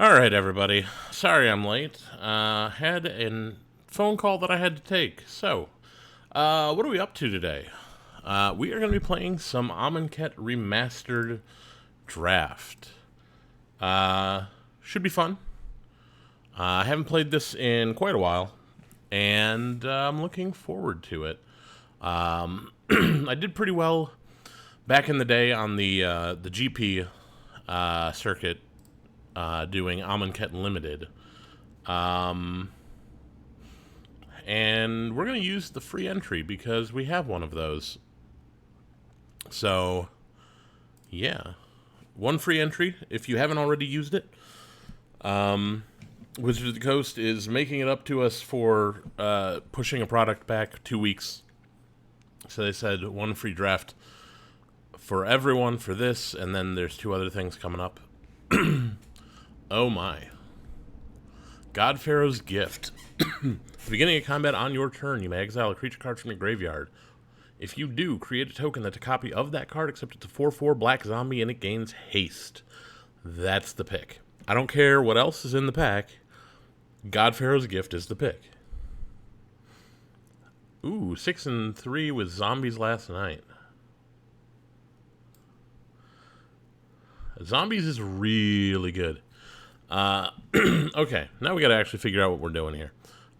Alright, everybody. Sorry I'm late. Had a phone call that I had to take. So, what are we up to today? We are going to be playing some Amonkhet Remastered Draft. Should be fun. I haven't played this in quite a while, and I'm looking forward to it. I did pretty well back in the day on the GP circuit, doing Amonkhet Limited. And we're going to use the free entry because we have one of those. So, yeah. One free entry, if you haven't already used it. Wizards of the Coast is making it up to us for pushing a product back 2 weeks. So they said one free draft for everyone for this, and then there's 2 other things coming up. Oh my. God Pharaoh's Gift. At the beginning of combat on your turn, you may exile a creature card from your graveyard. If you do, create a token that's a copy of that card, except it's a 4/4 black zombie, and it gains haste. That's the pick. I don't care what else is in the pack. God Pharaoh's Gift is the pick. Ooh, 6 and 3 with zombies last night. Zombies is really good. Okay, now we gotta actually figure out what we're doing here.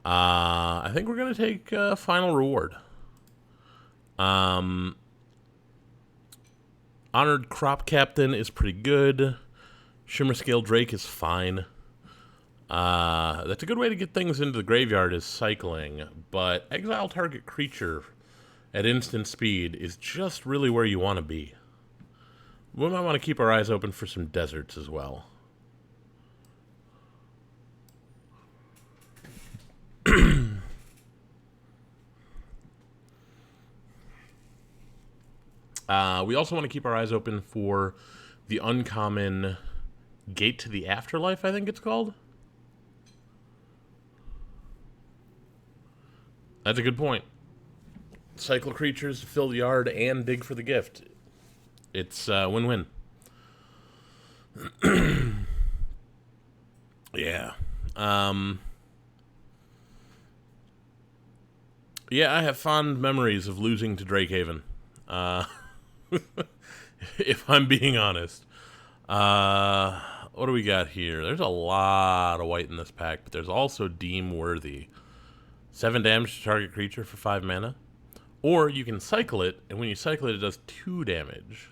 I think we're gonna take Final Reward. Honored Crop Captain is pretty good. Shimmer Scale Drake is fine. That's a good way to get things into the graveyard, is cycling, but exile target creature at instant speed is just really where you want to be. We might want to keep our eyes open for some deserts as well. We also want to keep our eyes open for the uncommon Gate to the Afterlife, I think it's called. That's a good point. Cycle creatures, fill the yard, and dig for the gift. It's win-win. Yeah. Yeah, I have fond memories of losing to Drakehaven. If I'm being honest. What do we got here? There's a lot of white in this pack, but there's also Deem Worthy. 7 damage to target creature for 5 mana. Or you can cycle it, and when you cycle it, it does 2 damage.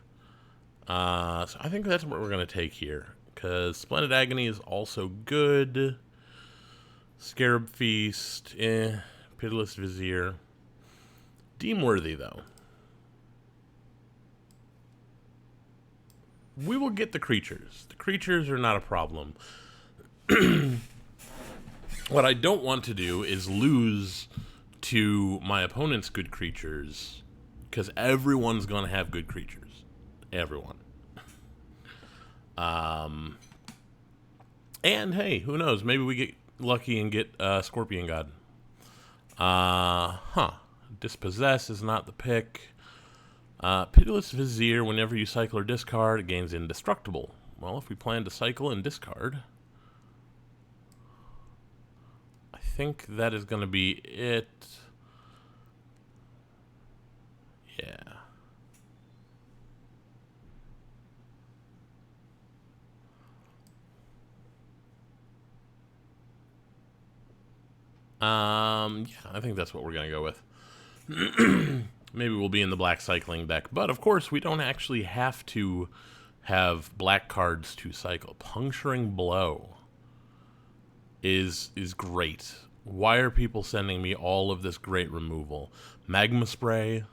So I think that's what we're going to take here, because Splendid Agony is also good. Scarab Feast, Pitiless Vizier. Deem Worthy, though. We will get the creatures. The creatures are not a problem. What I don't want to do is lose to my opponent's good creatures, because everyone's going to have good creatures. Everyone. And hey, who knows? Maybe we get lucky and get Scorpion God. Dispossess is not the pick. Pitiless Vizier, whenever you cycle or discard, it gains Indestructible. Well, if we plan to cycle and discard, I think that is going to be it. Yeah. Yeah, I think that's what we're going to go with. Maybe we'll be in the black cycling deck. But, of course, we don't actually have to have black cards to cycle. Puncturing Blow is great. Why are people sending me all of this great removal? Magma Spray,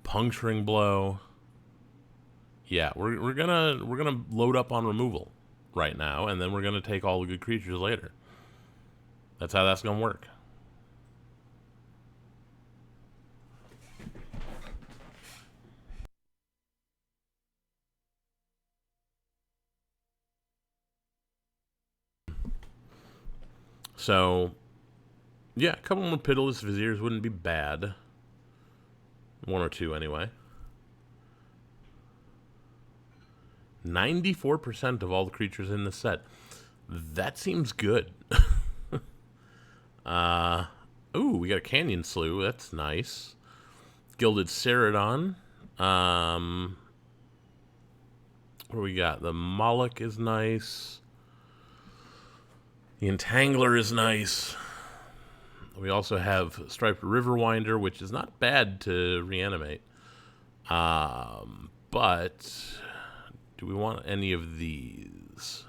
Puncturing Blow. Yeah, we're gonna load up on removal right now, and then we're gonna take all the good creatures later. That's how that's gonna work. So, yeah, a couple more Pitiless Viziers wouldn't be bad. 1 or 2, anyway. 94% of all the creatures in this set. That seems good. Ooh, we got a Canyon Slough. That's nice. Gilded Ceradon. What do we got? The Moloch is nice. The Entangler is nice. We also have Striped Riverwinder, which is not bad to reanimate. But do we want any of these?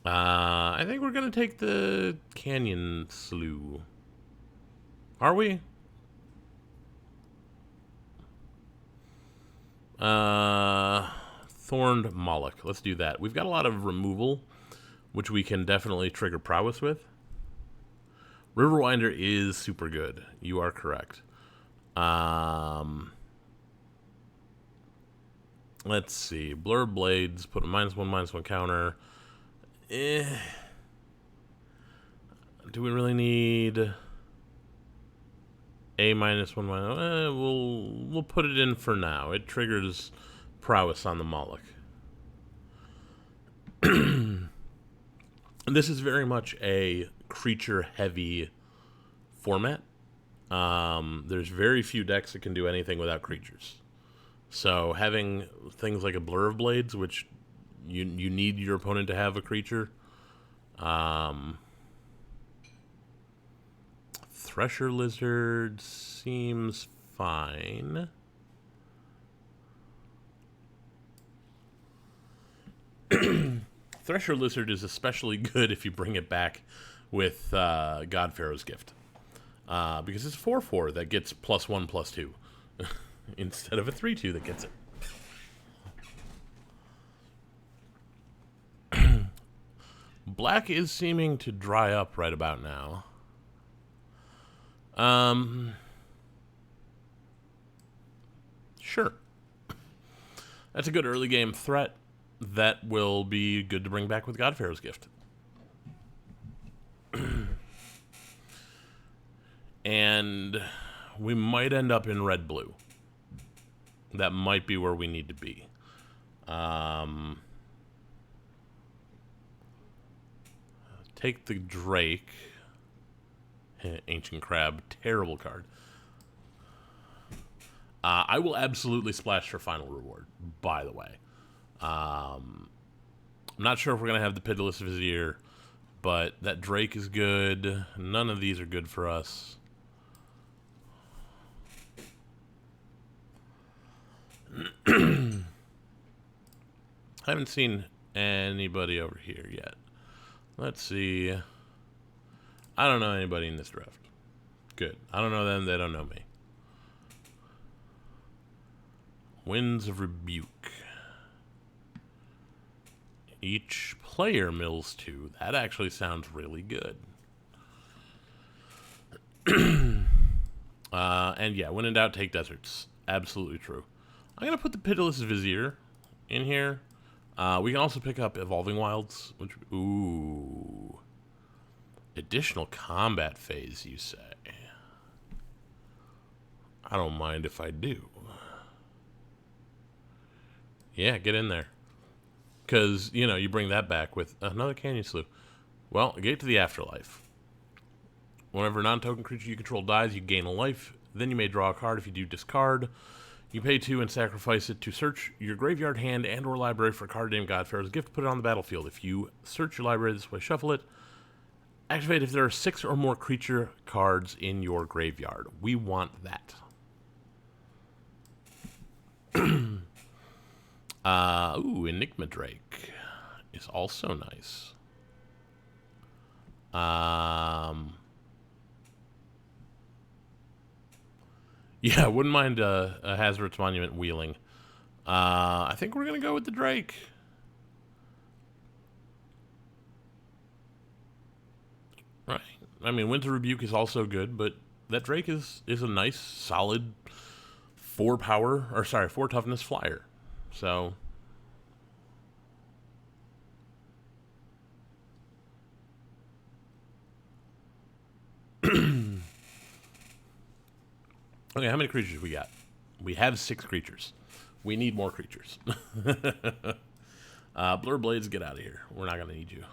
I think we're going to take the Canyon Slough. Are we? Thorned Moloch. Let's do that. We've got a lot of removal, which we can definitely trigger prowess with. Riverwinder is super good. You are correct. Let's see. Blur Blades, put a -1/-1 counter. Do we really need a -1/-? We'll put it in for now. It triggers prowess on the Moloch. This is very much a creature-heavy format. There's very few decks that can do anything without creatures. So having things like a Blur of Blades, which you need your opponent to have a creature. Thresher Lizard seems fine. Thresher Lizard is especially good if you bring it back with God Pharaoh's Gift. Because it's a 4/4 that gets +1/+2 instead of a 3/2 that gets it. Black is seeming to dry up right about now. Sure. That's a good early game threat that will be good to bring back with God Pharaoh's Gift. And we might end up in red-blue. That might be where we need to be. Take the Drake. Ancient Crab. Terrible card. I will absolutely splash for Final Reward, by the way. I'm not sure if we're going to have the Pitiless Vizier, but that Drake is good. None of these are good for us. I haven't seen anybody over here yet. Let's see. I don't know anybody in this draft. Good. I don't know them. They don't know me. Winds of Rebuke. Each player mills 2. That actually sounds really good. And yeah, when in doubt, take deserts. Absolutely true. I'm going to put the Pitiless Vizier in here. We can also pick up Evolving Wilds. Which, ooh. Additional combat phase, you say? I don't mind if I do. Yeah, get in there. Because, you know, you bring that back with another Canyon Slough. Well, Gate to the Afterlife. Whenever a non-token creature you control dies, you gain a life. Then you may draw a card. If you do, discard. You pay 2 and sacrifice it to search your graveyard, hand, and or library for a card named God Pharaoh's Gift. Put it on the battlefield. If you search your library this way, shuffle it. Activate if there are 6 or more creature cards in your graveyard. We want that. Ooh, Enigma Drake is also nice. Yeah, wouldn't mind a Hazardous Monument wheeling. I think we're going to go with the Drake. Right. I mean, Winter Rebuke is also good, but that Drake is a nice, solid 4 toughness flyer. So okay, how many creatures we got? We have 6 creatures. We need more creatures. Blur Blades, get out of here. We're not going to need you.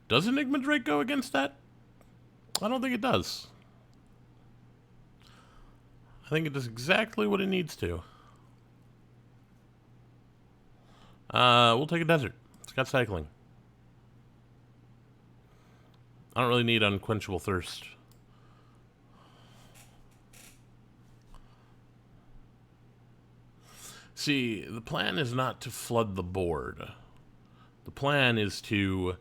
Does Enigma Drake go against that? I don't think it does. I think it does exactly what it needs to. We'll take a desert. It's got cycling. I don't really need Unquenchable Thirst. See, the plan is not to flood the board. The plan is to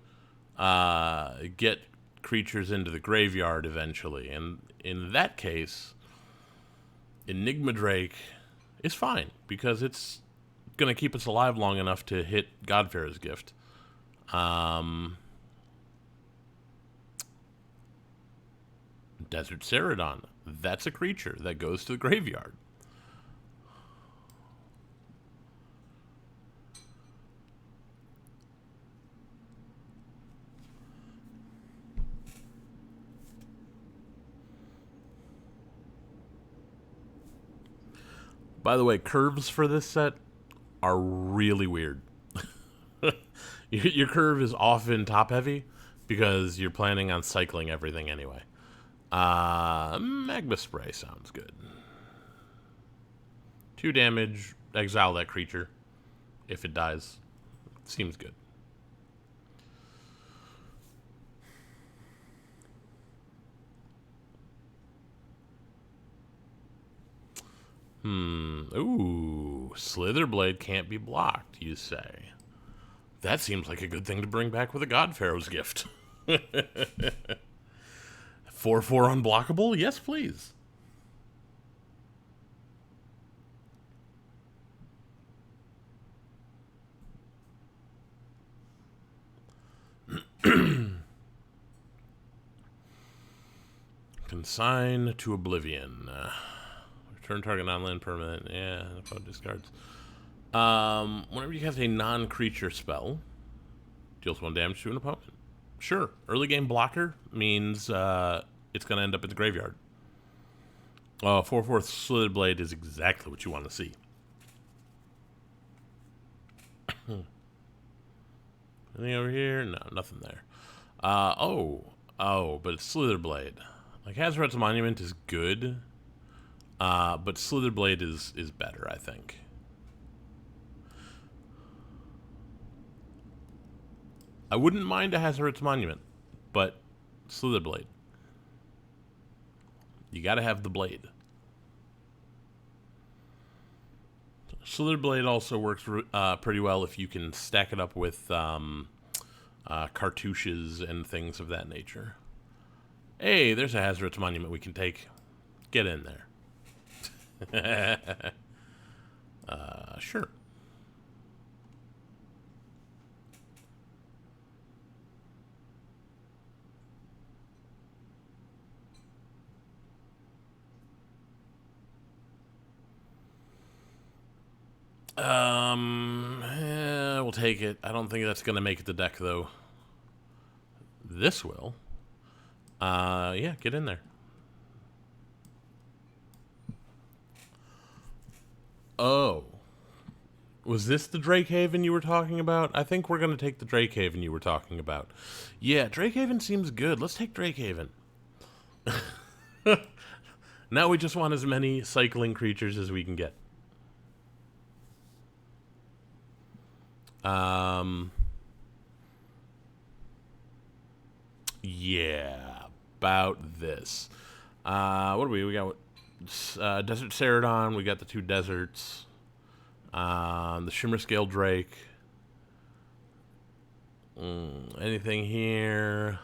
get creatures into the graveyard eventually. And in that case, Enigma Drake is fine, because it's going to keep us alive long enough to hit Godfarer's Gift. Desert Ceradon. That's a creature that goes to the graveyard. By the way, curves for this set are really weird. Your curve is often top-heavy because you're planning on cycling everything anyway. Magma Spray sounds good. 2 damage, exile that creature if it dies. Seems good. Ooh, Slitherblade can't be blocked, you say. That seems like a good thing to bring back with a Godpharaoh's Gift. 4/4 unblockable? Yes, please. Consign to Oblivion. Return target non-land permanent. Yeah, opponent discards. Whenever you cast a non-creature spell, deals 1 damage to an opponent. Sure. Early game blocker means it's going to end up in the graveyard. 4/4 Slitherblade is exactly what you want to see. Anything over here? No, nothing there. But it's Slitherblade. Like, Hazoret's Monument is good, but Slitherblade is better, I think. I wouldn't mind a Hazoret's Monument, but Slitherblade. You gotta have the blade. Slitherblade also works pretty well if you can stack it up with cartouches and things of that nature. Hey, there's a Hazoret's Monument we can take. Get in there. Sure. We'll take it. I don't think that's going to make the deck, though. This will. Yeah, get in there. Oh. Was this the Drakehaven you were talking about? I think we're going to take the Drakehaven you were talking about. Yeah, Drakehaven seems good. Let's take Drakehaven. Now we just want as many cycling creatures as we can get. Yeah, about this. What do we got? Desert Ceradon. We got the 2 deserts. The Shimmer Scale Drake. Anything here?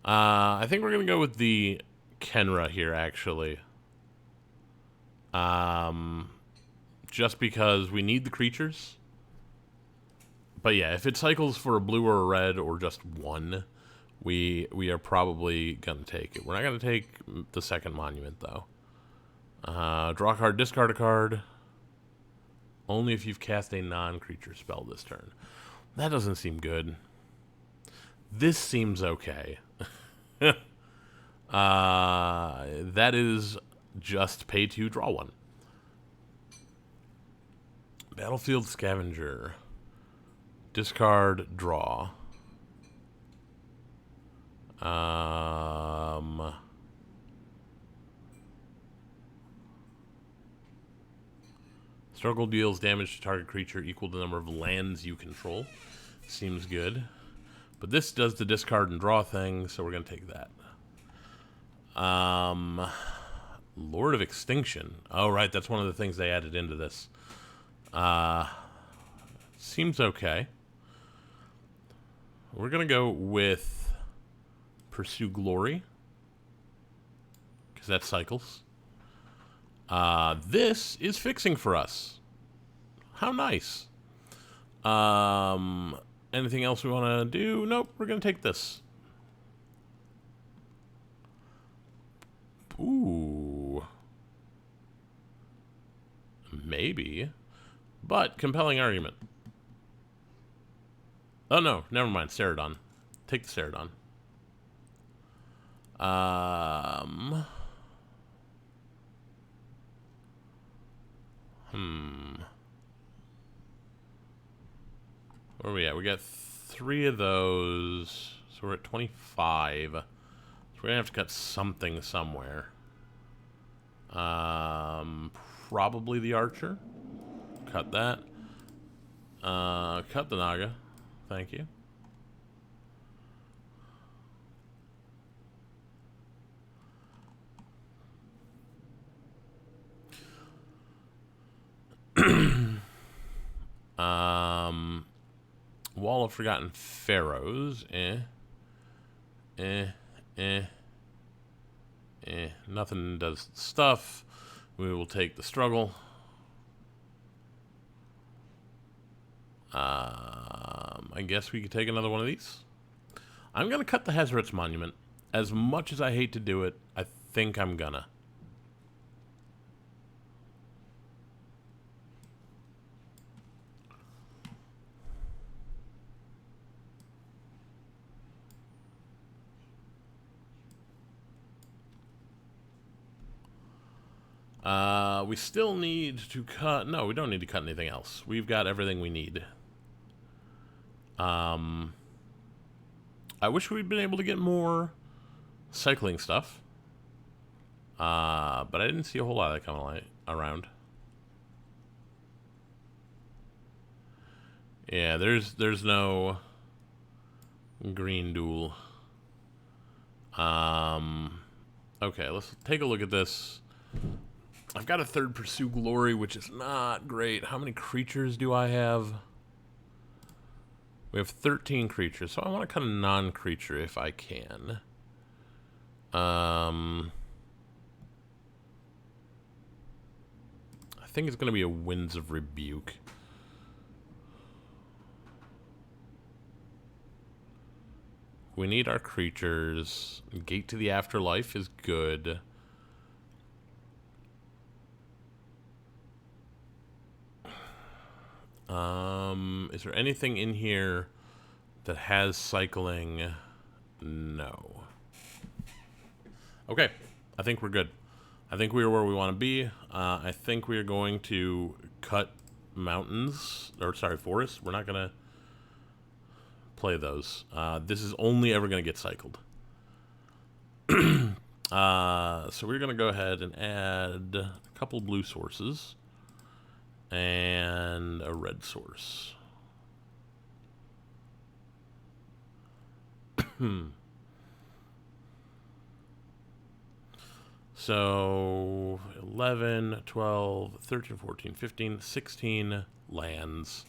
I think we're going to go with the Kenra here, actually. Just because we need the creatures, But yeah, if it cycles for a blue or a red or just one, we are probably going to take it. We're not going to take the second monument, though. Draw a card, discard a card. Only if you've cast a non-creature spell this turn. That doesn't seem good. This seems okay. That is just pay 2, draw 1. Battlefield Scavenger. Discard, draw. Struggle deals damage to target creature equal to the number of lands you control. Seems good. But this does the discard and draw thing, so we're going to take that. Lord of Extinction. Oh, right, that's one of the things they added into this. Seems okay. We're going to go with Pursue Glory, because that cycles. This is fixing for us. How nice. Anything else we want to do? Nope, we're going to take this. Ooh. Maybe. But, compelling argument. Oh, no, never mind. Ceradon. Take the Ceradon. Where are we at? We got 3 of those. So we're at 25. So we're going to have to cut something somewhere. Probably the Archer. Cut that. Cut the Naga. Thank you. Wall of Forgotten Pharaohs. Nothing does stuff. We will take the Struggle. I guess we could take another one of these. I'm going to cut the Hazoret's Monument. As much as I hate to do it, I think I'm gonna. We still need to cut... No, we don't need to cut anything else. We've got everything we need. I wish we'd been able to get more cycling stuff. But I didn't see a whole lot of that coming around. Yeah, there's no green duel. Okay, let's take a look at this. I've got a 3rd Pursue Glory, which is not great. How many creatures do I have? We have 13 creatures, so I want to cut a non-creature if I can. I think it's going to be a Winds of Rebuke. We need our creatures. Gate to the Afterlife is good. Is there anything in here that has cycling? No. Okay, I think we're good. I think we are where we want to be. I think we are going to cut mountains, or sorry, forests. We're not going to play those. This is only ever going to get cycled. So we're going to go ahead and add a couple blue sources and a red source. So 11, 12, 13, 14, 15, 16 lands.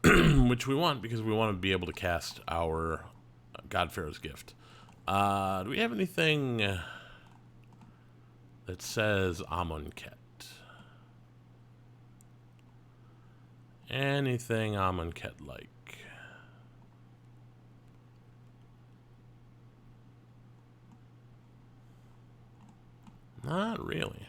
Which we want because we want to be able to cast our God Pharaoh's Gift. Do we have anything that says Amonkhet? Anything Amonkhet-like? Not really.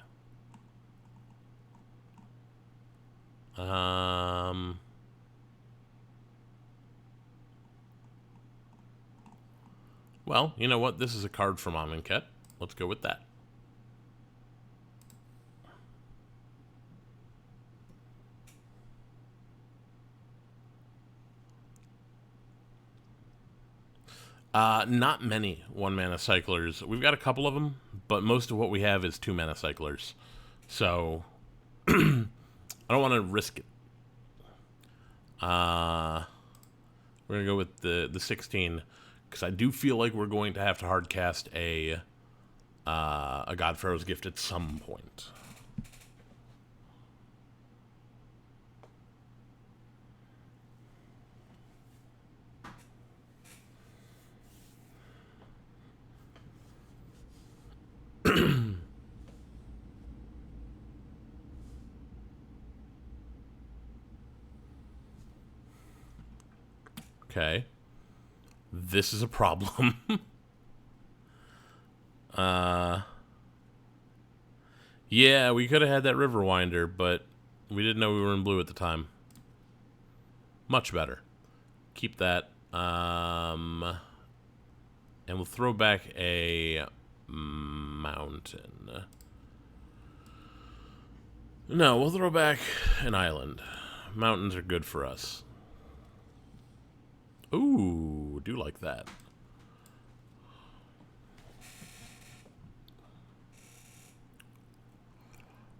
Well, you know what? This is a card from Amonkhet. Let's go with that. Not many one-mana cyclers. We've got a couple of them, but most of what we have is two-mana cyclers. So, I don't want to risk it. We're going to go with the 16, because I do feel like we're going to have to hardcast a Godpharaoh's Gift at some point. Okay. This is a problem. Yeah, we could have had that Riverwinder, but we didn't know we were in blue at the time. Much better. Keep that. And we'll throw back a mountain. No, we'll throw back an island. Mountains are good for us. Ooh, do like that.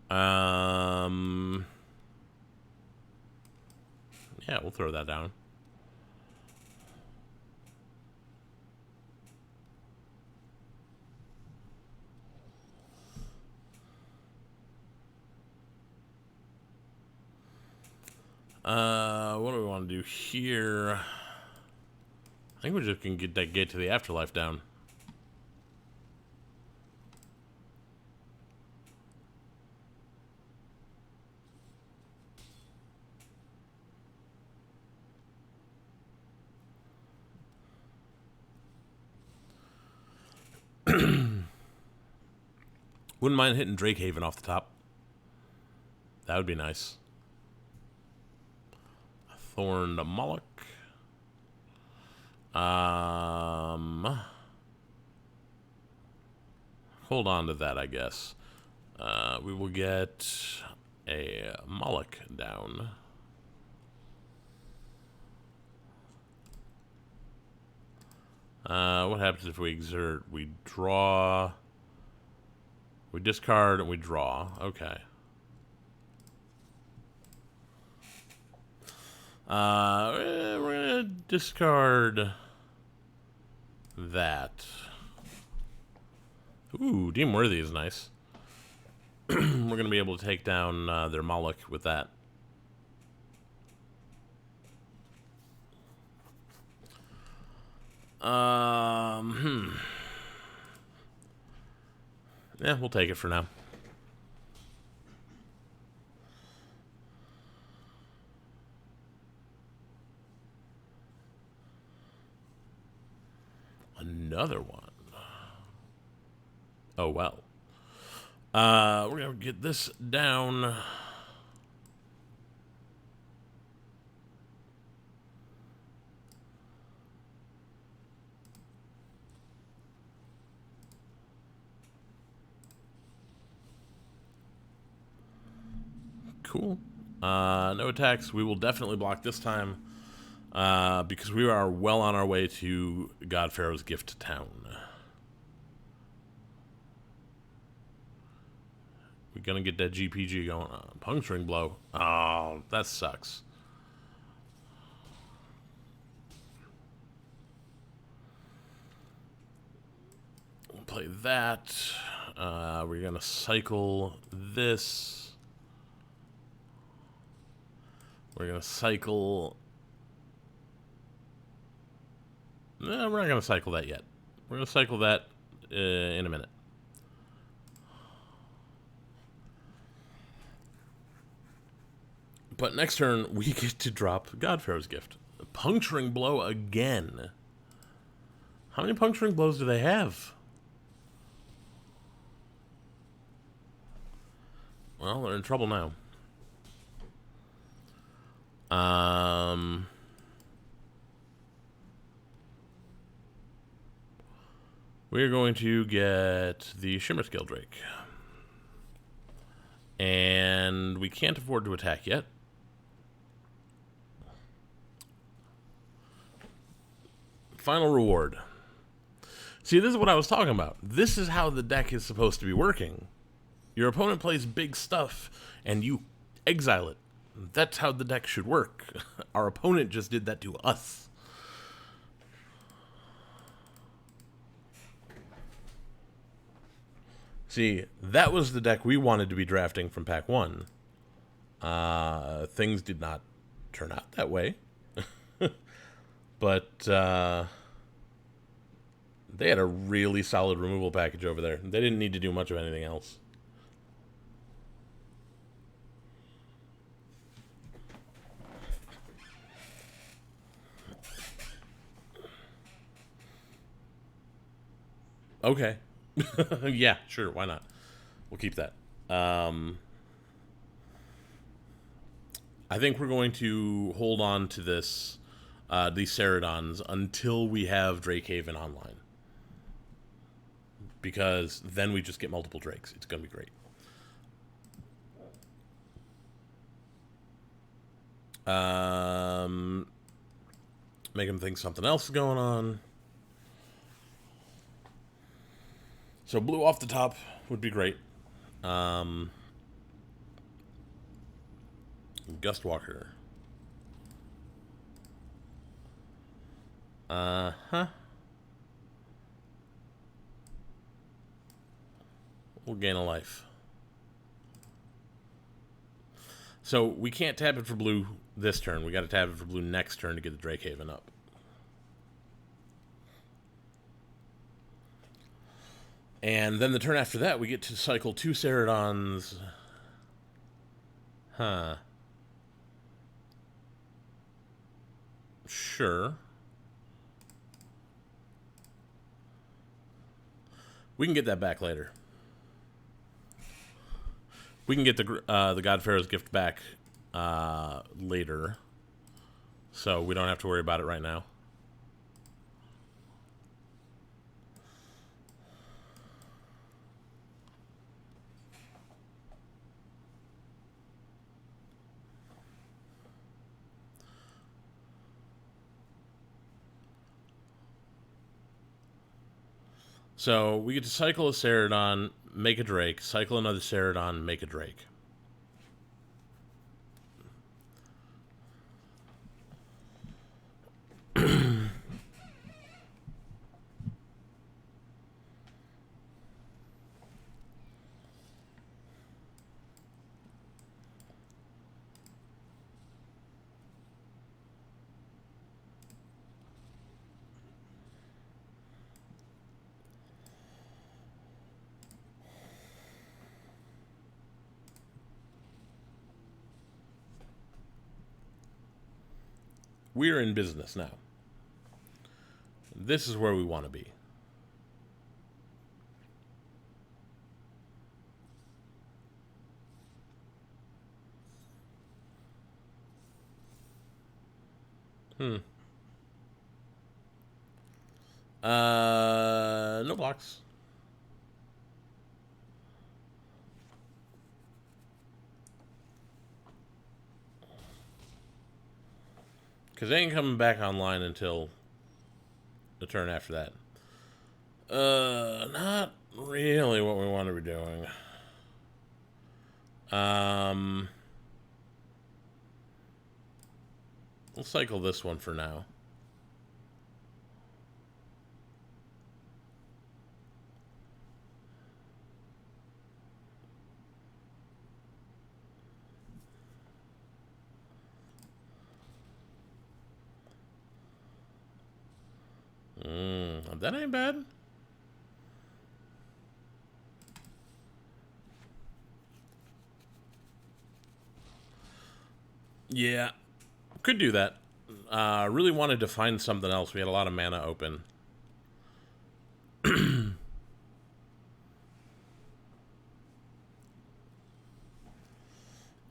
Yeah, we'll throw that down. What do we want to do here? I think we just can get that Gate to the Afterlife down. Wouldn't mind hitting Drakehaven off the top. That would be nice. Thorned Moloch. Hold on to that, I guess. We will get a Moloch down. What happens if we exert? We draw. We discard and we draw. Okay. We're gonna discard that. Ooh, Deem Worthy is nice. We're gonna be able to take down their Moloch with that. Yeah, we'll take it for now. Another one. Oh, well. We're going to get this down. Cool. No attacks. We will definitely block this time. Because we are well on our way to Godpharaoh's Gift Town. We're gonna get that GPG going on. Puncturing Blow. Oh, that sucks. We'll play that. We're gonna cycle this. We're gonna cycle. No, we're not going to cycle that yet. We're going to cycle that in a minute. But next turn, we get to drop Godpharaoh's Gift. Puncturing Blow again. How many Puncturing Blows do they have? Well, they're in trouble now. We're going to get the Shimmerscale Drake. And we can't afford to attack yet. Final reward. See, this is what I was talking about. This is how the deck is supposed to be working. Your opponent plays big stuff, and you exile it. That's how the deck should work. Our opponent just did that to us. See, that was the deck we wanted to be drafting from Pack 1. Things did not turn out that way. But they had a really solid removal package over there. They didn't need to do much of anything else. Okay. Yeah, sure, why not? We'll keep that. I think we're going to hold on to this, these Ceradons, until we have Drakehaven online. Because then we just get multiple Drakes. It's going to be great. Make them think something else is going on. So blue off the top would be great. Gustwalker. Uh-huh. We'll gain a life. So we can't tap it for blue this turn. We got to tap it for blue next turn to get the Drakehaven up. And then the turn after that, we get to cycle 2 Ceradons. Huh. Sure. We can get that back later. We can get the Godpharaoh's Gift back later. So we don't have to worry about it right now. So we get to cycle a Ceradon, make a Drake, cycle another Ceradon, make a Drake. We're in business now. This is where we want to be. No blocks. Because they ain't coming back online until the turn after that. Not really what we want to be doing. We'll cycle this one for now. That ain't bad. Yeah, could do that. Really wanted to find something else. We had a lot of mana open.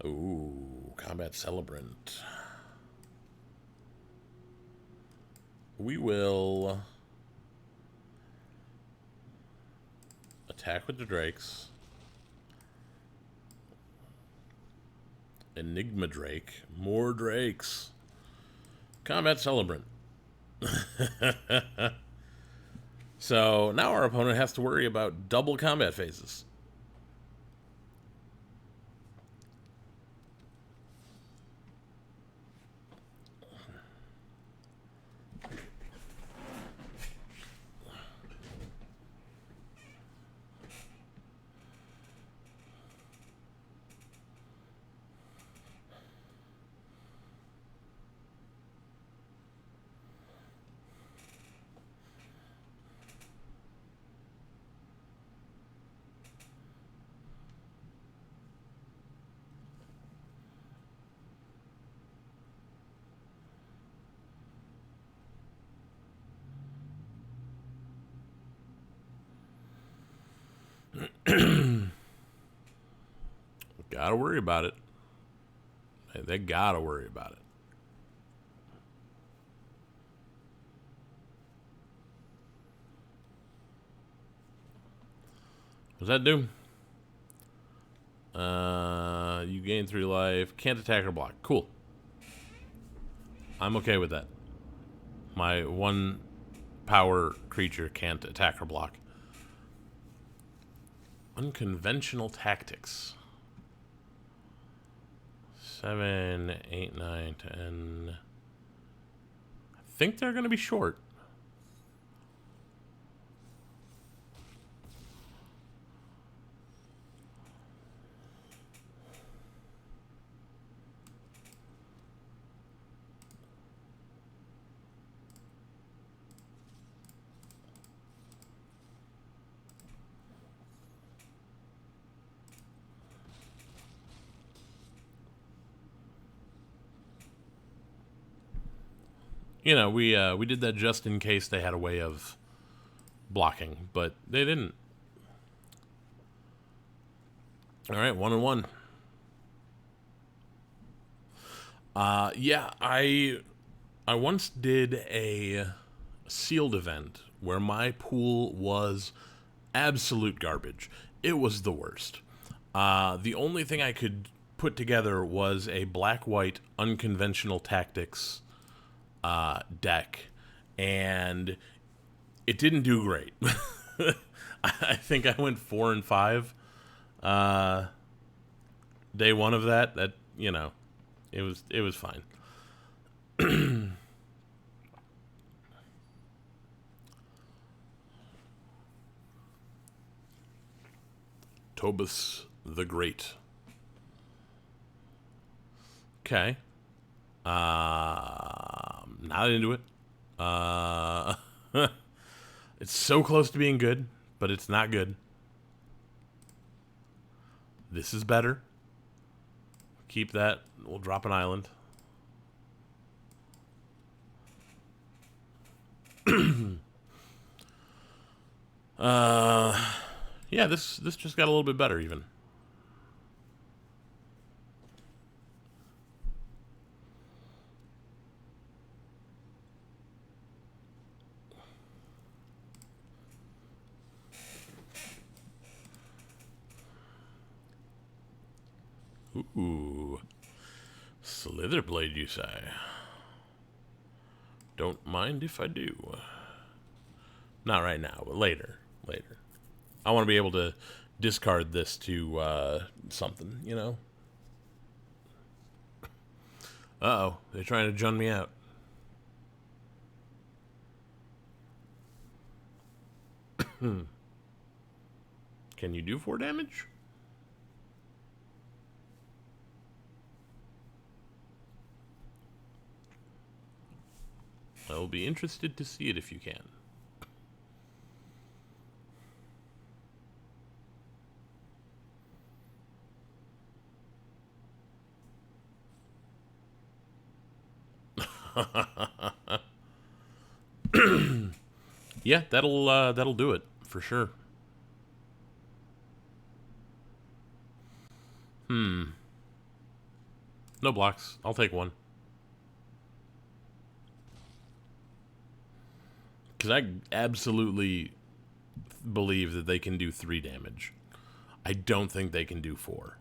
Ooh, Combat Celebrant. We will attack with the Drakes. Enigma Drake. More Drakes. Combat Celebrant. So now our opponent has to worry about double combat phases. Gotta worry about it. They gotta worry about it. What's that do? You gain 3 life. Can't attack or block. Cool. I'm okay with that. My 1 power creature can't attack or block. Unconventional tactics. 7, 8, 9, 10. I think they're going to be short. You know, we did that just in case they had a way of blocking, but they didn't. All right, 1-1. Yeah, I once did a sealed event where my pool was absolute garbage. It was the worst. The only thing I could put together was a black-white unconventional tactics deck, and it didn't do great. I think I went 4 and 5 day one of that. That, you know, it was fine. Tobus the Great. Okay. Not into it. It's so close to being good, but it's not good. This is better. Keep that. We'll drop an island. Yeah, this just got a little bit better even. Ooh. Slitherblade, you say? Don't mind if I do. Not right now, but later. Later. I want to be able to discard this to something, you know? Uh-oh. They're trying to jun me out. Can you do 4 damage? I'll be interested to see it if you can. Yeah, that'll do it for sure. No blocks. I'll take one. Because I absolutely believe that they can do 3 damage. I don't think they can do 4.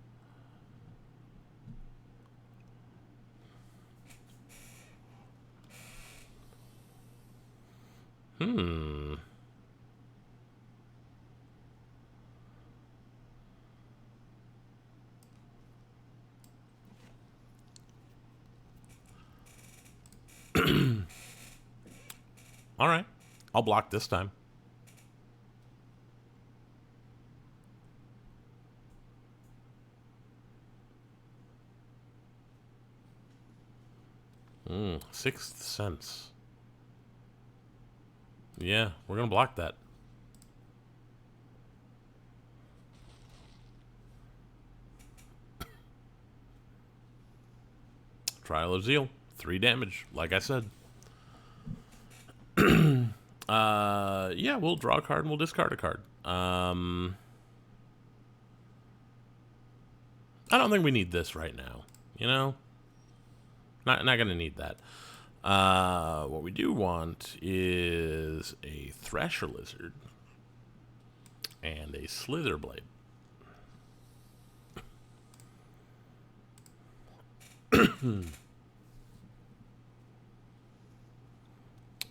All right. I'll block this time. Sixth Sense. Yeah, we're going to block that. Trial of Zeal. 3 damage, like I said. Yeah, we'll draw a card and we'll discard a card. I don't think we need this right now. You know? Not going to need that. What we do want is a Thresher Lizard and a Slither Blade.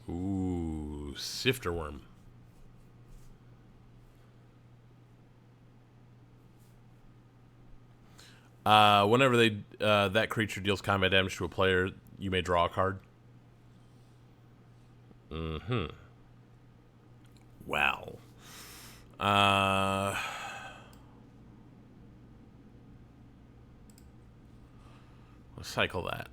Ooh, Sifter Worm. Whenever that creature deals combat damage to a player, you may draw a card. Well. Let's cycle that.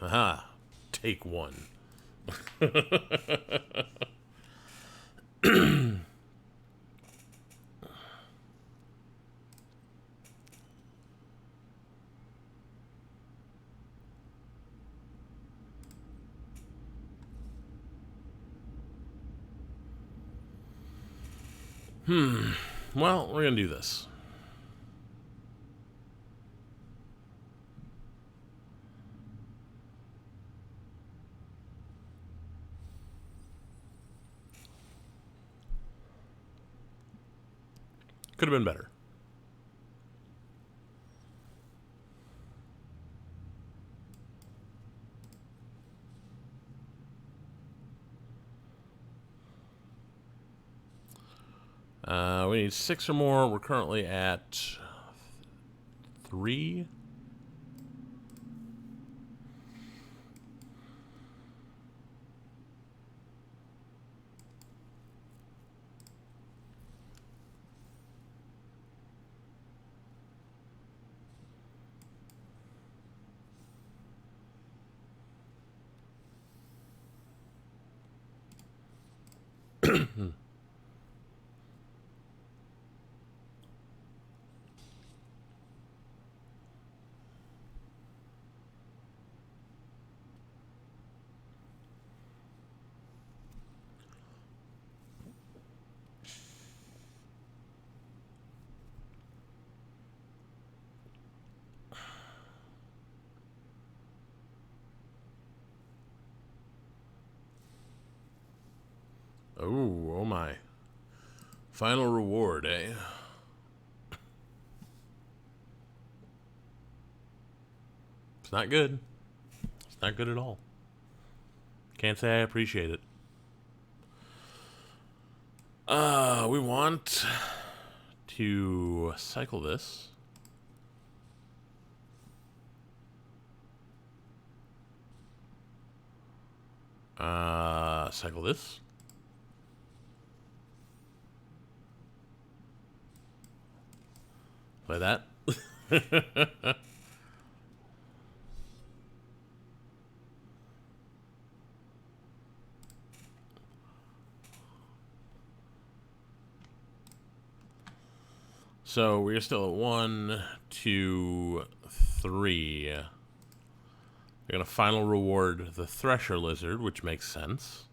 Aha. Take 1. Well, we're going to do this. Could have been better. We need 6 or more. We're currently at 3. Oh my. Final reward, eh? It's not good. It's not good at all. Can't say I appreciate it. We want to cycle this. Cycle this. Play that. So we're still at 1, 2, 3. We're going to final reward the Thresher Lizard, which makes sense.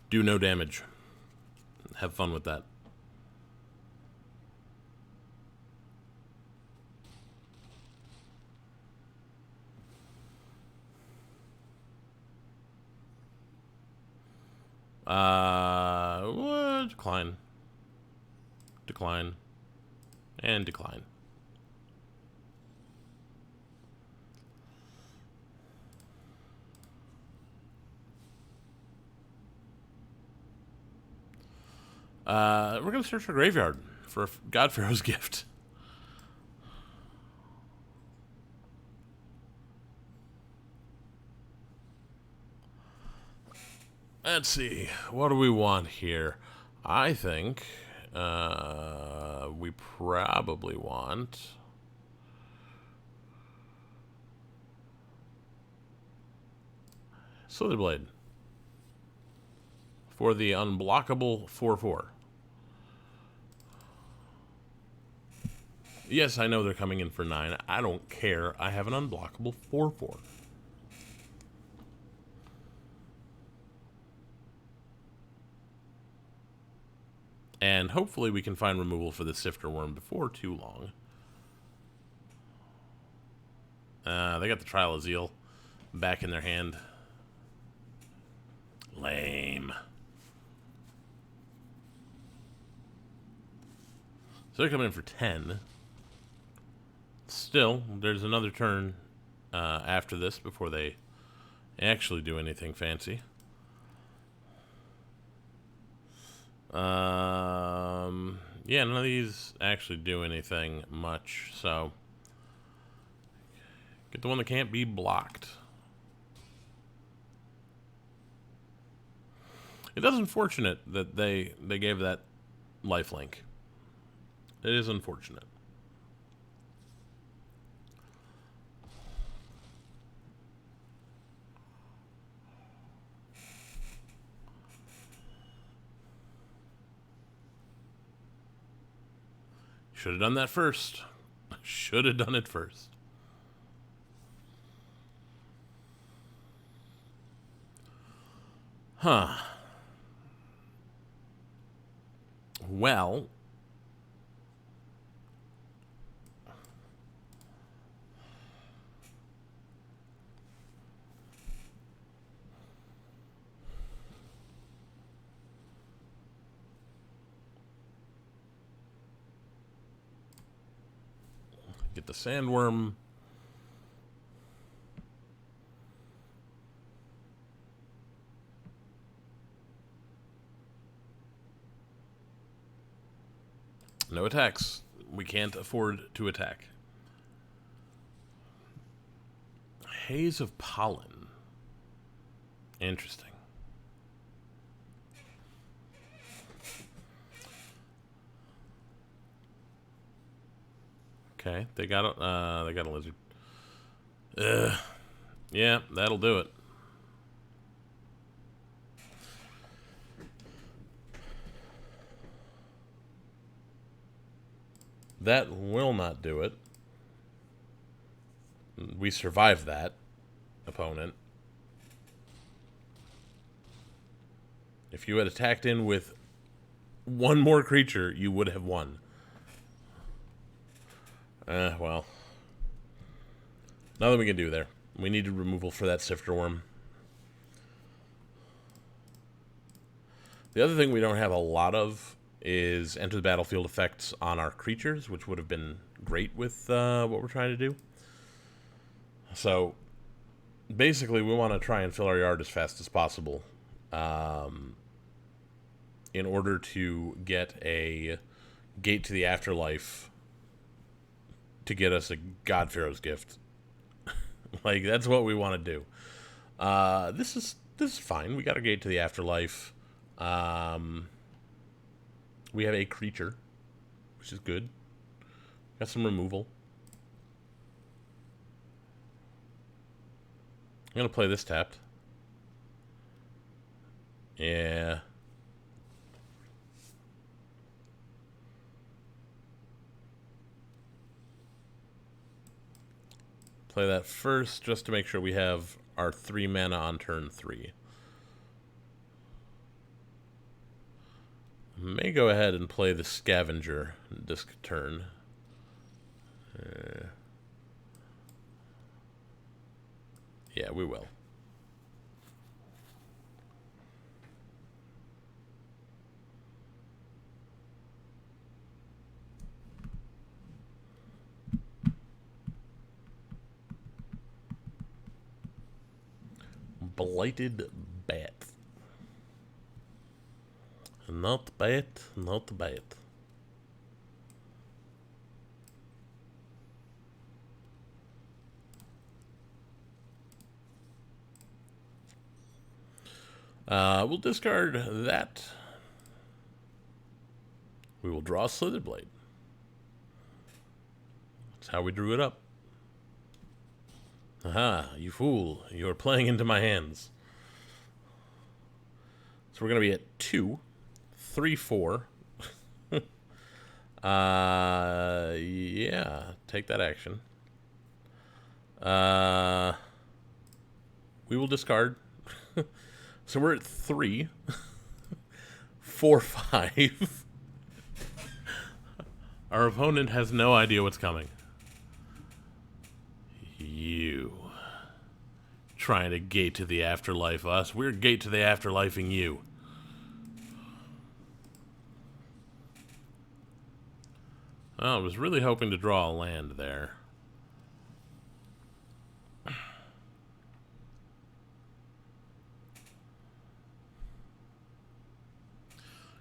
Do no damage. Have fun with that. Decline. Decline. And decline. We're going to search for Graveyard for God Pharaoh's Gift. Let's see. What do we want here? I think we probably want... Slitherblade. For the unblockable 4/4. Yes, I know they're coming in for 9. I don't care. I have an unblockable 4/4. And hopefully we can find removal for the Sifter Worm before too long. They got the Trial of Zeal back in their hand. Lame. So they're coming in for 10. Still, there's another turn after this before they actually do anything fancy. Yeah, none of these actually do anything much, so get the one that can't be blocked. It is unfortunate that they gave that lifelink. It is unfortunate. Should have done that first. Should have done it first. Huh. Well, get the Sandworm. No attacks. We can't afford to attack. Haze of Pollen. Interesting. Okay, they got a lizard. Yeah, that'll do it. That will not do it. We survived that, opponent. If you had attacked in with one more creature, you would have won. Well. Nothing we can do there. We needed removal for that Sifter Worm. The other thing we don't have a lot of is enter the battlefield effects on our creatures, which would have been great with what we're trying to do. So, basically, we want to try and fill our yard as fast as possible in order to get a Gate to the Afterlife to get us a God Pharaoh's Gift. Like, that's what we want to do. This is This is fine. We got a gate to the afterlife. We have a creature, which is good. Got some removal. I'm going to play this tapped. Yeah. Play that first, just to make sure we have our 3 mana on turn 3. May go ahead and play the Scavenger this turn. Yeah, we will. Blighted Bat. Not bad, not bad. We'll discard that. We will draw a Slithered Blade. That's how we drew it up. Aha, you fool. You are playing into my hands. So we're going to be at 2, 3, 4. Yeah, take that action. We will discard. So we're at 3, 4, 5. Our opponent has no idea what's coming. You. Trying to gate to the afterlife us. We're gate to the afterlifing you. Oh, I was really hoping to draw a land there.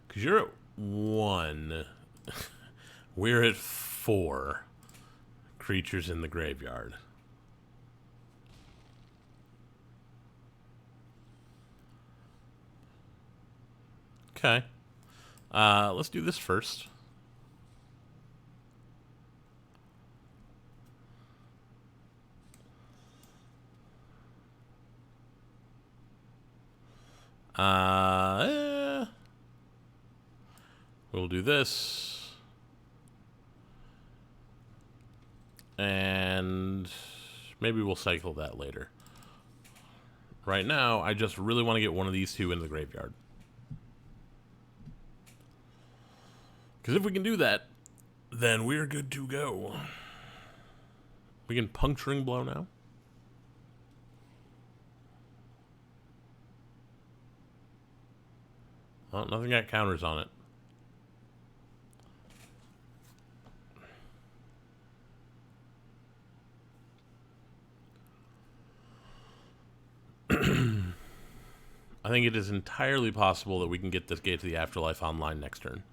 Because you're at 1. We're at 4 creatures in the graveyard. Okay. Let's do this first. We'll do this. And maybe we'll cycle that later. Right now, I just really want to get one of these 2 into the graveyard. Because if we can do that, then we're good to go. We can Puncturing Blow now. Oh, nothing got counters on it. I think it is entirely possible that we can get this Gate to the Afterlife online next turn.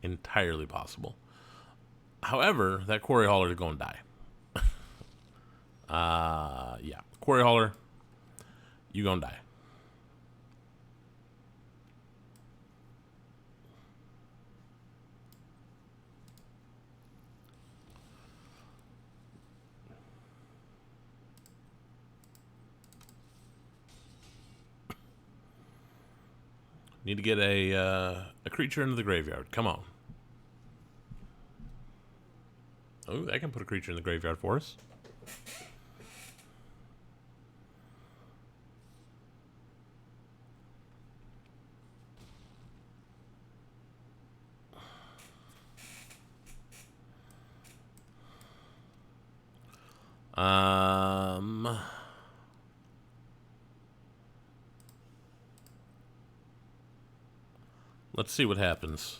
Entirely possible. However, that Quarry Hauler is going to die. Yeah. Quarry Hauler, you going to die. Need to get a creature into the graveyard. Come on. Oh, I can put a creature in the graveyard for us. Let's see what happens.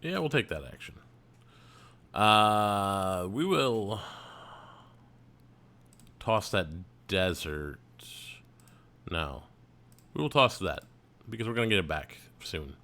Yeah, we'll take that action. We will toss that desert. No. We will toss that because we're going to get it back soon.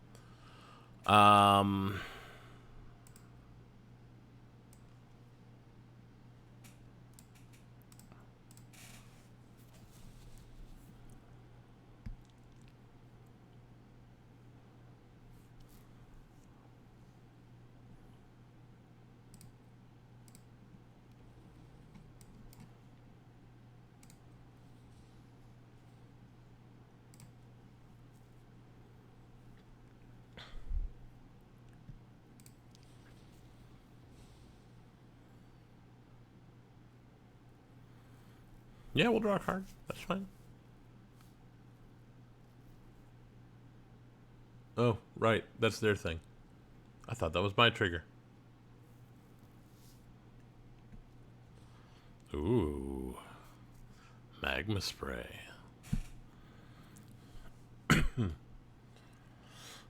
Yeah, we'll draw a card. That's fine. Oh, right. That's their thing. I thought that was my trigger. Ooh. Magma spray.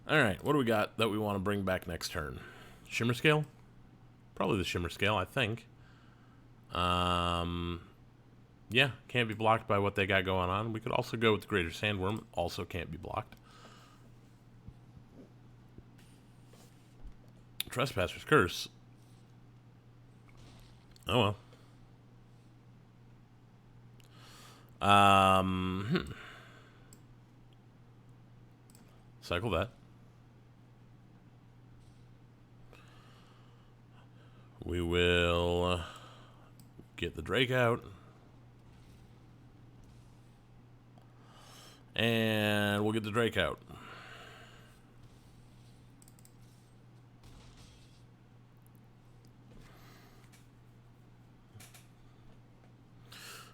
Alright, what do we got that we want to bring back next turn? Shimmer Scale? Probably the Shimmer Scale, I think. Yeah, can't be blocked by what they got going on. We could also go with the Greater Sandworm. Also can't be blocked. Trespasser's Curse. Oh well. Cycle that. We will get the Drake out. And we'll get the Drake out.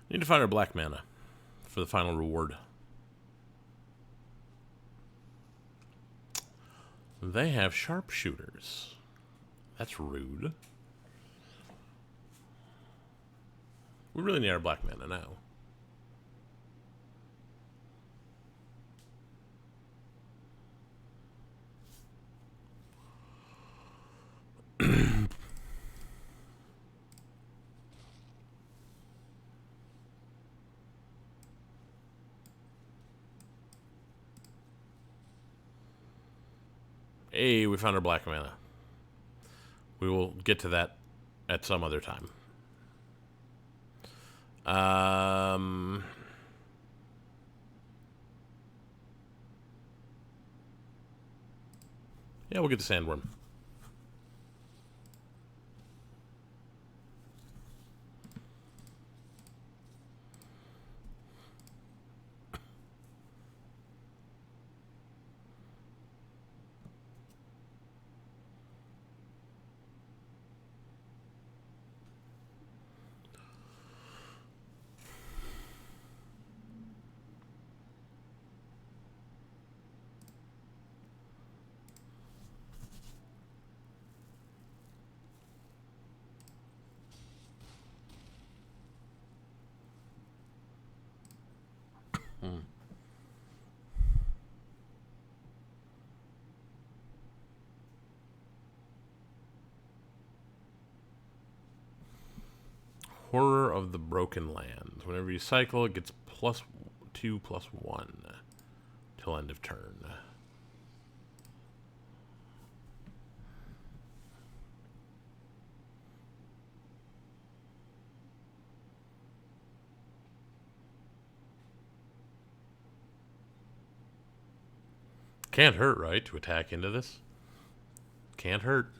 Need to find our black mana for the final reward. They have sharpshooters. That's rude. We really need our black mana now. Hey, we found our black mana. We will get to that at some other time. Yeah, we'll get the Sandworm. Horror of the Broken Land. Whenever you cycle, it gets +2/+1 till end of turn. Can't hurt, right, to attack into this? Can't hurt.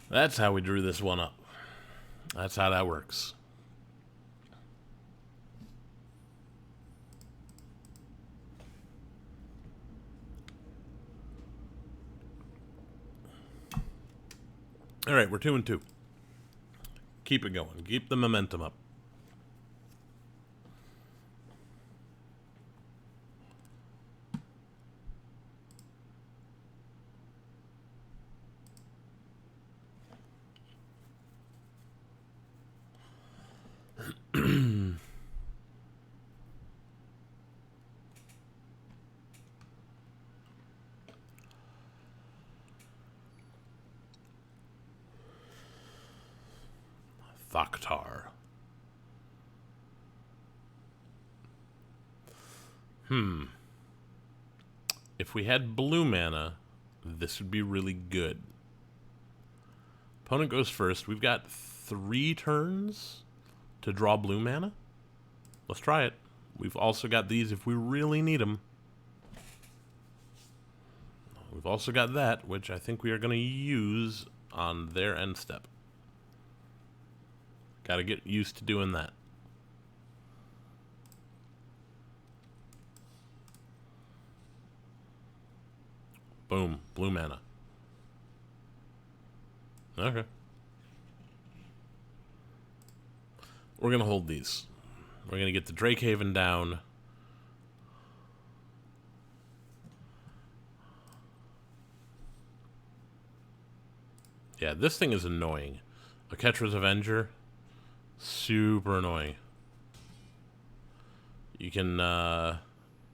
That's how we drew this one up. That's how that works. All right, we're 2-2. Keep it going. Keep the momentum up. Thoktar. If we had blue mana, this would be really good. Opponent goes first. We've got 3 turns to draw blue mana. Let's try it. We've also got these if we really need them. We've also got that, which I think we are going to use on their end step. Got to get used to doing that. Boom. Blue mana. Okay. We're going to hold these. We're going to get the Drakehaven down. Yeah, this thing is annoying. Aketra's Avenger. Super annoying. You can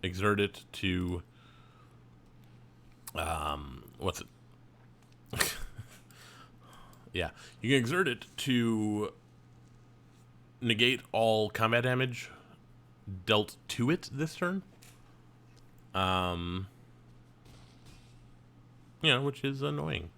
exert it to... what's it? Yeah, you can exert it to negate all combat damage dealt to it this turn. Yeah, which is annoying.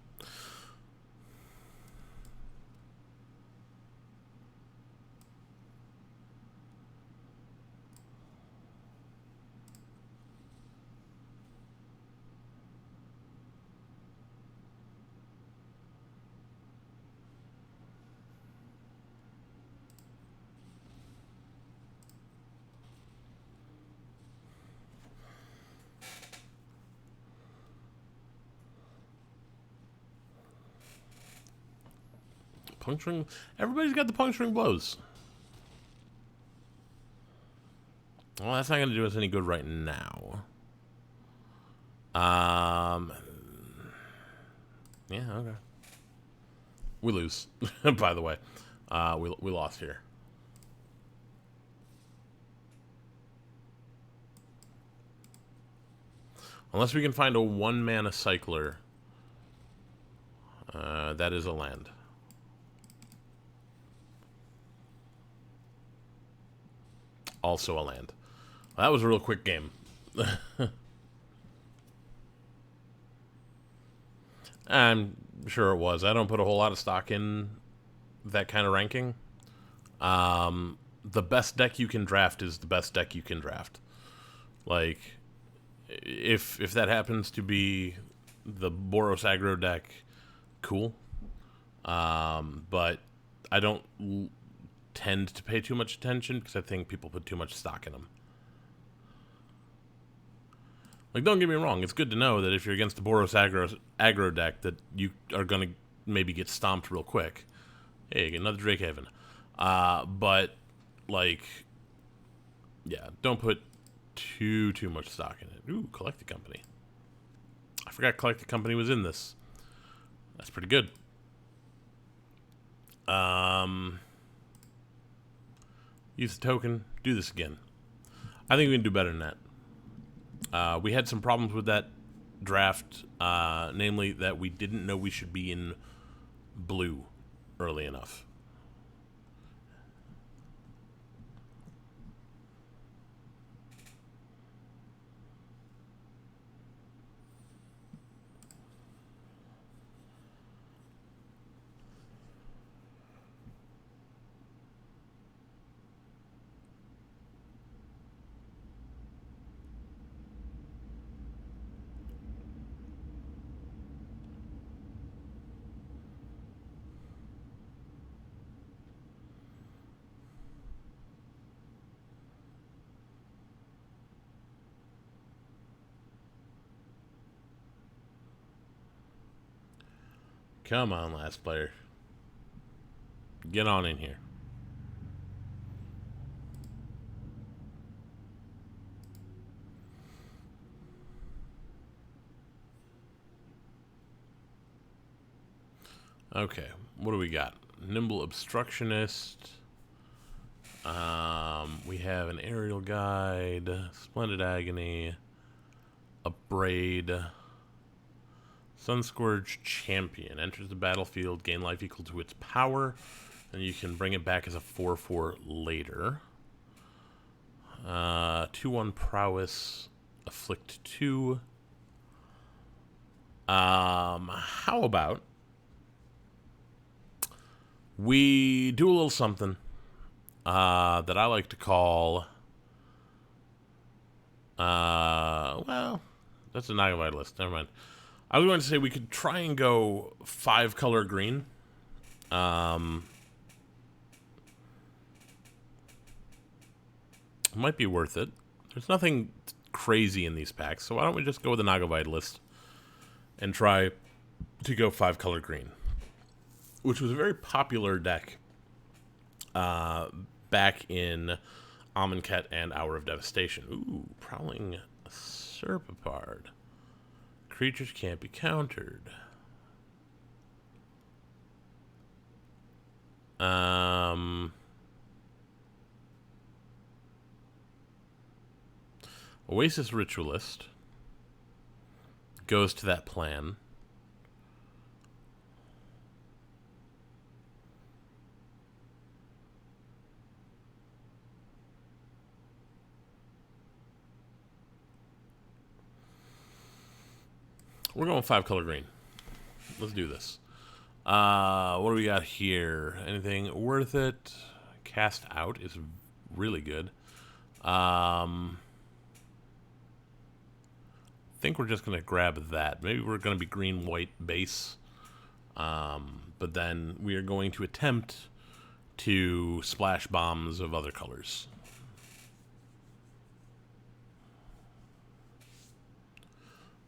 Puncturing. Everybody's got the puncturing blows. Well, that's not going to do us any good right now. Yeah, okay. We lose, by the way. We lost here. Unless we can find a 1-mana cycler. That is a land. Also a land. Well, that was a real quick game. I'm sure it was. I don't put a whole lot of stock in that kind of ranking. The best deck you can draft is the best deck you can draft. Like, if that happens to be the Boros aggro deck, cool. But I don't tend to pay too much attention because I think people put too much stock in them. Like, don't get me wrong, it's good to know that if you're against the Boros aggro deck that you are going to maybe get stomped real quick. Hey, get another Drakehaven. But, like, yeah, don't put too much stock in it. Ooh, Collected Company. I forgot Collected Company was in this. That's pretty good. Use the token. Do this again. I think we can do better than that. We had some problems with that draft, namely that we didn't know we should be in blue early enough. Come on, last player. Get on in here. Okay, what do we got? Nimble Obstructionist. We have an Aerial Guide, Splendid Agony, Upbraid, Sunscourge Champion. Enters the battlefield, gain life equal to its power, and you can bring it back as a 4/4 later. 2/1 Prowess, Afflict 2. How about we do a little something that I like to call, well, that's a Naga list. Never mind. I was going to say we could try and go 5-color green. Might be worth it. There's nothing crazy in these packs, so why don't we just go with the Naga list and try to go 5-color green, which was a very popular deck back in Amonkhet and Hour of Devastation. Ooh, Prowling Serpapard. Creatures can't be countered. Oasis Ritualist goes to that plan. We're going 5-color green. Let's do this. What do we got here? Anything worth it? Cast Out is really good. I think we're just going to grab that. Maybe we're going to be green-white base. But then we are going to attempt to splash bombs of other colors.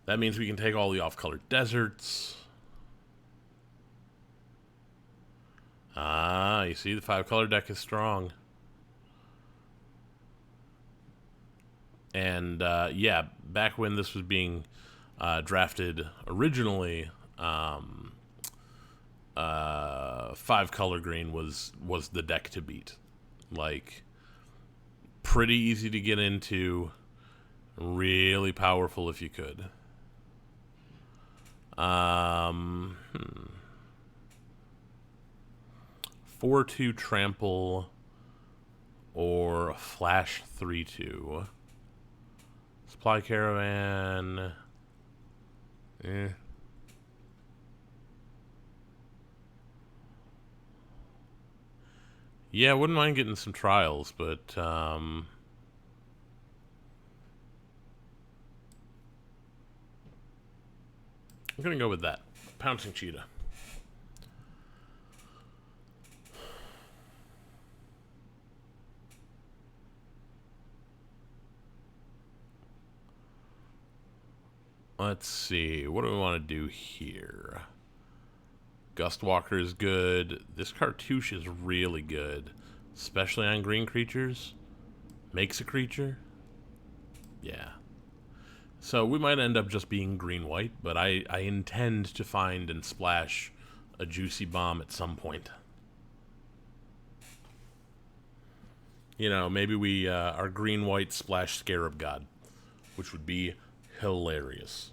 That means we can take all the off-color deserts. Ah, you see, the 5-color deck is strong. And, yeah, back when this was being drafted originally, 5-color green was the deck to beat. Like, pretty easy to get into, really powerful if you could. 4/2 Trample or Flash 3/2. Supply Caravan. Yeah, I wouldn't mind getting some trials, but I'm gonna go with that. Pouncing Cheetah. Let's see. What do we want to do here? Gustwalker is good. This Cartouche is really good, especially on green creatures. Makes a creature. Yeah. So we might end up just being green-white, but I intend to find and splash a juicy bomb at some point. You know, maybe we are green-white splash Scarab God, which would be hilarious.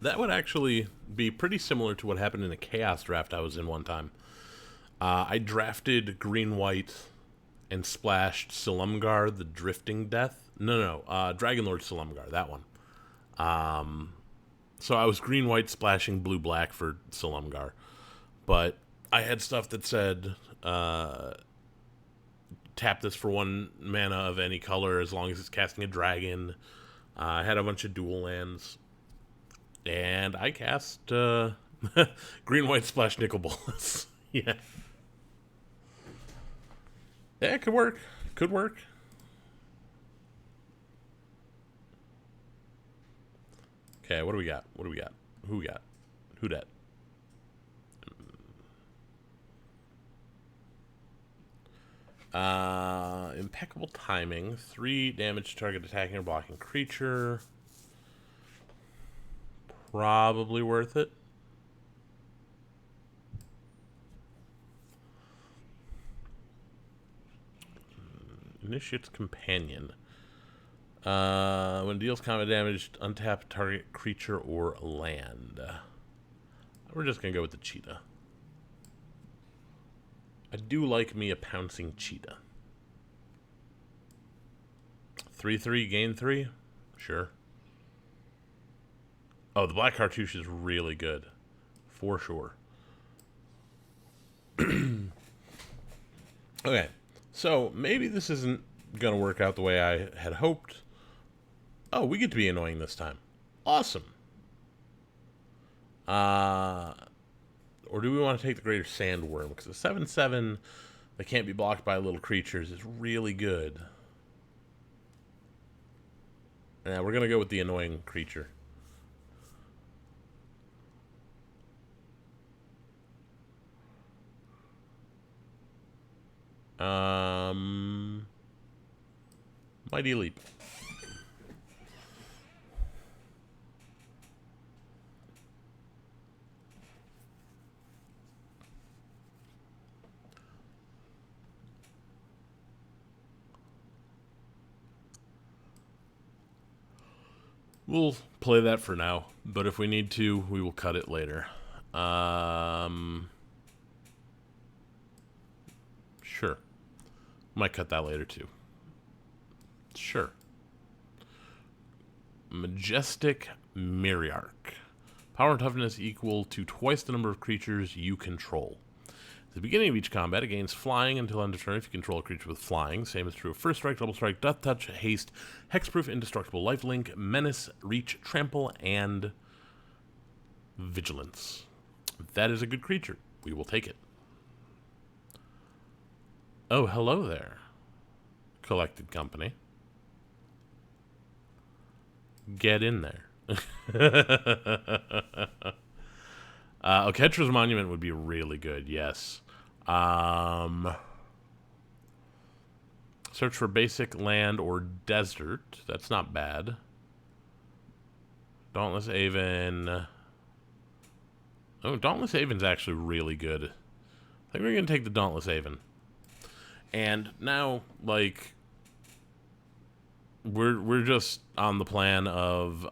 That would actually be pretty similar to what happened in a Chaos draft I was in one time. I drafted green-white and splashed Silumgar, the Drifting Death. No, Dragonlord Silumgar, that one. So I was green-white splashing blue-black for Silumgar. But I had stuff that said, tap this for 1 mana of any color as long as it's casting a dragon. I had a bunch of dual lands. And I cast green-white splash Nicol Bolas. Yeah. Yeah, it could work. Could work. Okay, what do we got? What do we got? Who we got? Who dat? Impeccable timing. 3 damage to target attacking or blocking creature. Probably worth it. Initiate's Companion. When it deals combat damage, untap target creature or land. We're just going to go with the cheetah. I do like me a pouncing cheetah. 3/3, gain 3? Sure. Oh, the black cartouche is really good. For sure. Okay. So, maybe this isn't going to work out the way I had hoped. Oh, we get to be annoying this time. Awesome. Or do we want to take the Greater Sandworm? Because the 7/7 that can't be blocked by little creatures is really good. Yeah, we're going to go with the annoying creature. Mighty Leap. We'll play that for now, but if we need to, we will cut it later. Sure. Might cut that later too. Sure. Majestic Myriarch. Power and toughness equal to twice the number of creatures you control. At the beginning of each combat, it gains flying until end of turn if you control a creature with flying. Same is true of first strike, double strike, death touch, haste, hexproof, indestructible, lifelink, menace, reach, trample, and vigilance. That is a good creature. We will take it. Oh, hello there, Collected Company. Get in there. Oketra's Monument would be really good, yes. Search for basic land or desert. That's not bad. Dauntless Aven. Oh, Dauntless Aven's actually really good. I think we're going to take the Dauntless Aven. And now, like, we're just on the plan of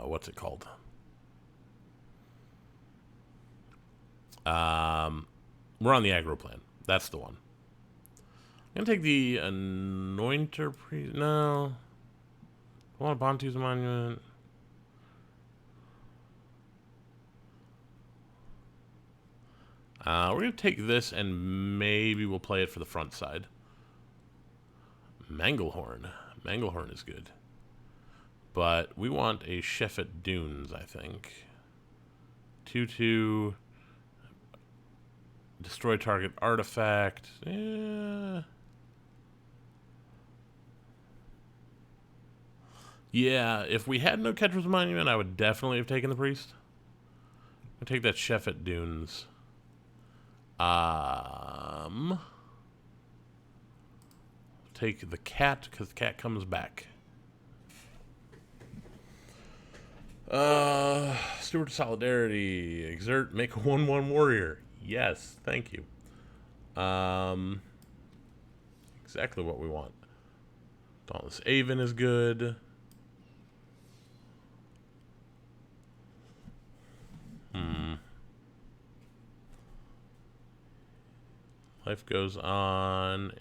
what's it called? We're on the aggro plan. That's the one. I'm gonna take the Anointer Priest. No, I want Bantu's Monument. We're gonna take this and maybe we'll play it for the front side. Manglehorn. Manglehorn is good. But we want a Sheffet Dunes, I think. 2/2. Destroy target artifact. Yeah. Yeah, if we had no Ketra's Monument, I would definitely have taken the Priest. I'll take that Sheffet Dunes. Take the cat, because the cat comes back. Steward of Solidarity. Exert, make a 1/1 warrior. Yes, thank you. Exactly what we want. Dauntless Aven is good. Life goes on.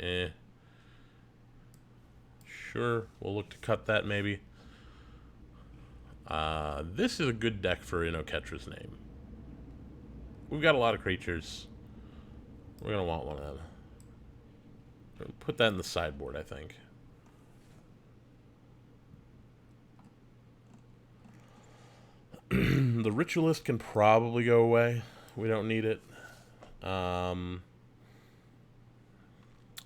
Sure, we'll look to cut that maybe. This is a good deck for Oketra's name. We've got a lot of creatures. We're going to want one of them. Put that in the sideboard, I think. The Ritualist can probably go away. We don't need it.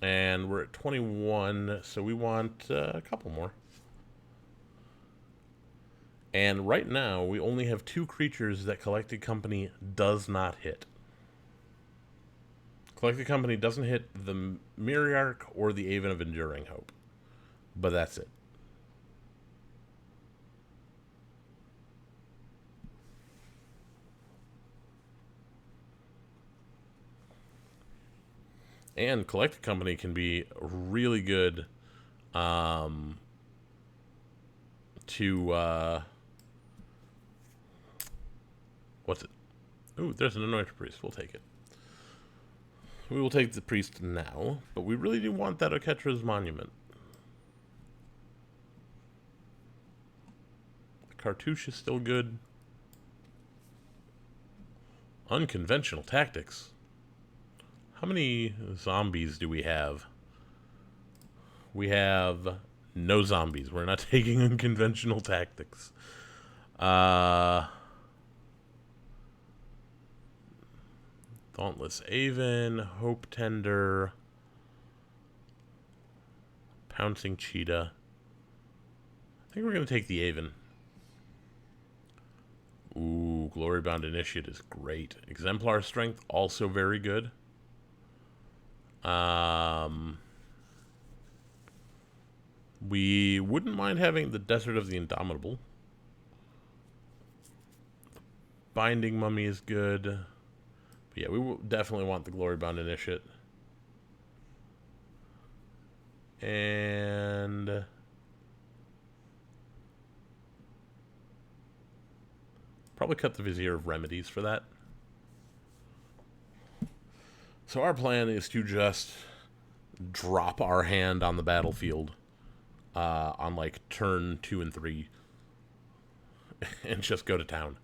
And we're at 21, so we want a couple more. And right now, we only have 2 creatures that Collected Company does not hit. Collected Company doesn't hit the Myriarch or the Aven of Enduring Hope. But that's it. And Collected Company can be really good to... what's it? Ooh, there's an Anointed Priest. We'll take it. We will take the Priest now, but we really do want that Oketra's Monument. The Cartouche is still good. Unconventional Tactics. How many zombies do we have? We have no zombies. We're not taking Unconventional Tactics. Dauntless Aven, Hope Tender, Pouncing Cheetah. I think we're going to take the Aven. Ooh, Glory-Bound Initiate is great. Exemplar Strength, also very good. We wouldn't mind having the Desert of the Indomitable. Binding Mummy is good. But yeah, we will definitely want the Glory-Bound Initiate. And... probably cut the Vizier of Remedies for that. So our plan is to just drop our hand on the battlefield on like turn 2 and 3 and just go to town.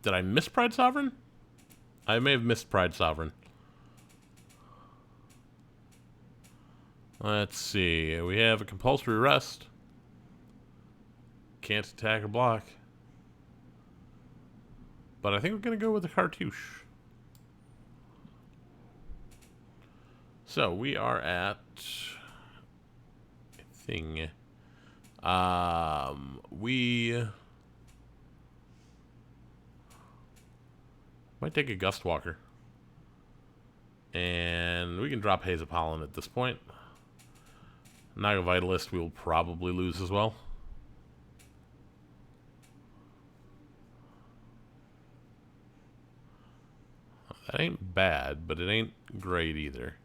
Did I miss Pride Sovereign? I may have missed Pride Sovereign. Let's see. We have a compulsory rest. Can't attack or block. But I think we're going to go with the Cartouche. So we are at... thing. We... might take a Gustwalker. And we can drop Haze of Pollen at this point. Naga Vitalist we will probably lose as well. That ain't bad, but it ain't great either.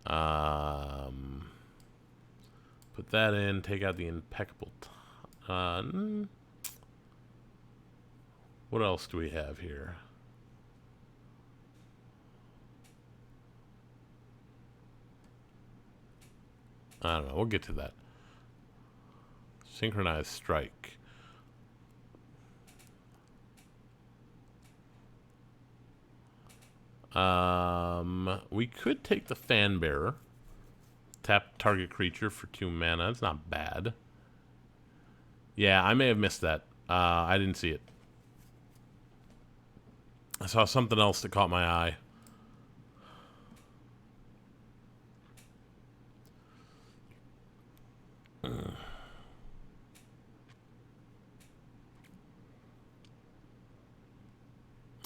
Put that in, take out the Impeccable. What else do we have here? I don't know. We'll get to that. Synchronized Strike. We could take the Fan Bearer. Tap target creature for 2 mana. It's not bad. Yeah, I may have missed that. I didn't see it. I saw something else that caught my eye.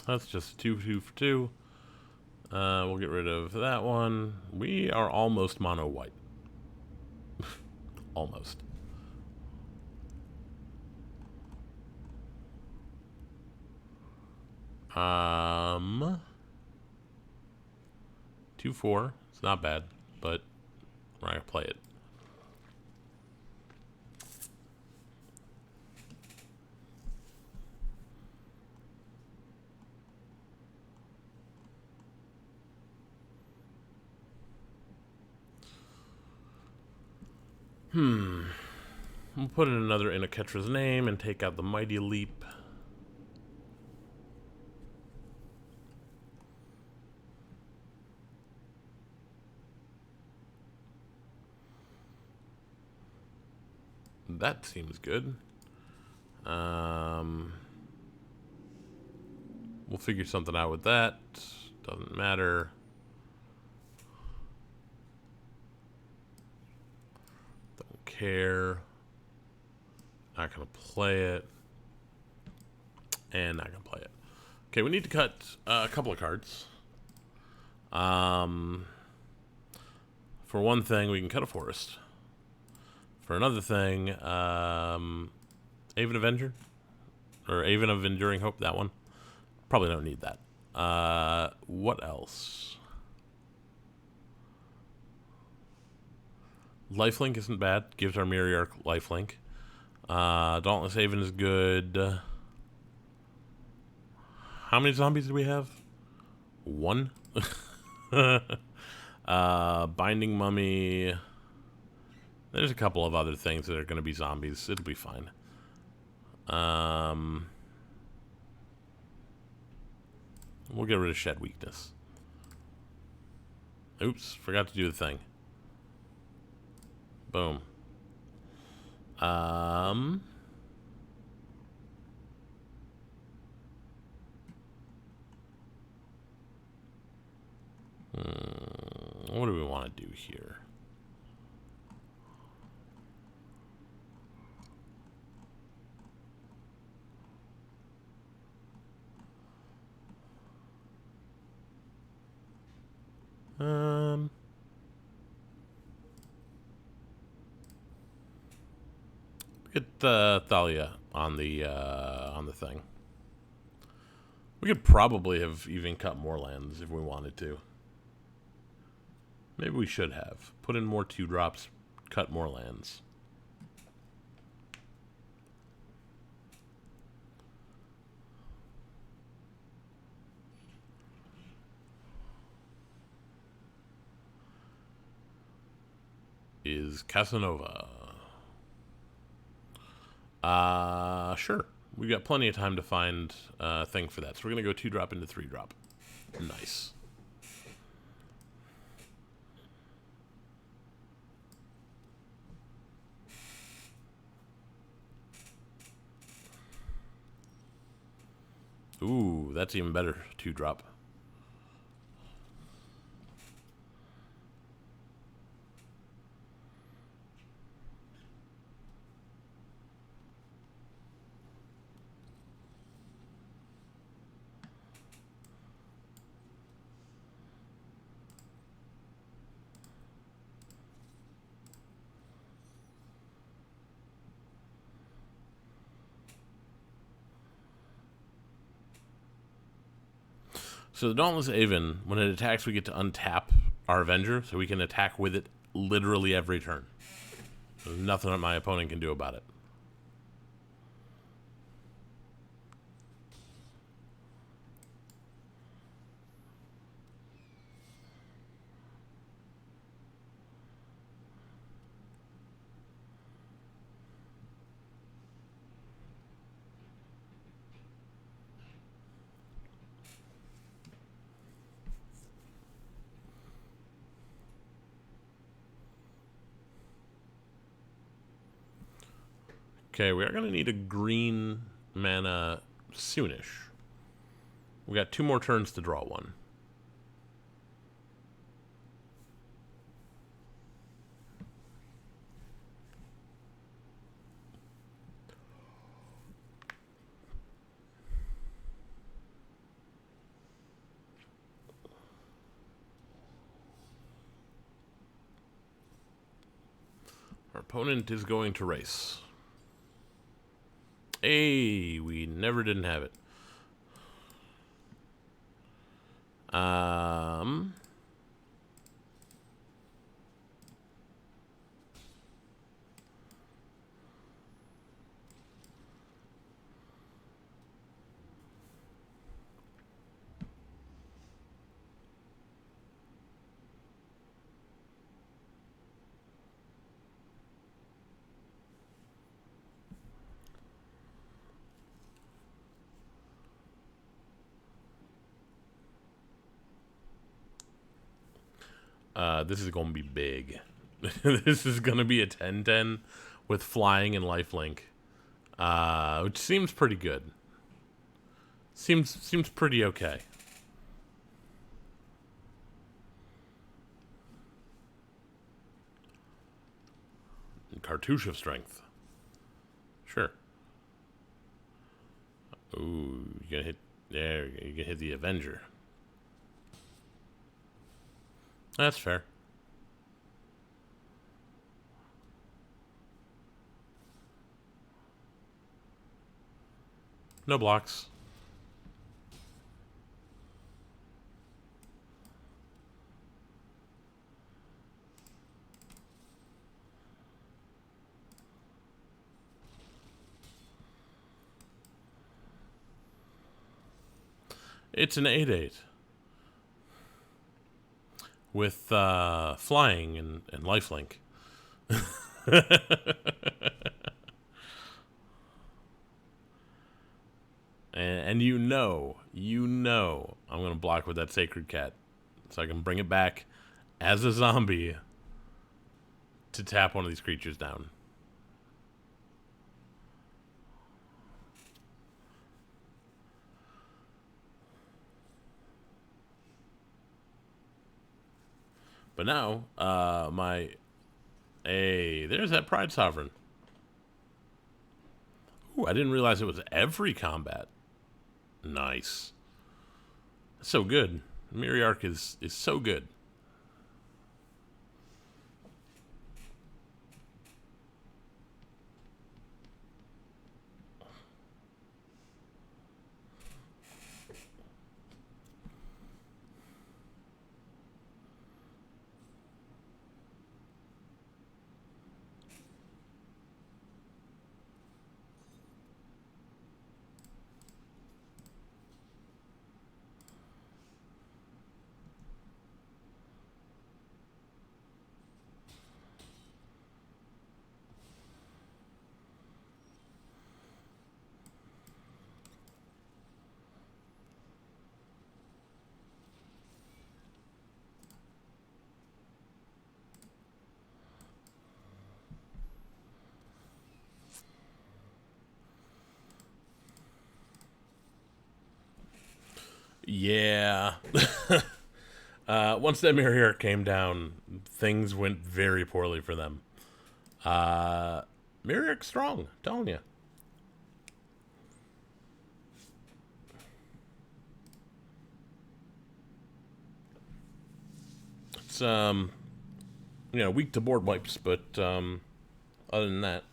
That's just 2 for 2. We'll get rid of that one. We are almost mono white. Almost. Um, 2/4. It's not bad, but we're gonna play it. We'll put in another Inoketra's name and take out the Mighty Leap. That seems good. We'll figure something out with that. Doesn't matter. Don't care. Not gonna play it. And not gonna play it. Okay, we need to cut a couple of cards. For one thing, we can cut a forest. For another thing, Aven Avenger? Or Aven of Enduring Hope, that one. Probably don't need that. What else? Lifelink isn't bad. Gives our Mirror lifelink. Dauntless Haven is good. How many zombies do we have? One? Binding Mummy. There's a couple of other things that are going to be zombies. It'll be fine. We'll get rid of Shed Weakness. Oops, forgot to do the thing. Boom. What do we want to do here? Get Thalia on the thing. We could probably have even cut more lands if we wanted to. Maybe we should have. Put in more 2-drops, cut more lands. Is Casanova. Sure. We've got plenty of time to find a thing for that. So we're going to go 2-drop into 3-drop. Nice. Ooh, that's even better. 2-drop. So the Dauntless Aven, when it attacks, we get to untap our Avenger, so we can attack with it literally every turn. There's nothing that my opponent can do about it. Okay, we are going to need a green mana soonish. We got 2 more turns to draw one. Our opponent is going to race. Hey, we never didn't have it. This is going to be big. This is going to be a 10-10 with flying and lifelink, which seems pretty good. Seems pretty okay. Cartouche of strength. Sure. Ooh, you gonna hit there? You can hit the Avenger. That's fair. No blocks. It's an 8/8 with flying and lifelink. And you know, I'm gonna block with that Sacred Cat, so I can bring it back as a zombie to tap one of these creatures down. But now, hey, there's that Pride Sovereign. Ooh, I didn't realize it was every combat. Nice. So good. Miriarch is so good. Yeah. Once that Miriarch came down, things went very poorly for them. Miriarch's strong, I'm telling you. It's weak to board wipes, but other than that,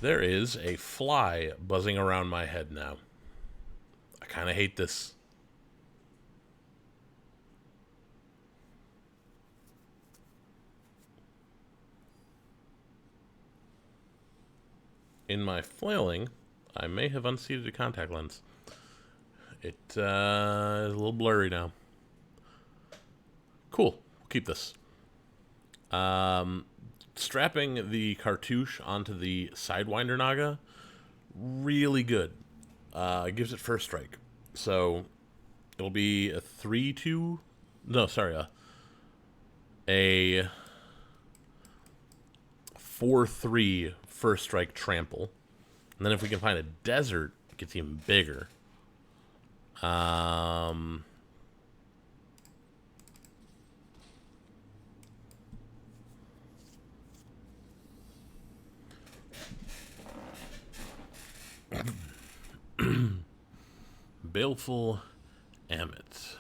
there is a fly buzzing around my head now. I kind of hate this. In my flailing, I may have unseated a contact lens. It is a little blurry now. Cool. We'll keep this. Strapping the cartouche onto the Sidewinder Naga, really good. It gives it first strike. So it'll be a 3/2. No, sorry, a 4/3 first strike trample. And then if we can find a desert, it gets even bigger. Baleful Ammit.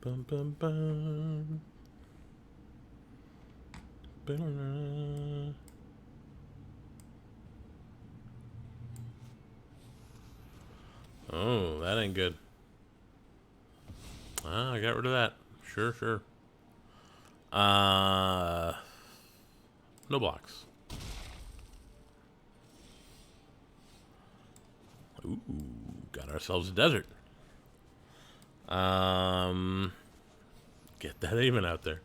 Bum, bum, bum. Oh, that ain't good. Ah, I got rid of that. Sure. No blocks. Ooh, got ourselves a desert. Get that aiming out there.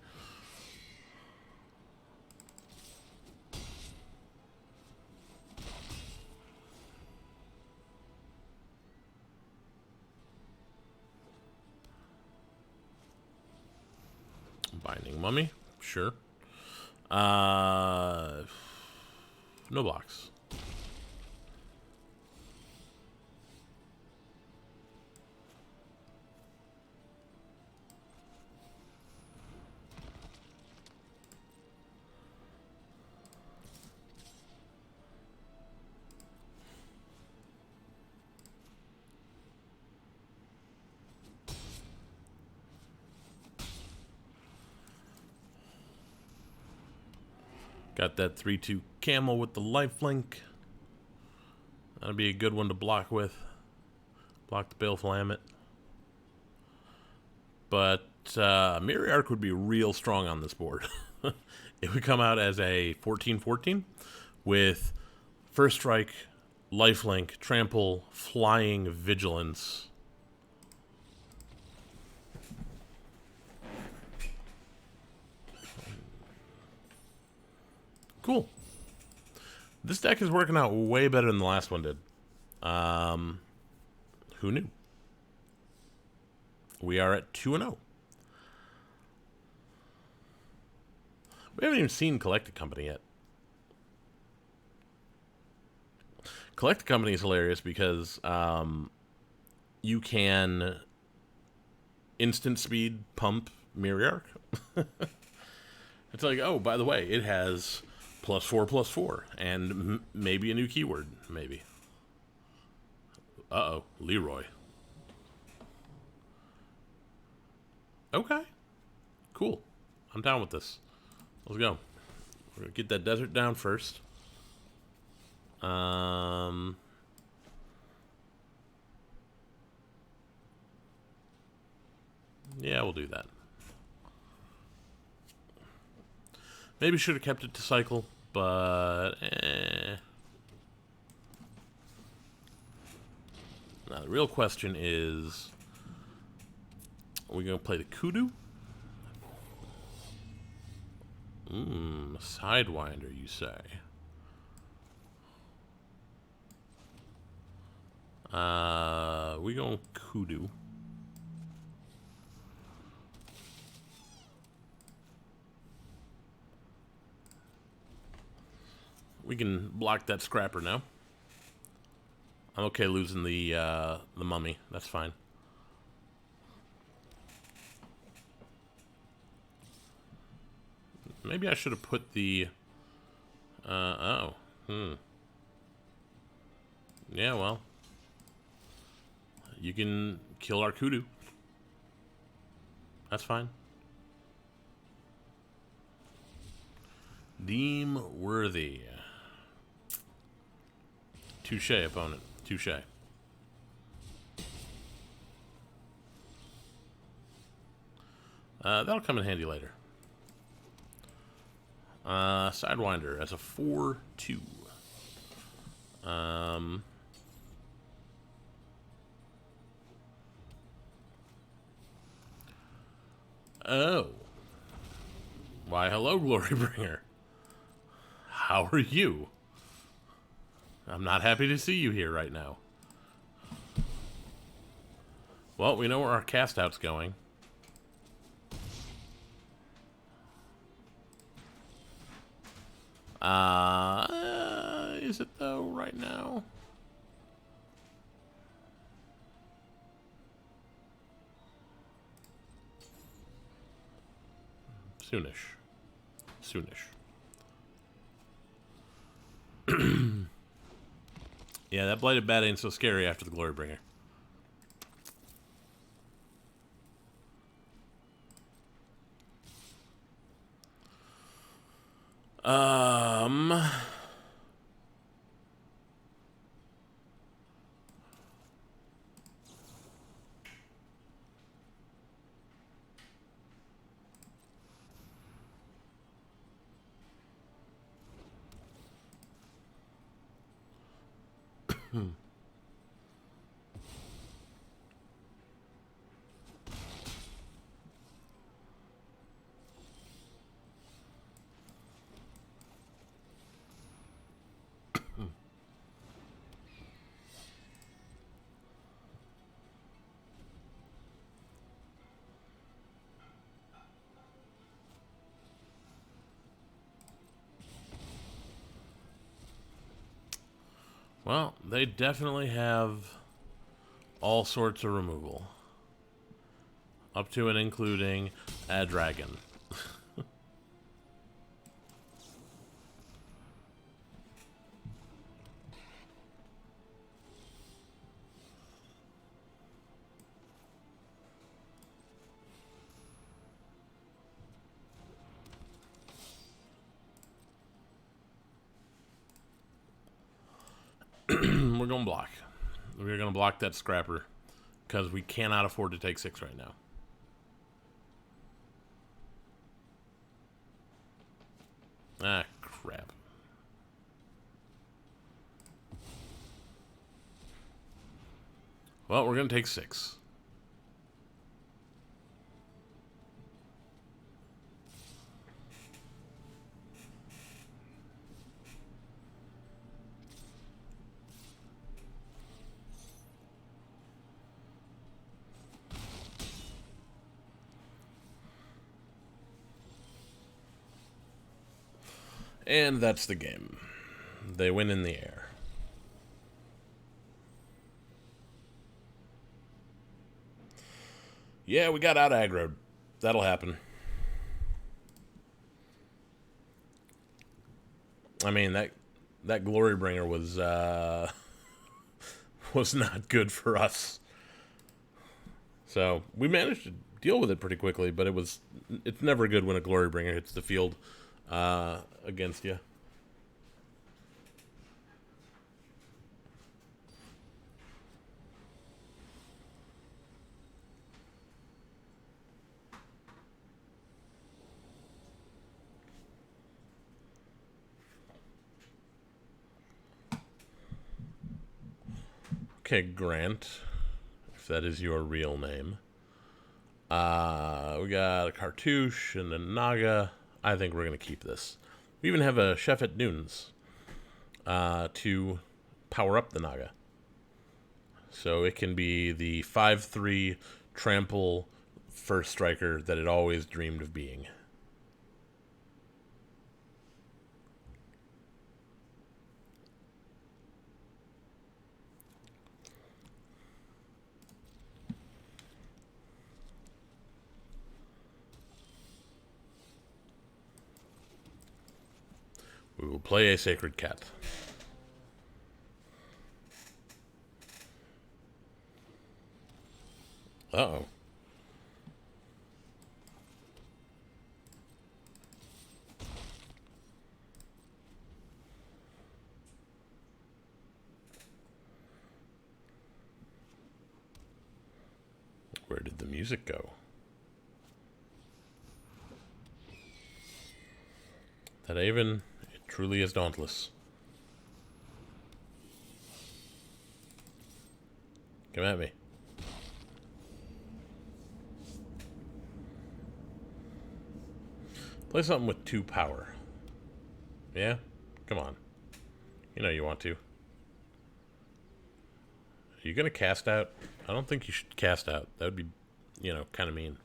Binding Mummy, sure. No blocks. Got that 3/2 camel with the lifelink. That'll be a good one to block with. Block the Baleful Ammit. But Mirror Arc would be real strong on this board. It would come out as a 14/14 with First Strike, Lifelink, Trample, Flying, Vigilance. Cool. This deck is working out way better than the last one did. Who knew? We are at 2-0. We haven't even seen Collected Company yet. Collected Company is hilarious because you can instant speed pump Mirror Arc. It's like, oh, by the way, it has +4/+4 and maybe a new keyword, maybe. Uh-oh, Leroy. Okay, cool. I'm down with this. Let's go. We're gonna get that desert down first. Yeah, we'll do that. Maybe should have kept it to cycle, but Now the real question is, are we gonna play the Kudu? Sidewinder, you say? We going Kudu. We can block that Scrapper now. I'm okay losing the Mummy. That's fine. Maybe I should have put the... Yeah, well. You can kill our Kudu. That's fine. Deem worthy. Touche, opponent. Touche. That'll come in handy later. Sidewinder as a 4/2. Oh. Why, hello, Glorybringer. How are you? I'm not happy to see you here right now. Well, we know where our cast out's going. Is it though right now? Soonish. Yeah, that Blighted Bat ain't so scary after the Glorybringer. Well, they definitely have all sorts of removal. Up to and including a dragon. We're going to block. We're going to block that scrapper because we cannot afford to take 6 right now. Ah, crap. Well, we're going to take 6. And that's the game. They win in the air. Yeah, we got out aggroed. That'll happen. I mean, that Glory Bringer was was not good for us. So we managed to deal with it pretty quickly, but it's never good when a Glory Bringer hits the field against you. Okay, Grant, if that is your real name. We got a Cartouche and a Naga. I think we're going to keep this. We even have a Chef at Dunes to power up the Naga. So it can be the 5/3 trample first striker that it always dreamed of being. We will play a Sacred Cat. Uh-oh. Where did the music go? That Avon, it truly is dauntless. Come at me. Play something with 2 power. Yeah? Come on. You know you want to. Are you going to cast out? I don't think you should cast out. That would be, kind of mean.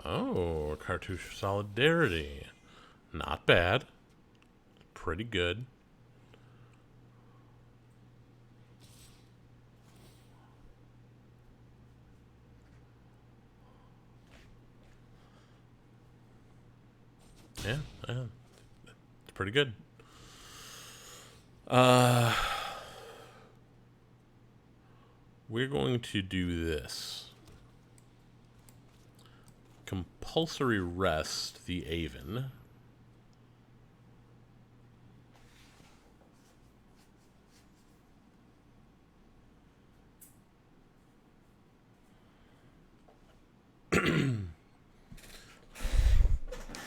Oh, Cartouche Solidarity. Not bad. Pretty good. Yeah, it's pretty good. We're going to do this. Compulsory rest the Avon.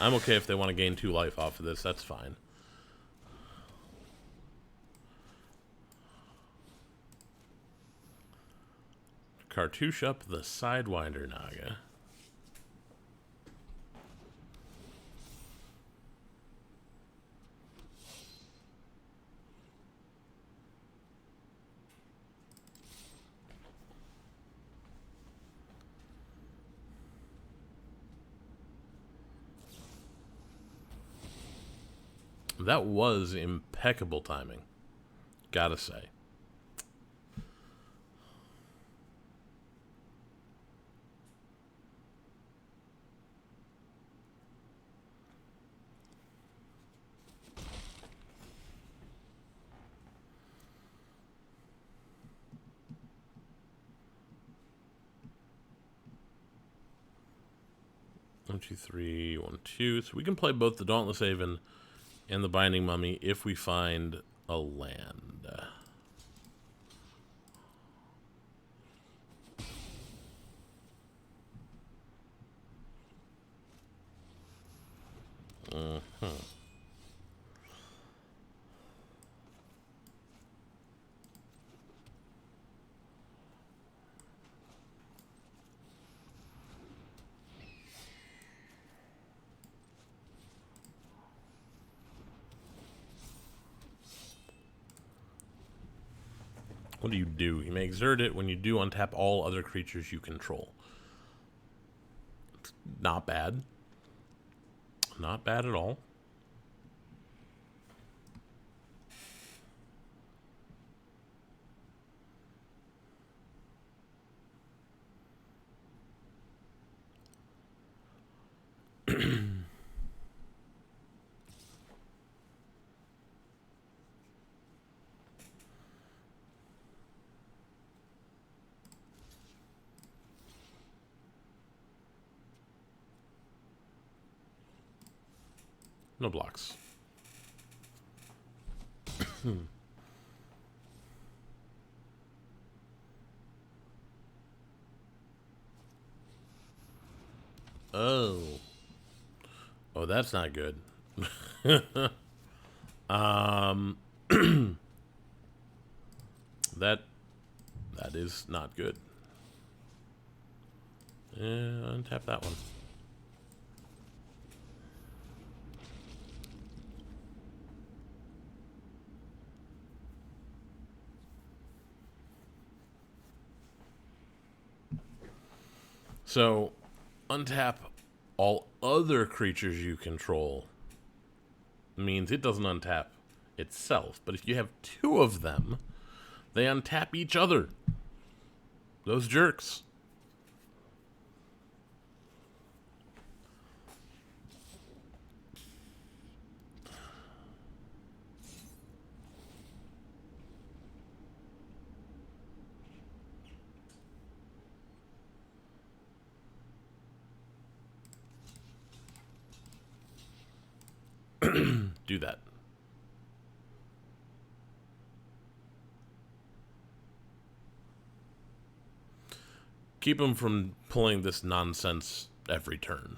I'm okay if they want to gain 2 life off of this. That's fine. Cartouche up the Sidewinder Naga. That was impeccable timing. Gotta say. One, two, three, 1, 2. So we can play both the Dauntless Haven and the Binding Mummy if we find a land. What do? You may exert it. When you do, untap all other creatures you control. It's not bad. Not bad at all. No blocks. Oh. Oh, that's not good. That is not good. Untap that one. So, untap all other creatures you control means it doesn't untap itself. But if you have two of them, they untap each other. Those jerks. Do that. Keep them from pulling this nonsense every turn.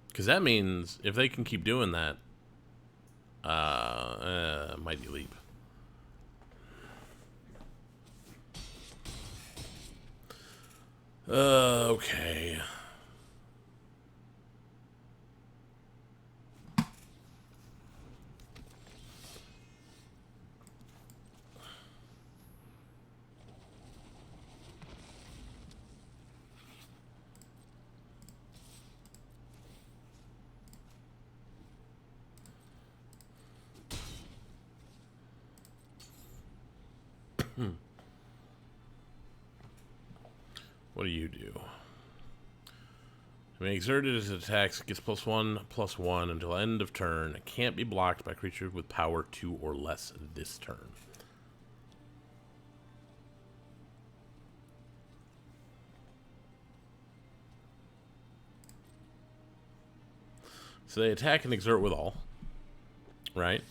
Because that means if they can keep doing that, Mighty Leap. Okay. What do you do? When exerted as it attacks, it gets +1/+1 until end of turn. It can't be blocked by creatures with power 2 or less this turn. So they attack and exert with all, right?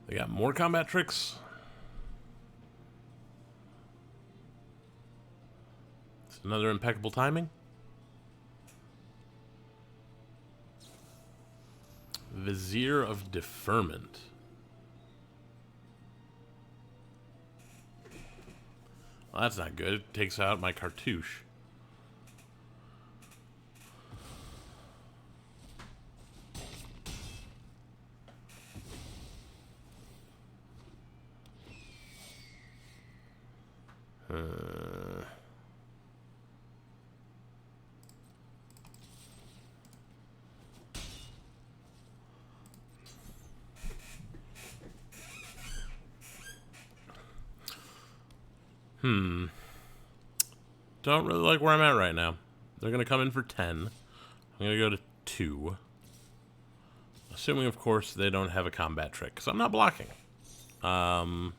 They got more combat tricks. Another impeccable timing. Vizier of Deferment. Well, that's not good. It takes out my cartouche. Don't really like where I'm at right now. They're going to come in for 10. I'm going to go to 2. Assuming, of course, they don't have a combat trick, because I'm not blocking. I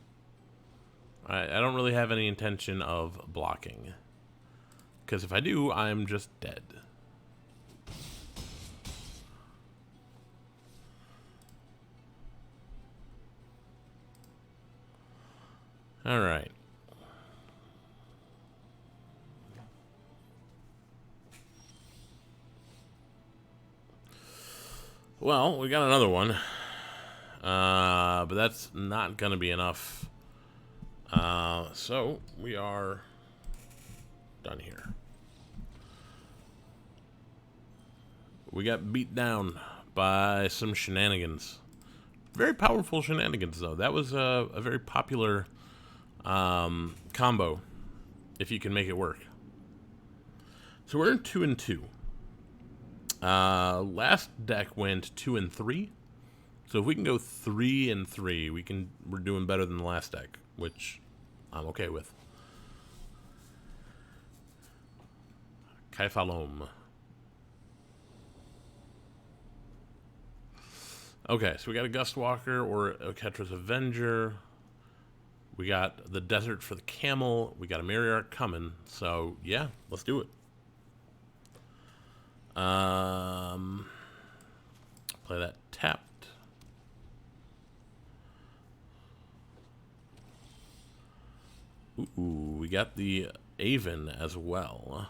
don't really have any intention of blocking. Because if I do, I'm just dead. Alright. Well, we got another one. But that's not going to be enough. So, we are done here. We got beat down by some shenanigans. Very powerful shenanigans, though. That was a very popular combo, if you can make it work. So we're in 2 and 2. Last deck went 2 and 3. So if we can go 3 and 3, we're doing better than the last deck, which I'm okay with. Kaifalom. Okay, so we got a Gustwalker or a Ketra's Avenger. We got the Desert for the Camel. We got a Myriarch coming. So, yeah, let's do it. Play that tapped. Ooh, we got the Aven as well.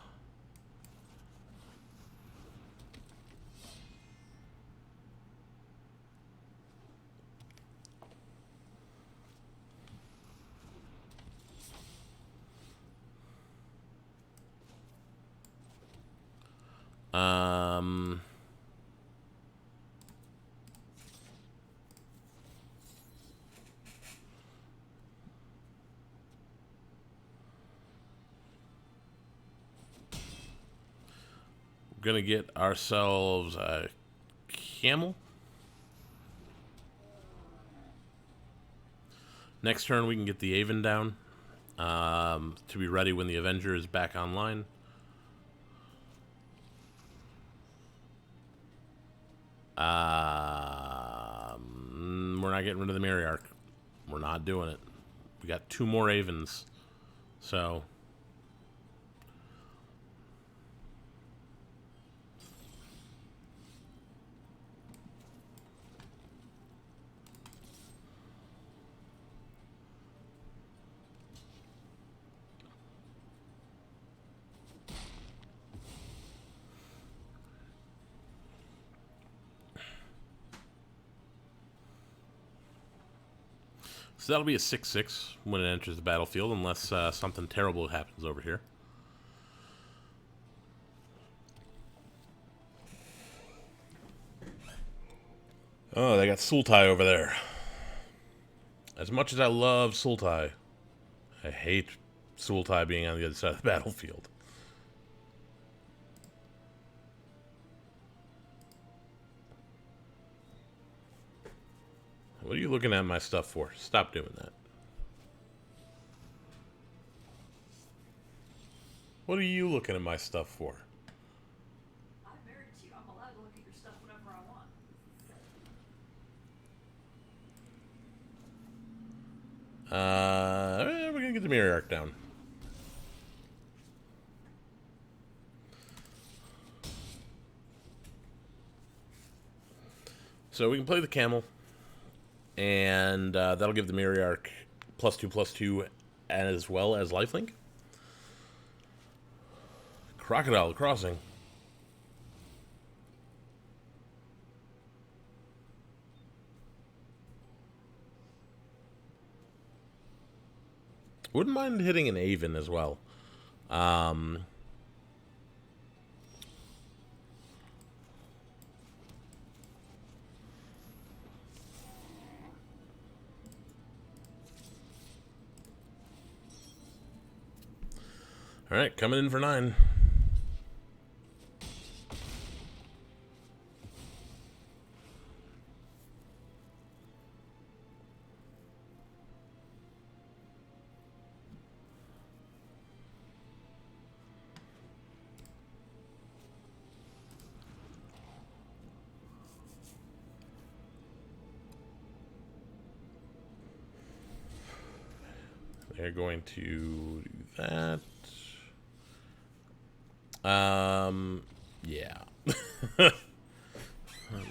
We're gonna get ourselves a camel. Next turn we can get the Aven down to be ready when the Avenger is back online. We're not getting rid of the Myriarch. We're not doing it. We got 2 more Avens. So... So that'll be a 6/6 when it enters the battlefield, unless something terrible happens over here. Oh, they got Sultai over there. As much as I love Sultai, I hate Sultai being on the other side of the battlefield. What are you looking at my stuff for? Stop doing that. What are you looking at my stuff for? I'm married to you. I'm allowed to look at your stuff whenever I want. We're gonna get the Myriarch down. So we can play the camel. And that'll give the Myriarch +2/+2 as well as lifelink. Crocodile Crossing. Wouldn't mind hitting an Avon as well. Alright, coming in for 9. They're going to do that. Yeah.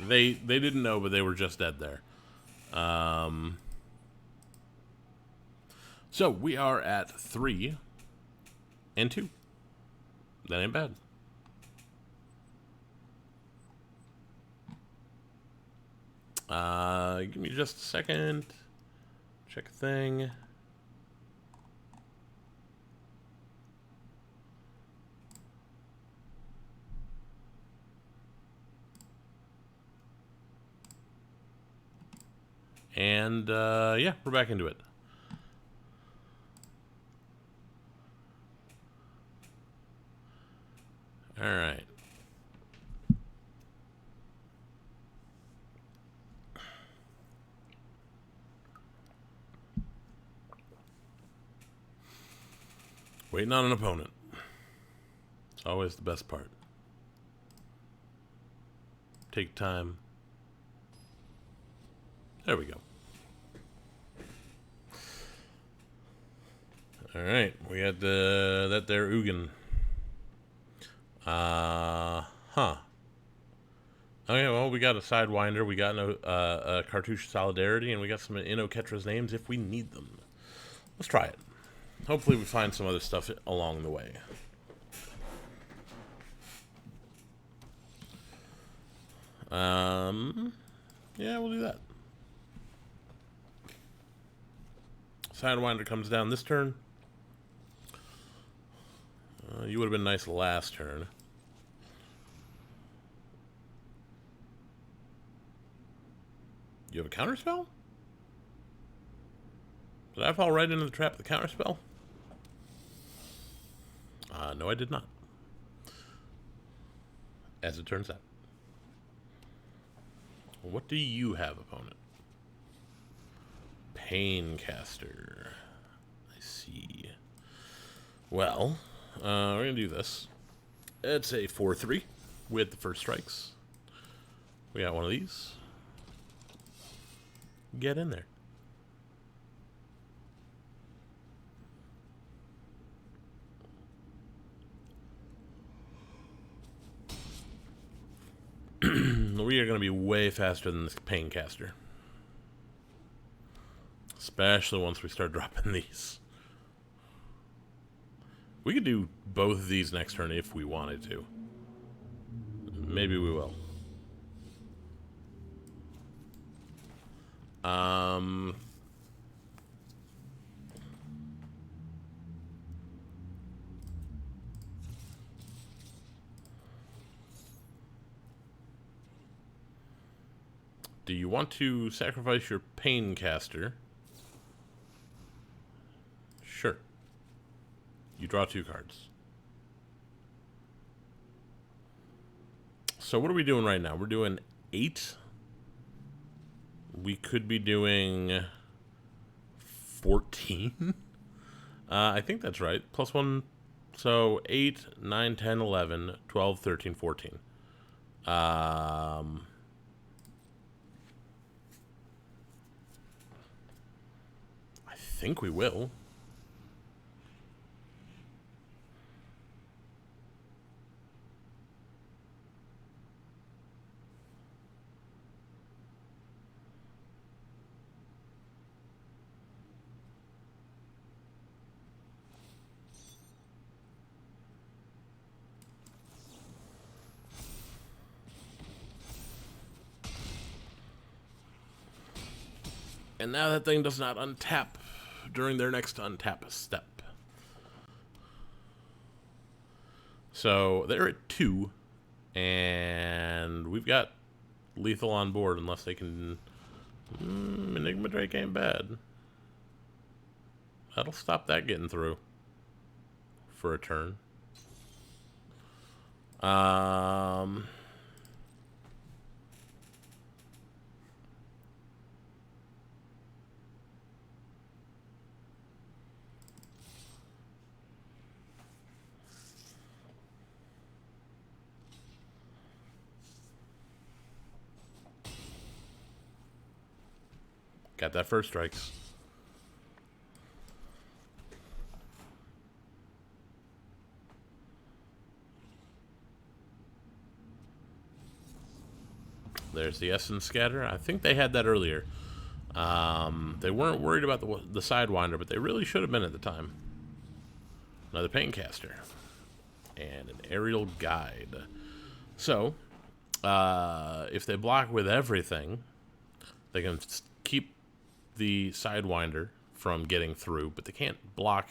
They didn't know, but they were just dead there. So we are at 3 and 2. That ain't bad. Give me just a second. Check a thing. And, yeah, we're back into it. Alright. Waiting on an opponent. It's always the best part. Take time. There we go. Alright, we got that there Ugin. Okay, well, we got a Sidewinder, we got a Cartouche Solidarity, and we got some Innoketra's names if we need them. Let's try it. Hopefully we find some other stuff along the way. Yeah, we'll do that. Sidewinder comes down this turn. You would have been nice last turn. You have a counterspell? Did I fall right into the trap of the counterspell? No, I did not. As it turns out. What do you have, opponent? Paincaster. I see. Well, we're going to do this. It's a 4-3 with the first strikes. We got one of these. Get in there. We are going to be way faster than this Paincaster. Especially once we start dropping these. We could do both of these next turn if we wanted to. Maybe we will. Do you want to sacrifice your Paincaster? Sure. You draw 2 cards. So what are we doing right now? We're doing 8. We could be doing 14. I think that's right. Plus 1. So 8, 9, 10, 11, 12, 13, 14. I think we will. And now that thing does not untap during their next untap step. So they're at 2, and we've got lethal on board unless they can... Enigma Drake ain't bad. That'll stop that getting through for a turn. Got that first strikes. There's the Essence Scatter. I think they had that earlier. They weren't worried about the Sidewinder, but they really should have been at the time. Another Paincaster. And an Aerial Guide. So, if they block with everything, they can keep the Sidewinder from getting through, but they can't block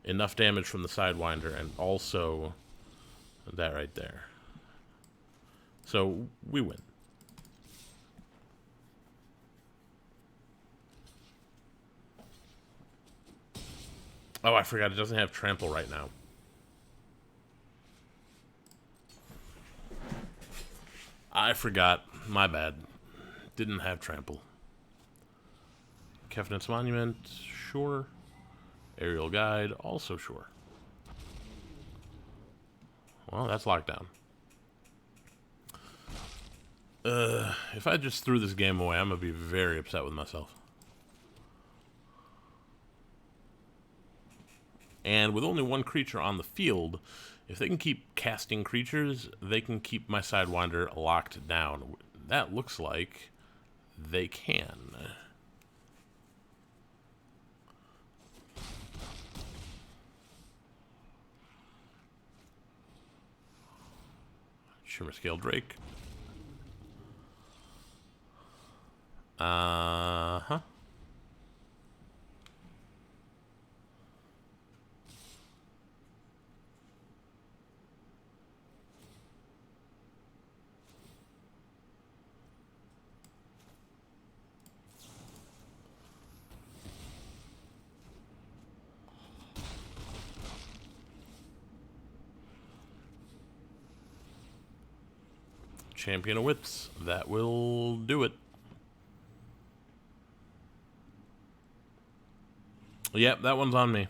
enough damage from the Sidewinder and also that right there. So, we win. Oh, I forgot it doesn't have trample right now. I forgot. My bad. Didn't have trample. Kefnet's Monument, sure. Aerial Guide, also sure. Well, that's locked down. If I just threw this game away, I'm going to be very upset with myself. And with only one creature on the field, if they can keep casting creatures, they can keep my Sidewinder locked down. That looks like they can. Shimmer Scale Drake. Uh-huh. Champion of Wits. That will do it. Yep, that one's on me.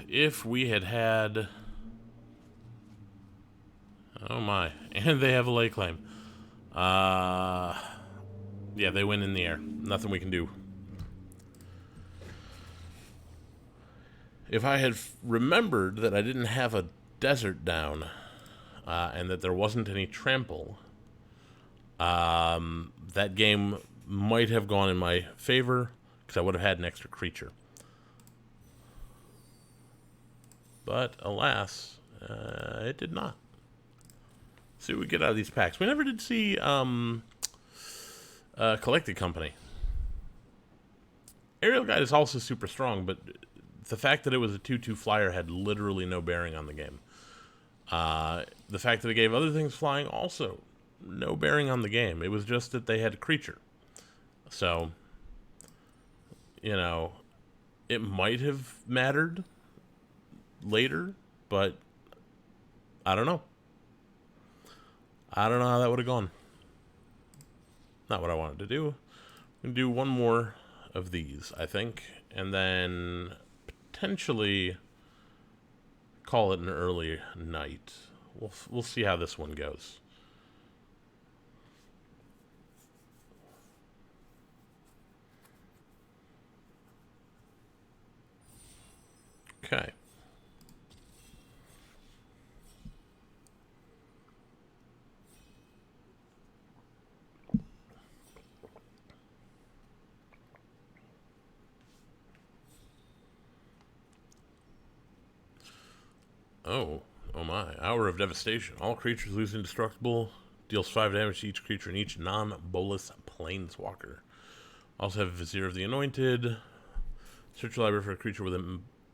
If we had had... Oh my. And they have a lay claim. Yeah, they win in the air. Nothing we can do. If I had remembered that I didn't have a desert down, and that there wasn't any trample, that game might have gone in my favor, because I would have had an extra creature. But, alas, it did not. Let's see what we get out of these packs. We never did see Collected Company. Aerial Guide is also super strong, but the fact that it was a 2/2 flyer had literally no bearing on the game. The fact that it gave other things flying also no bearing on the game. It was just that they had a creature. So, you know, it might have mattered later, but I don't know. I don't know how that would have gone. Not what I wanted to do. I'm going to do one more of these, I think, and then potentially call it an early night. We'll see how this one goes. Okay. Oh my. Hour of Devastation. All creatures lose indestructible. Deals 5 damage to each creature and each non-bolus planeswalker. Also have Vizier of the Anointed. Search your library for a creature with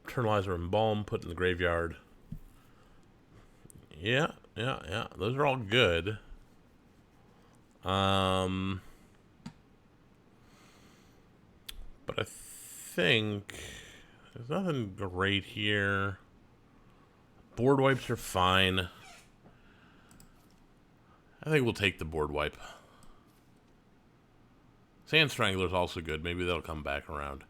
Internalize or Embalm. Put in the graveyard. Yeah. Those are all good. But I think there's nothing great here. Board wipes are fine. I think we'll take the board wipe. Sand Strangler is also good. Maybe that'll come back around.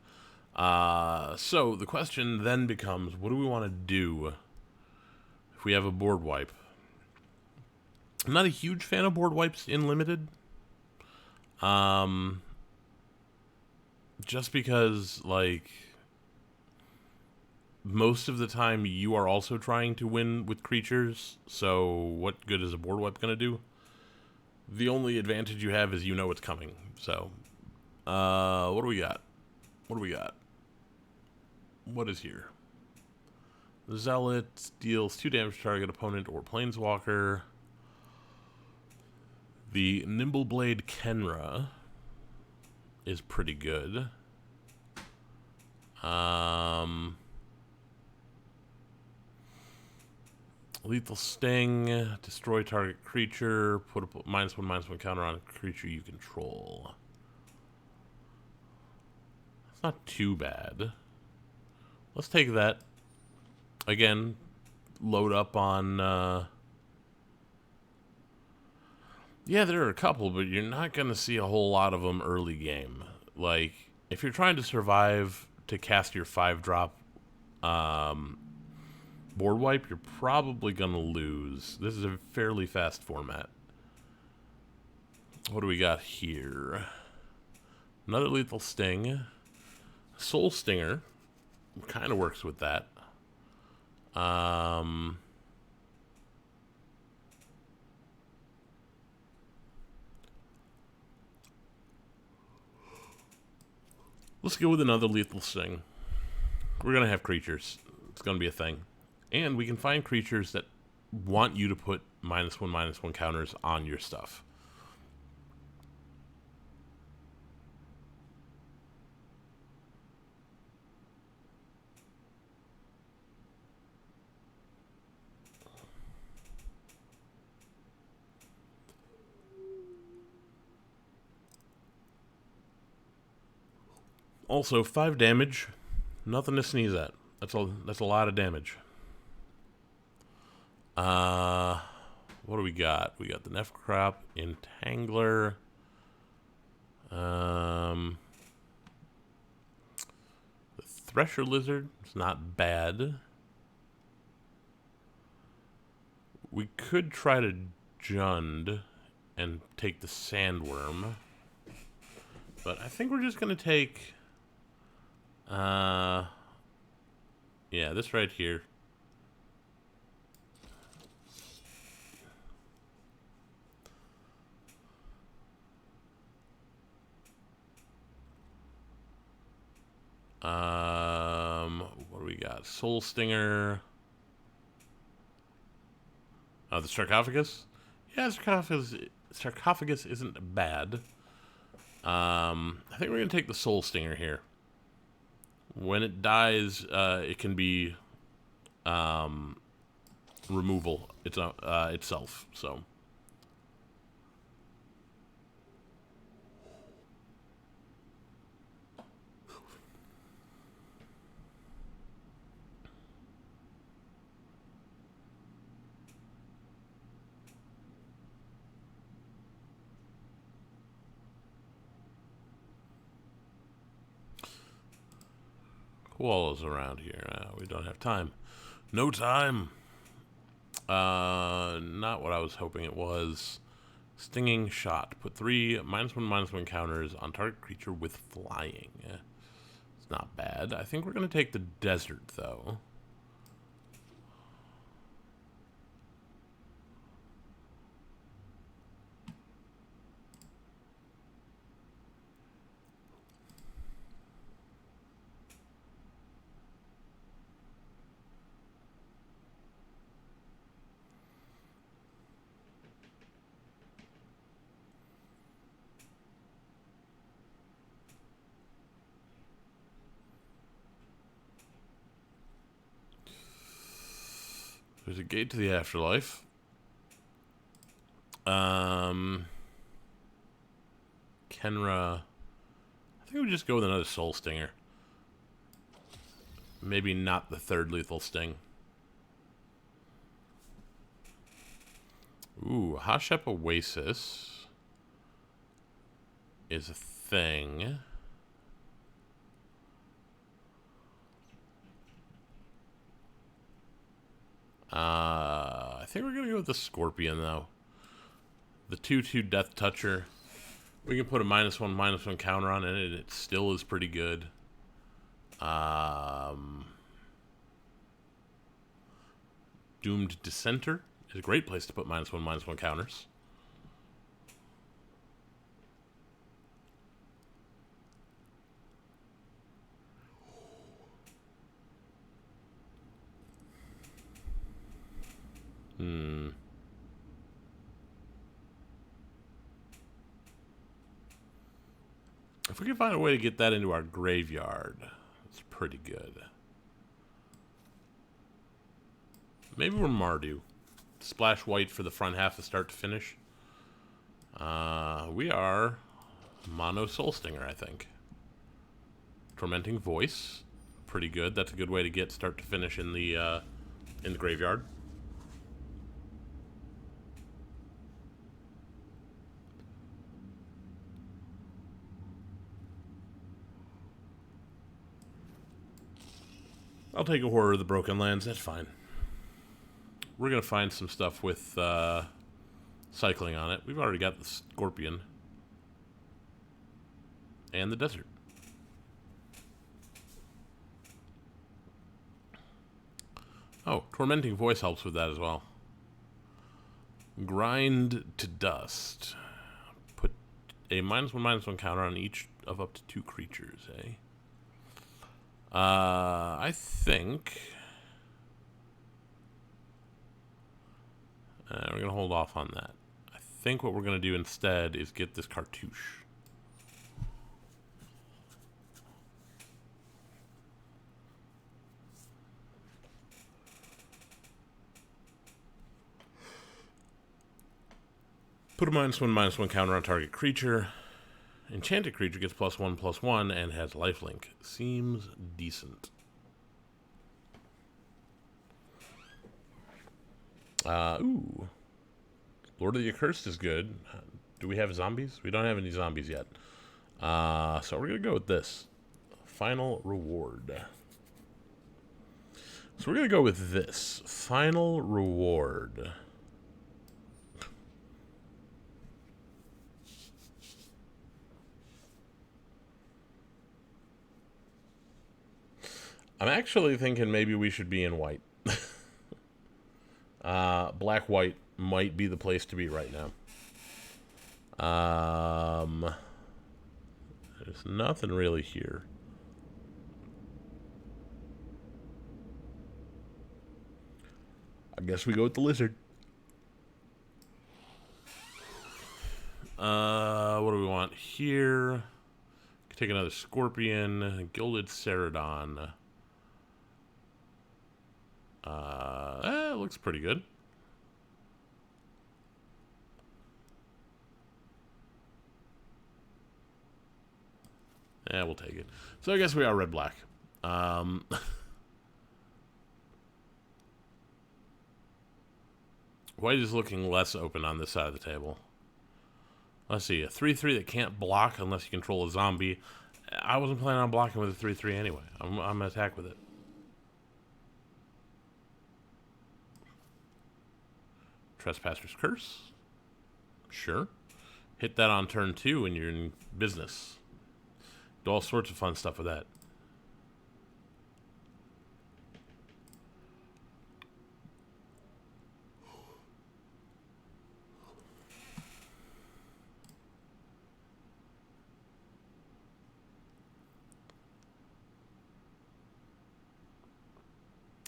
So the question then becomes, what do we want to do if we have a board wipe? I'm not a huge fan of board wipes in Limited. Just because, like, most of the time you are also trying to win with creatures, so what good is a board wipe going to do? The only advantage you have is you know what's coming. So, what do we got? What is here? Zealot deals 2 damage to target opponent or planeswalker. The Nimbleblade Kenra is pretty good. Lethal Sting, destroy target creature, put a -1/-1 counter on a creature you control. It's not too bad. Let's take that. Again, load up on... Yeah, there are a couple, but you're not going to see a whole lot of them early game. Like, if you're trying to survive to cast your 5-drop board wipe, you're probably going to lose. This is a fairly fast format. What do we got here? Another Lethal Sting. Soul Stinger. Kind of works with that. Let's go with another Lethal Sting. We're going to have creatures. It's going to be a thing. And we can find creatures that want you to put -1/-1 counters on your stuff. Also, 5 damage. Nothing to sneeze at. That's a lot of damage. What do we got? We got the Nephcrop, Entangler. The Thresher Lizard is not bad. We could try to Jund and take the Sandworm. But I think we're just going to take... yeah, this right here. What do we got? Soul Stinger. The Sarcophagus? Yeah, Sarcophagus isn't bad. I think we're going to take the Soul Stinger here. When it dies, it can be removal itself. So who all is around here? We don't have time. No time. Not what I was hoping it was. Stinging Shot. Put 3 -1/-1 counters on target creature with flying. It's not bad. I think we're going to take the Desert, though. there's a gate to the afterlife. Kenra. I think we just go with another Soul Stinger. Maybe not the third lethal sting. Ooh, Hashep Oasis is a thing. I think we're gonna go with the Scorpion though. The 2/2 Death Toucher. We can put a -1/-1 counter on it, and it still is pretty good. Doomed Dissenter is a great place to put -1/-1 counters. If we can find a way to get that into our graveyard, it's pretty good. Maybe we're Mardu. Splash white for the front half to start to finish. We are Mono Soul Stinger, I think. Tormenting Voice, pretty good. That's a good way to get start to finish in the graveyard. I'll take a Horror of the Broken Lands. That's fine. We're going to find some stuff with cycling on it. We've already got the Scorpion. And the Desert. Oh, Tormenting Voice helps with that as well. Grind to Dust. Put a -1/-1 counter on each of up to 2 creatures, eh? I think we're going to hold off on that. I think what we're going to do instead is get this Cartouche. Put a -1/-1 counter on target creature. Enchanted creature gets +1/+1 and has lifelink. Seems decent. Ooh. Lord of the Accursed is good. Do we have zombies? We don't have any zombies yet. So we're going to go with this. Final Reward. So we're going to go with this. Final Reward. I'm actually thinking maybe we should be in white. Black-white might be the place to be right now. There's nothing really here. I guess we go with the Lizard. What do we want here? Take another Scorpion. Gilded Ceradon. It looks pretty good. Yeah, we'll take it. So I guess we are red-black. White is looking less open on this side of the table. Let's see, a 3/3 that can't block unless you control a zombie. I wasn't planning on blocking with a 3/3 anyway. I'm going to attack with it. Trespasser's Curse. Sure. Hit that on turn 2 and you're in business. Do all sorts of fun stuff with that.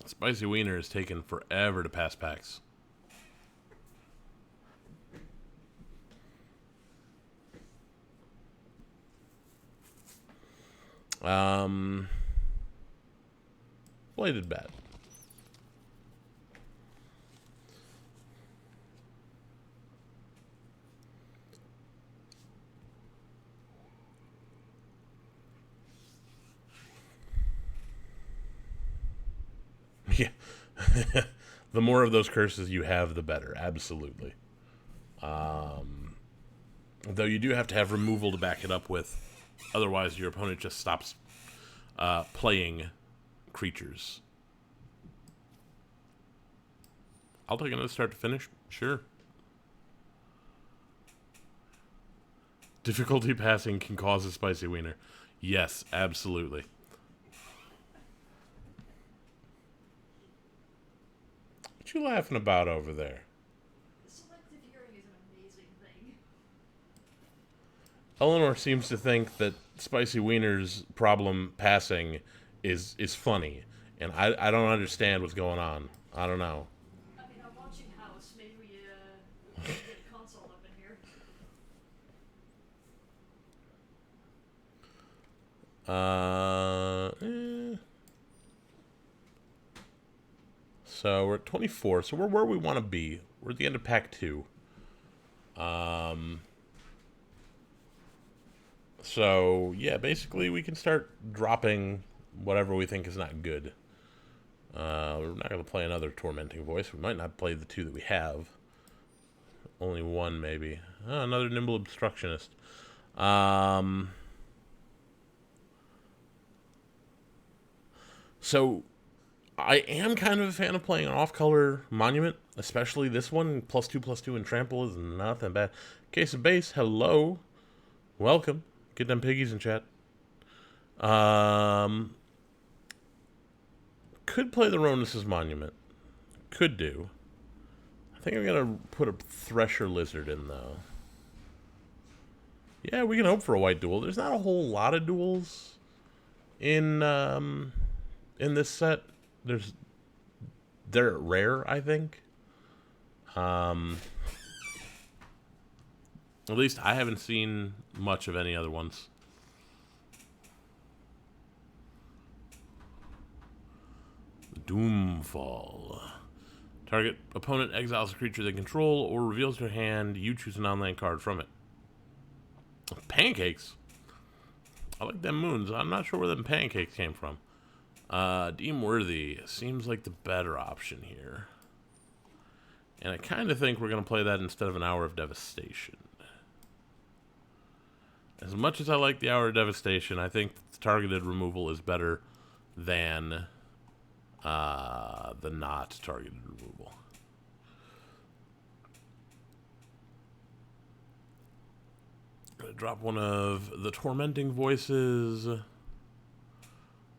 Spicy Wiener has taken forever to pass packs. Bladed Bat. Yeah. The more of those curses you have, the better. Absolutely. Though you do have to have removal to back it up with. Otherwise, your opponent just stops playing creatures. I'll take another start to finish. Sure. Difficulty passing can cause a spicy wiener. Yes, absolutely. What you laughing about over there? Selective hearing is an amazing thing. Eleanor seems to think that spicy wiener's problem passing is funny, and I don't understand what's going on. I don't know. I mean, I'm watching House. Maybe we get a console up in here. So we're at 24. So we're where we want to be. We're at the end of pack 2. So yeah, basically we can start dropping whatever we think is not good. We're not going to play another Tormenting Voice. We might not play the 2 that we have. Only 1, maybe. Oh, another Nimble Obstructionist. So, I am kind of a fan of playing an off-color Monument, especially this one. +2/+2 and Trample is not that bad. Case of Base, hello. Welcome. Get them piggies in chat. Could play the Ronus's Monument. Could do. I think I'm going to put a Thresher Lizard in, though. Yeah, we can hope for a white duel. There's not a whole lot of duels in this set. They're rare, I think. At least I haven't seen much of any other ones. Doomfall. Target opponent exiles a creature they control or reveals their hand. You choose a non-land card from it. Pancakes. I like them moons. I'm not sure where them pancakes came from. Deem Worthy seems like the better option here. And I kind of think we're going to play that instead of an Hour of Devastation. As much as I like the Hour of Devastation, I think the targeted removal is better than the not targeted removal. Gonna drop one of the Tormenting Voices.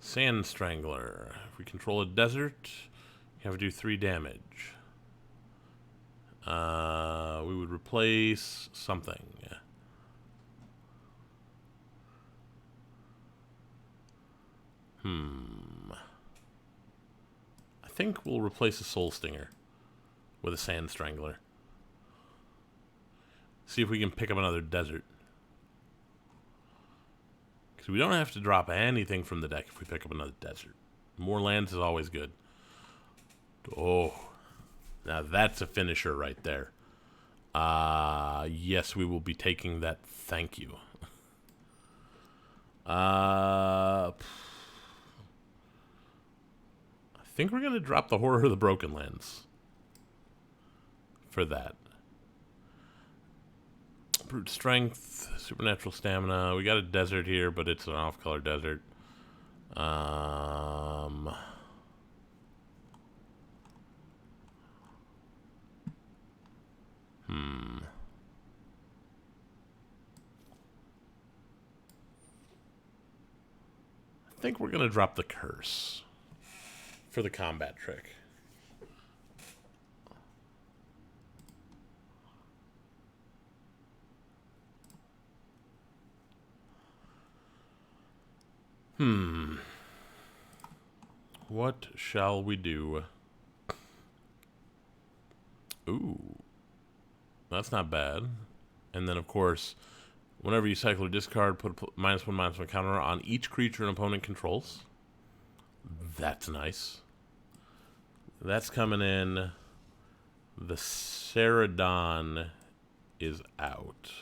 Sand Strangler. If we control a desert, we have to do 3 damage. We would replace something. I think we'll replace a Soul Stinger with a Sand Strangler. See if we can pick up another desert. Because we don't have to drop anything from the deck if we pick up another desert. More lands is always good. Oh. Now that's a finisher right there. Yes, we will be taking that. Thank you. I think we're going to drop the Horror of the Broken Lands for that. Brute Strength, Supernatural Stamina. We got a desert here, but it's an off-color desert. I think we're going to drop the Curse for the combat trick. What shall we do? Ooh. That's not bad. And then, of course, whenever you cycle or discard, put a -1/-1 counter on each creature an opponent controls. That's nice. That's coming in. The Ceradon is out.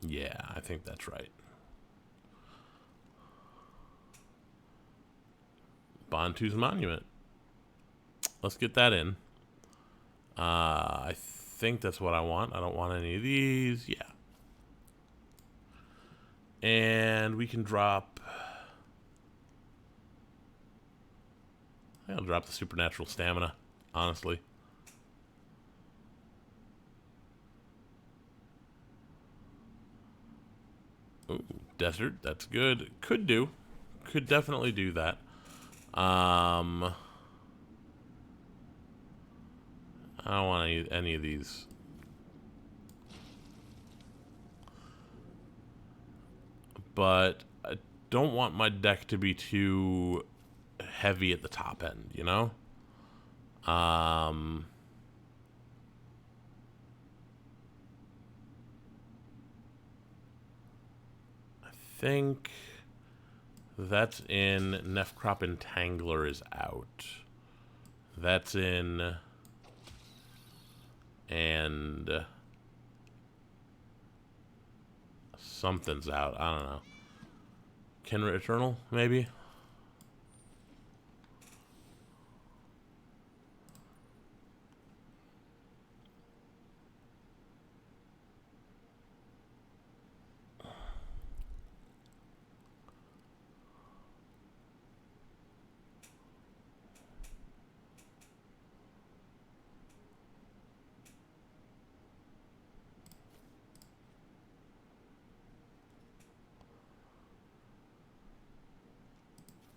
Yeah, I think that's right. Bantu's Monument. Let's get that in. I think that's what I want. I don't want any of these. Yeah. And we can drop... I think I'll drop the Supernatural Stamina, honestly. Ooh, Desert, that's good. Could do. Could definitely do that. I don't want any of these. But I don't want my deck to be too heavy at the top end, you know? I think that's in. Nefcrop Entangler is out. That's in. And something's out. I don't know. Kenra Eternal, maybe?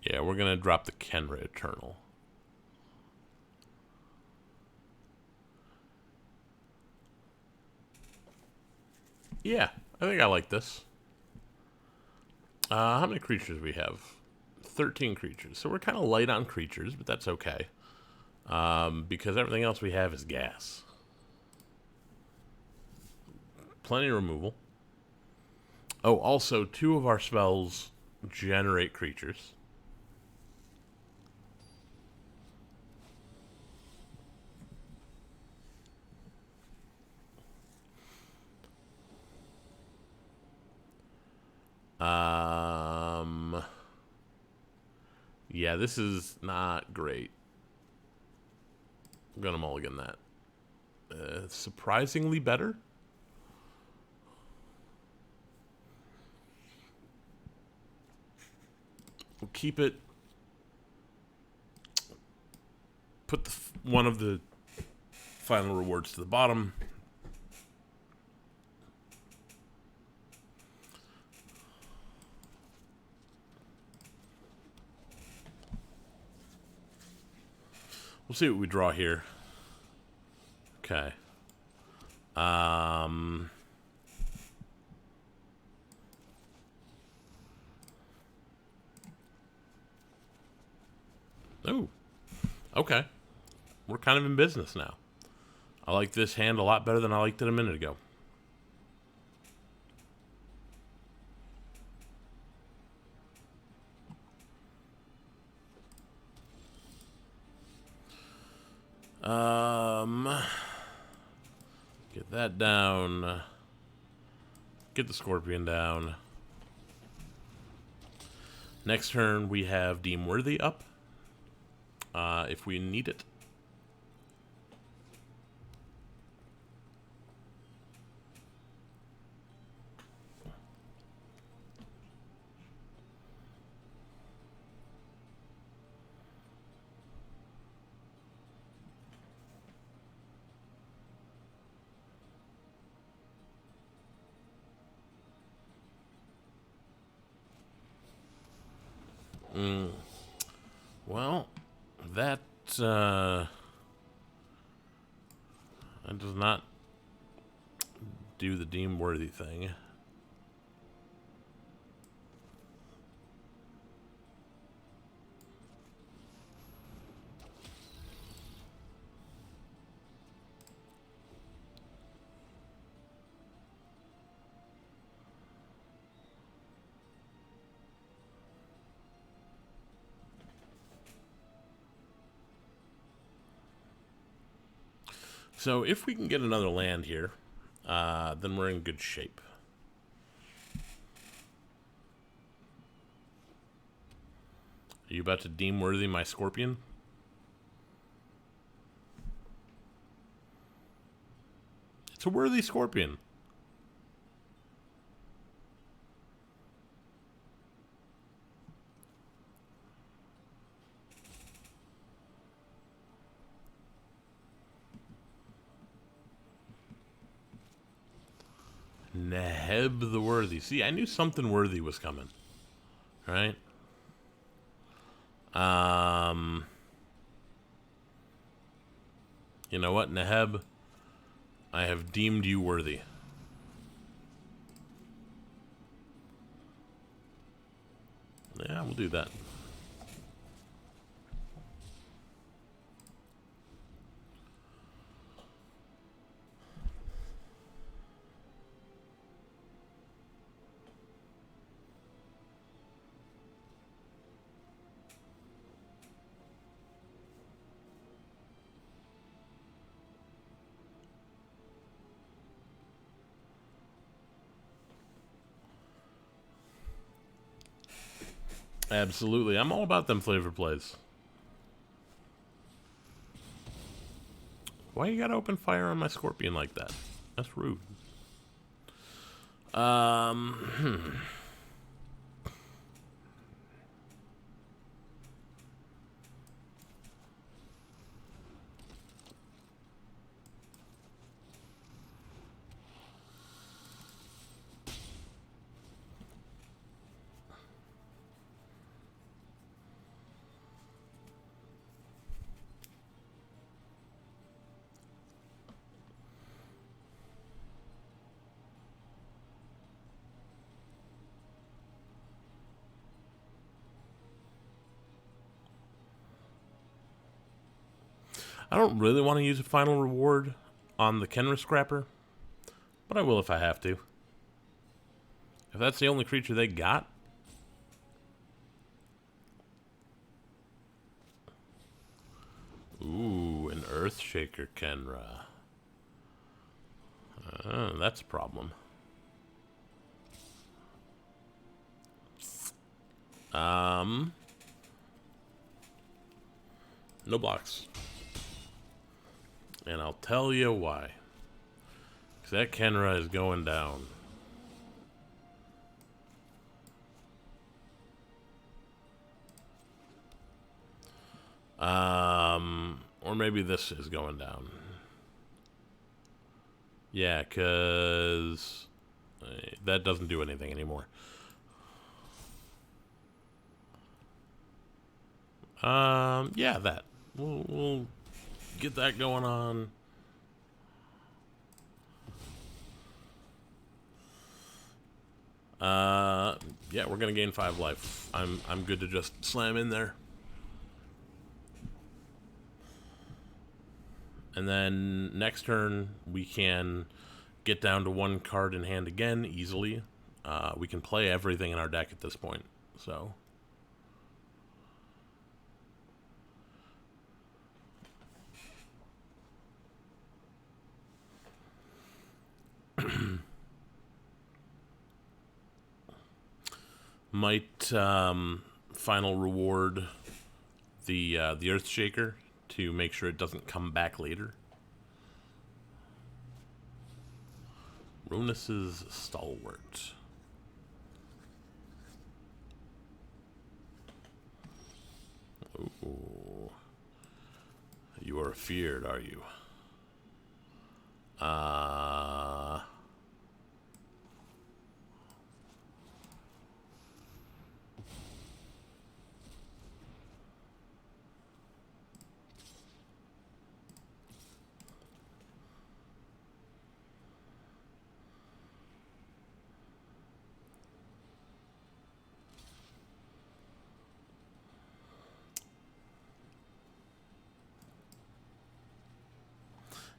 Yeah, we're going to drop the Kenra Eternal. Yeah, I think I like this. How many creatures we have? 13 creatures. So we're kind of light on creatures, but that's okay. Because everything else we have is gas. Plenty of removal. Oh, also, 2 of our spells generate creatures. Yeah, this is not great. I'm gonna mulligan that. Surprisingly better. We'll keep it. Put one of the final rewards to the bottom. We'll see what we draw here. Okay. Oh. Okay. We're kind of in business now. I like this hand a lot better than I liked it a minute ago. Get that down. Get the Scorpion down. Next turn we have Deem Worthy up. If we need it. Well, that does not do the Deem Worthy thing. So if we can get another land here, then we're in good shape. Are you about to deem worthy my Scorpion? It's a worthy Scorpion. Neheb the Worthy. See, I knew something worthy was coming. Right? You know what, Neheb? I have deemed you worthy. Yeah, we'll do that. Absolutely. I'm all about them flavor plays. Why you gotta open fire on my Scorpion like that? That's rude. I don't really want to use a final reward on the Kenra Scrapper, but I will if I have to. If that's the only creature they got. Ooh, an Earthshaker Kenra. That's a problem. No blocks. And I'll tell you why. Because that Kenra is going down. Or maybe this is going down. Yeah, because that doesn't do anything anymore. Yeah, that. We'll get that going on. Yeah, we're gonna gain 5 life. I'm good to just slam in there. And then next turn we can get down to 1 card in hand again easily. We can play everything in our deck at this point. So might final reward the Earthshaker to make sure it doesn't come back later. Ronus's Stalwart. Ooh. You are feared, are you?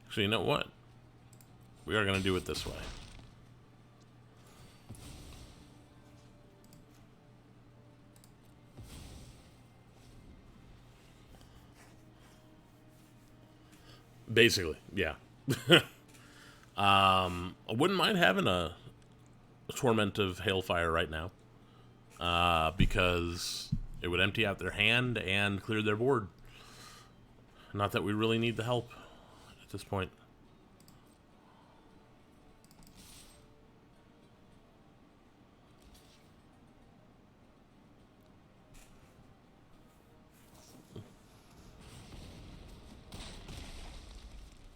Actually, you know what? We are going to do it this way. Basically, yeah. I wouldn't mind having a Torment of Hailfire right now. Because It would empty out their hand and clear their board. Not that we really need the help at this point.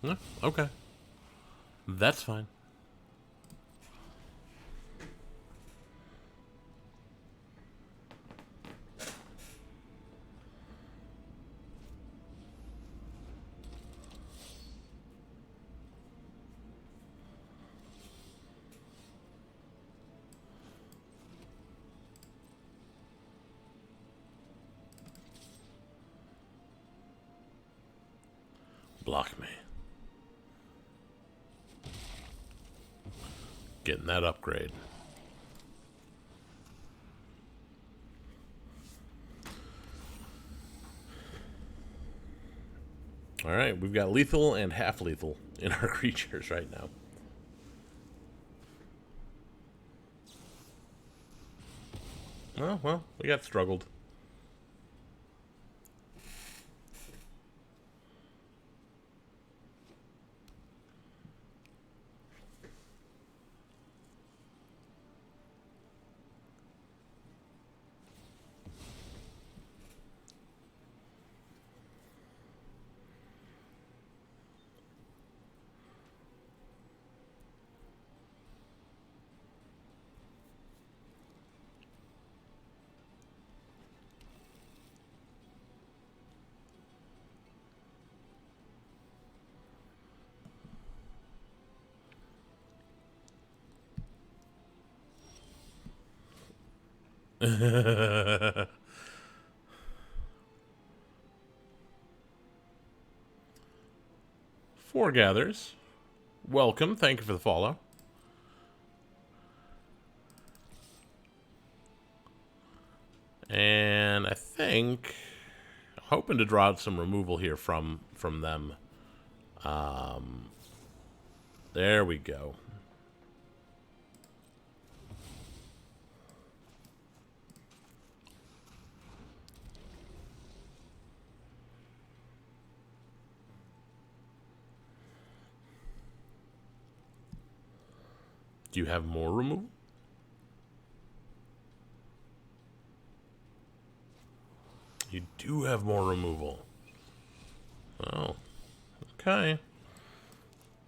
Yeah, okay. That's fine. Block me. Getting that upgrade. Alright, we've got lethal and half lethal in our creatures right now. Oh, well, we got struggled. Four gathers. Welcome. Thank you for the follow. And I think I'm hoping to draw out some removal here from them. There we go. Do you have more removal? You do have more removal. Oh, okay.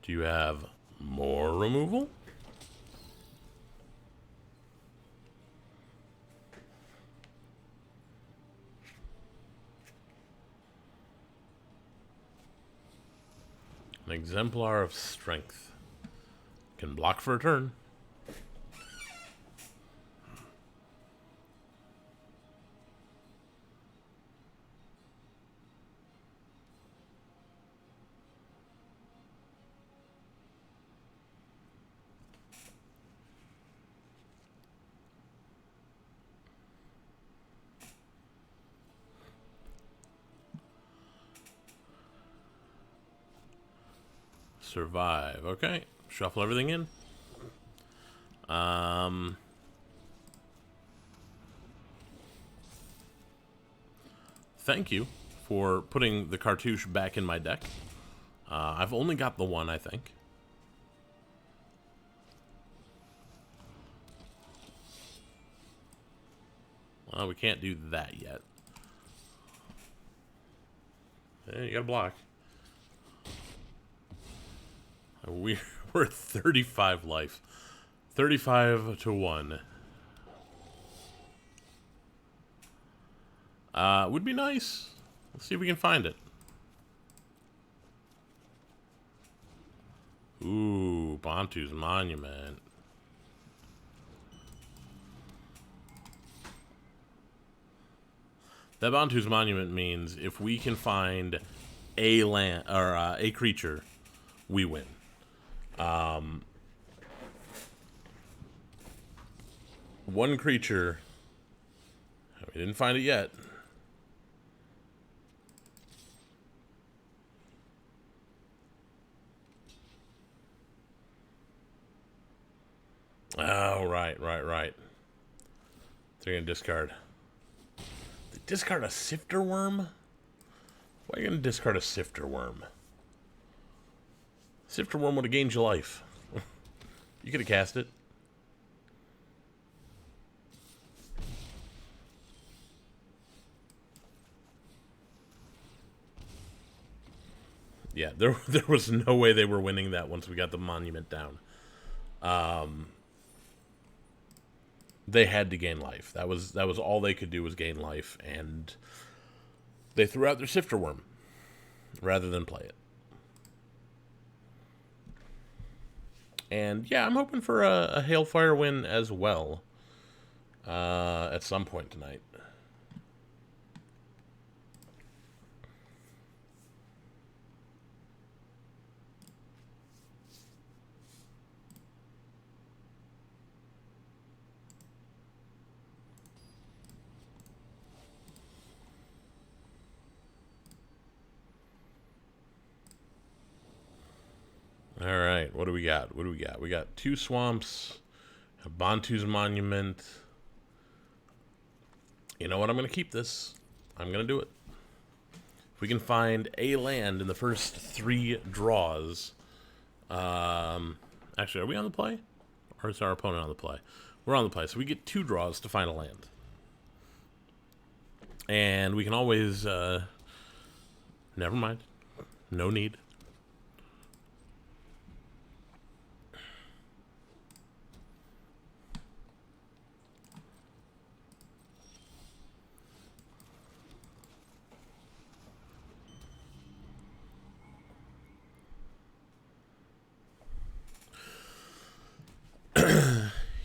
Do you have more removal? An exemplar of strength. Can block for a turn. Survive. Okay. Shuffle everything in. Thank you for putting the cartouche back in my deck. I've only got the one, I think. Well, we can't do that yet. Hey, you got to block. We're at 35 life. 35 to 1. Would be nice. Let's see if we can find it. Ooh, Bantu's Monument. That Bantu's Monument means if we can find a land or a creature, we win. One creature. We didn't find it yet. Oh, right. They're going to discard. Discard a Sifter Worm? Why are you going to discard a Sifter Worm? Sifter Worm would have gained you life. You could have cast it. Yeah, there was no way they were winning that once we got the monument down. They had to gain life. That was all they could do was gain life, and they threw out their Sifter Worm rather than play it. And yeah, I'm hoping for a Hailfire win as well at some point tonight. All right, what do we got? What do we got? We got 2 swamps, a Bantu's Monument. You know what? I'm going to keep this. I'm going to do it. If we can find a land in the first 3 draws. Actually, are we on the play? Or is our opponent on the play? We're on the play, so we get 2 draws to find a land. And we can always... never mind. No need.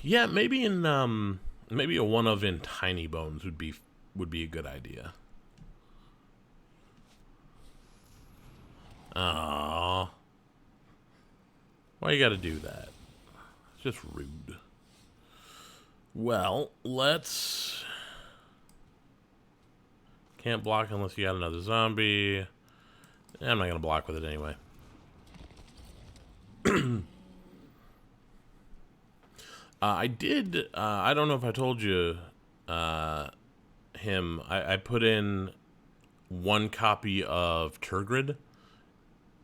Yeah, maybe in maybe a one of in Tiny Bones would be a good idea. Aww. Why you gotta do that? It's just rude. Well, let's... Can't block unless you got another zombie. I'm not gonna block with it anyway. I did, I don't know if I told you, I put in 1 copy of Turgid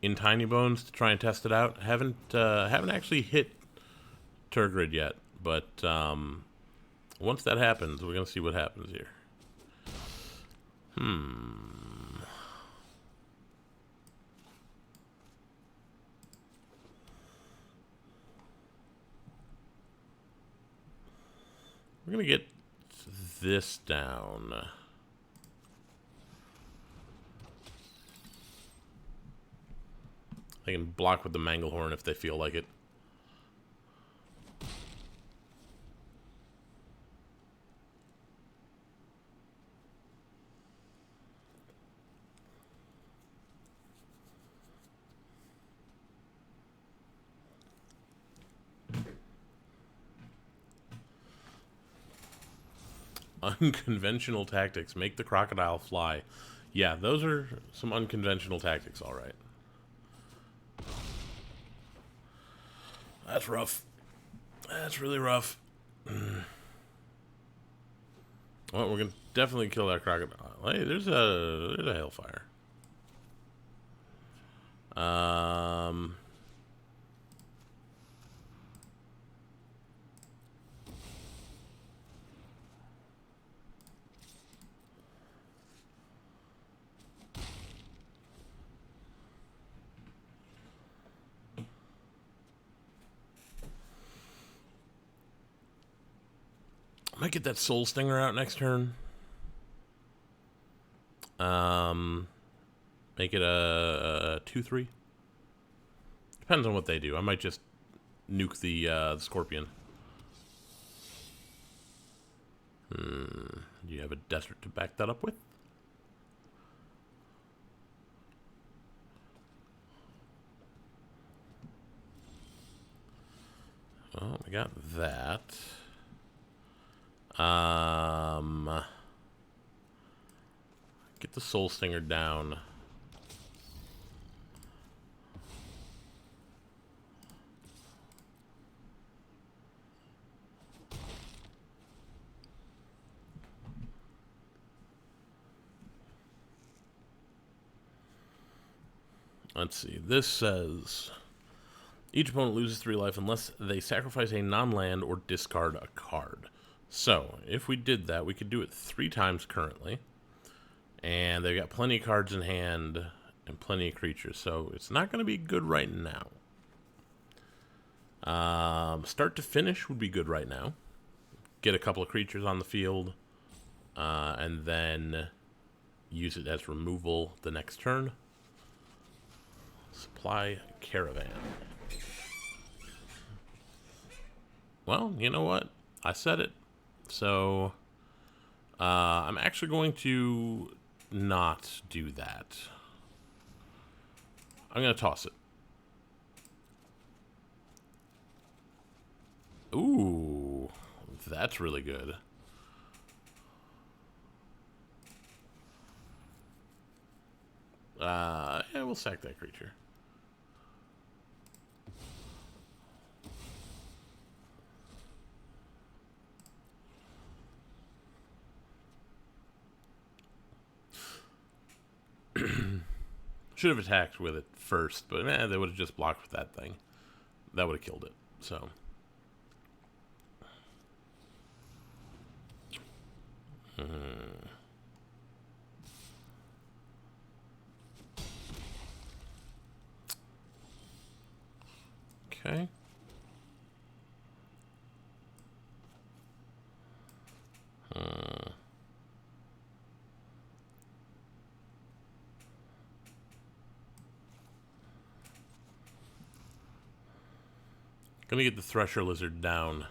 in Tiny Bones to try and test it out. Haven't actually hit Turgid yet, but once that happens, we're gonna see what happens here. We're gonna get this down. They can block with the Manglehorn if they feel like it. Unconventional tactics. Make the crocodile fly. Yeah, those are some unconventional tactics, all right. That's rough. That's really rough. Well, we're gonna definitely kill that crocodile. Hey, there's a Hailfire. I might get that Soul Stinger out next turn. Make it a 2/3. Depends on what they do. I might just nuke the Scorpion. Do you have a desert to back that up with? Well, we got that. Get the Soul Stinger down. Let's see. This says each opponent loses 3 life unless they sacrifice a non-land or discard a card. So, if we did that, we could do it 3 times currently. And they've got plenty of cards in hand and plenty of creatures, so it's not going to be good right now. Start to finish would be good right now. Get a couple of creatures on the field, and then use it as removal the next turn. Supply Caravan. Well, you know what? I said it. So, I'm actually going to not do that. I'm going to toss it. Ooh, that's really good. Yeah, we'll sack that creature. Should have attacked with it first, but they would have just blocked with that thing. That would have killed it, so. Okay. Gonna get the Thresher Lizard down.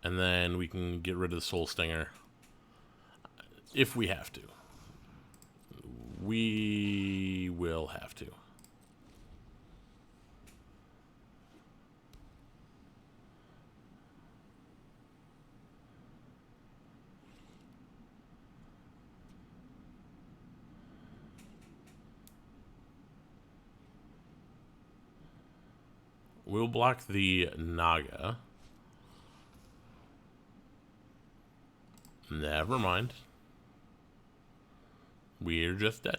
And then we can get rid of the Soul Stinger. If we have to. We will have to. We'll block the Naga. Never mind. We're just dead.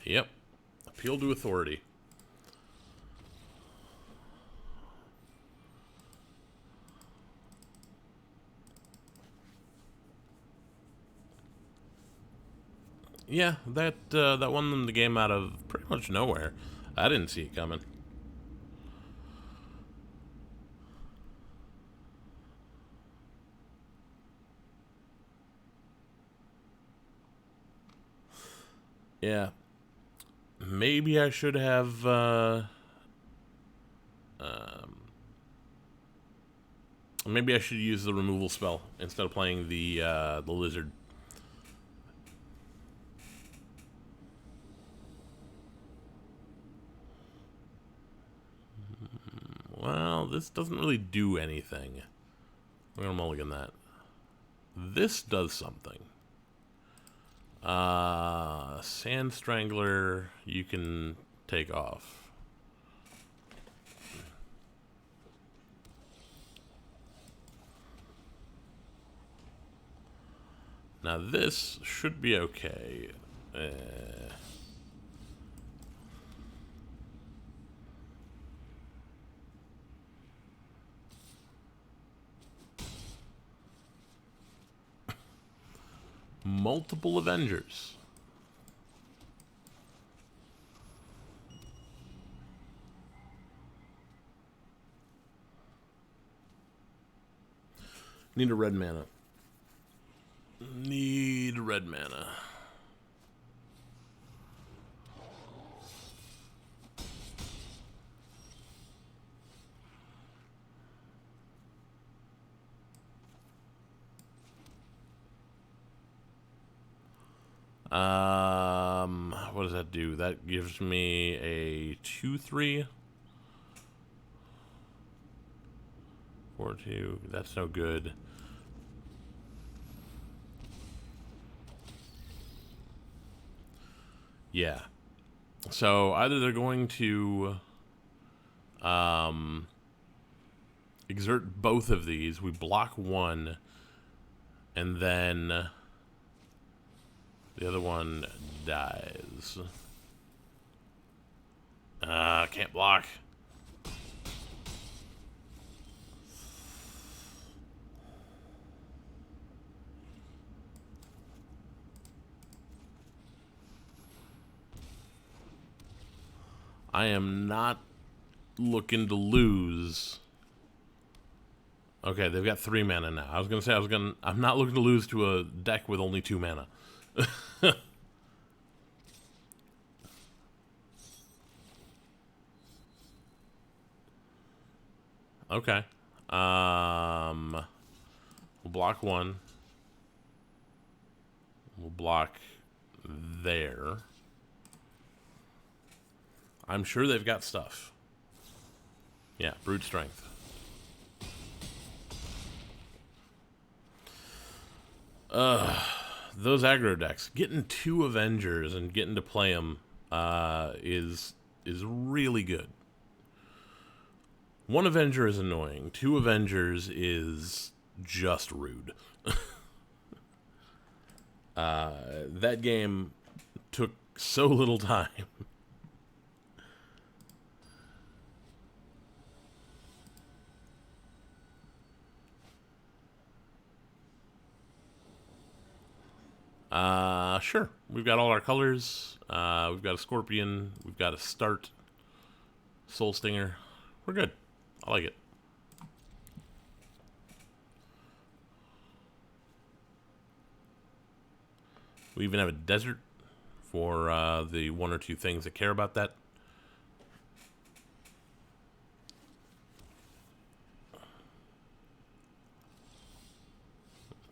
Yep. Appeal to authority. Yeah, that won them the game out of pretty much nowhere. I didn't see it coming. Yeah. Maybe I should have maybe I should use the removal spell instead of playing the lizard. Well, this doesn't really do anything. We're gonna mulligan that. This does something. Sand Strangler, you can take off. Now this should be okay. Multiple Avengers. Need a red mana. Need red mana. What does that do? That gives me a 2/3. 4/2. That's no good. Yeah. So either they're going to exert both of these. We block one, and then the other one dies. Can't block. I am not looking to lose. Okay, they've got 3 mana now. I was gonna say I'm not looking to lose to a deck with only 2 mana. Okay. We'll block one. We'll block there. I'm sure they've got stuff. Yeah, brute strength. Those aggro decks, getting 2 Avengers and getting to play them is really good. 1 Avenger is annoying. 2 Avengers is just rude. That game took so little time. Sure. We've got all our colors. We've got a Scorpion. We've got a Start. Soul Stinger. We're good. I like it. We even have a desert for the 1 or 2 things that care about that.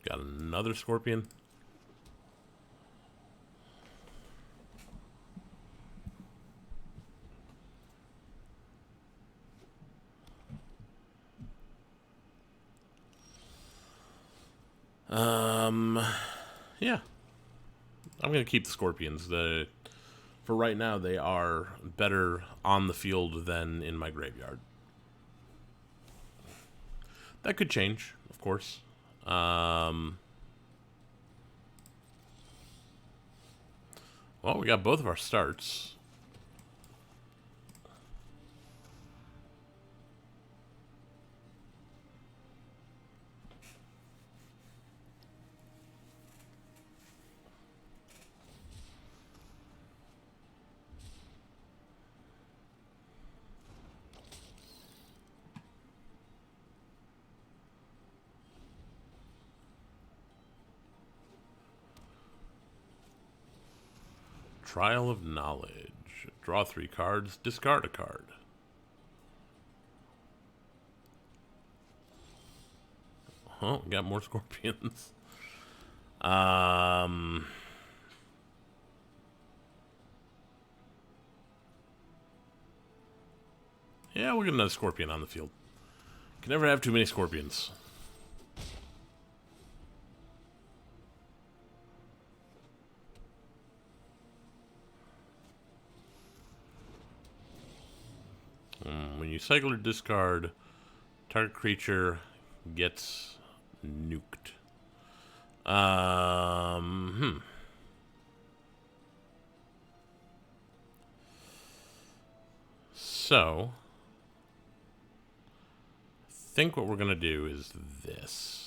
Got another Scorpion. Yeah. I'm going to keep the Scorpions. For right now, they are better on the field than in my graveyard. That could change, of course. Well, we got both of our starts. Trial of Knowledge. Draw 3 cards, discard a card. Oh, got more Scorpions. Yeah, we'll get another Scorpion on the field. Can never have too many Scorpions. When you cycle or discard, target creature gets nuked. So, I think what we're going to do is this.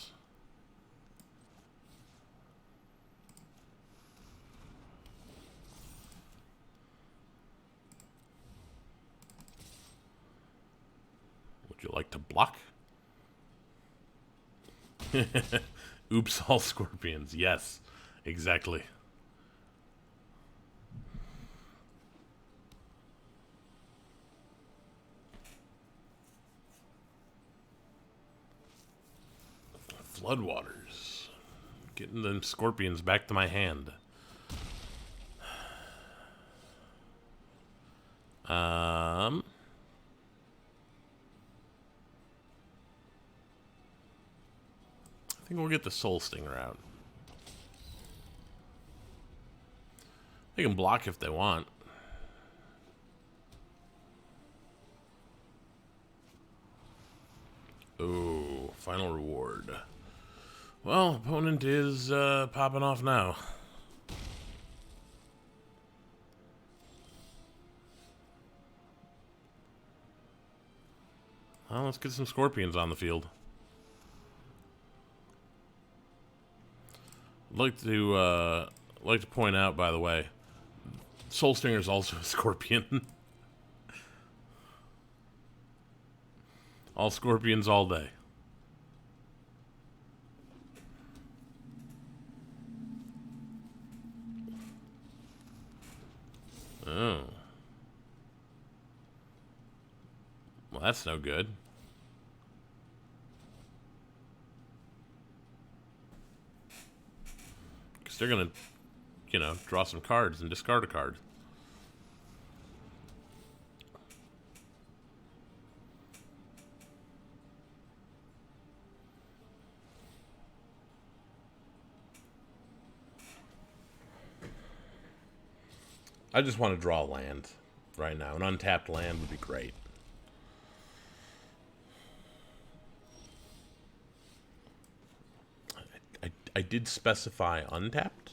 Would you like to block? Oops, all Scorpions. Yes, exactly. Floodwaters. Getting them Scorpions back to my hand. I think we'll get the Soul Stinger out. They can block if they want. Oh, final reward. Well, opponent is popping off now. Well, let's get some scorpions on the field. I'd like to point out, by the way, Soul Stinger is also a scorpion. All scorpions all day. Oh. Well, that's no good. Because they're going to, you know, draw some cards and discard a card. I just want to draw land right now. An untapped land would be great. I did specify untapped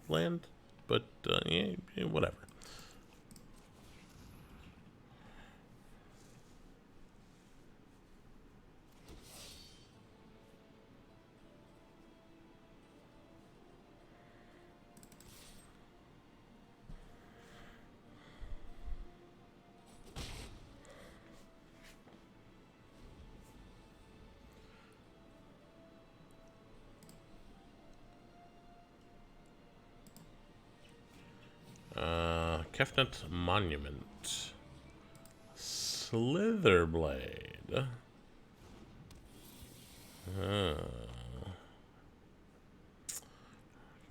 land, but yeah, whatever. Kefnet Monument. Slitherblade.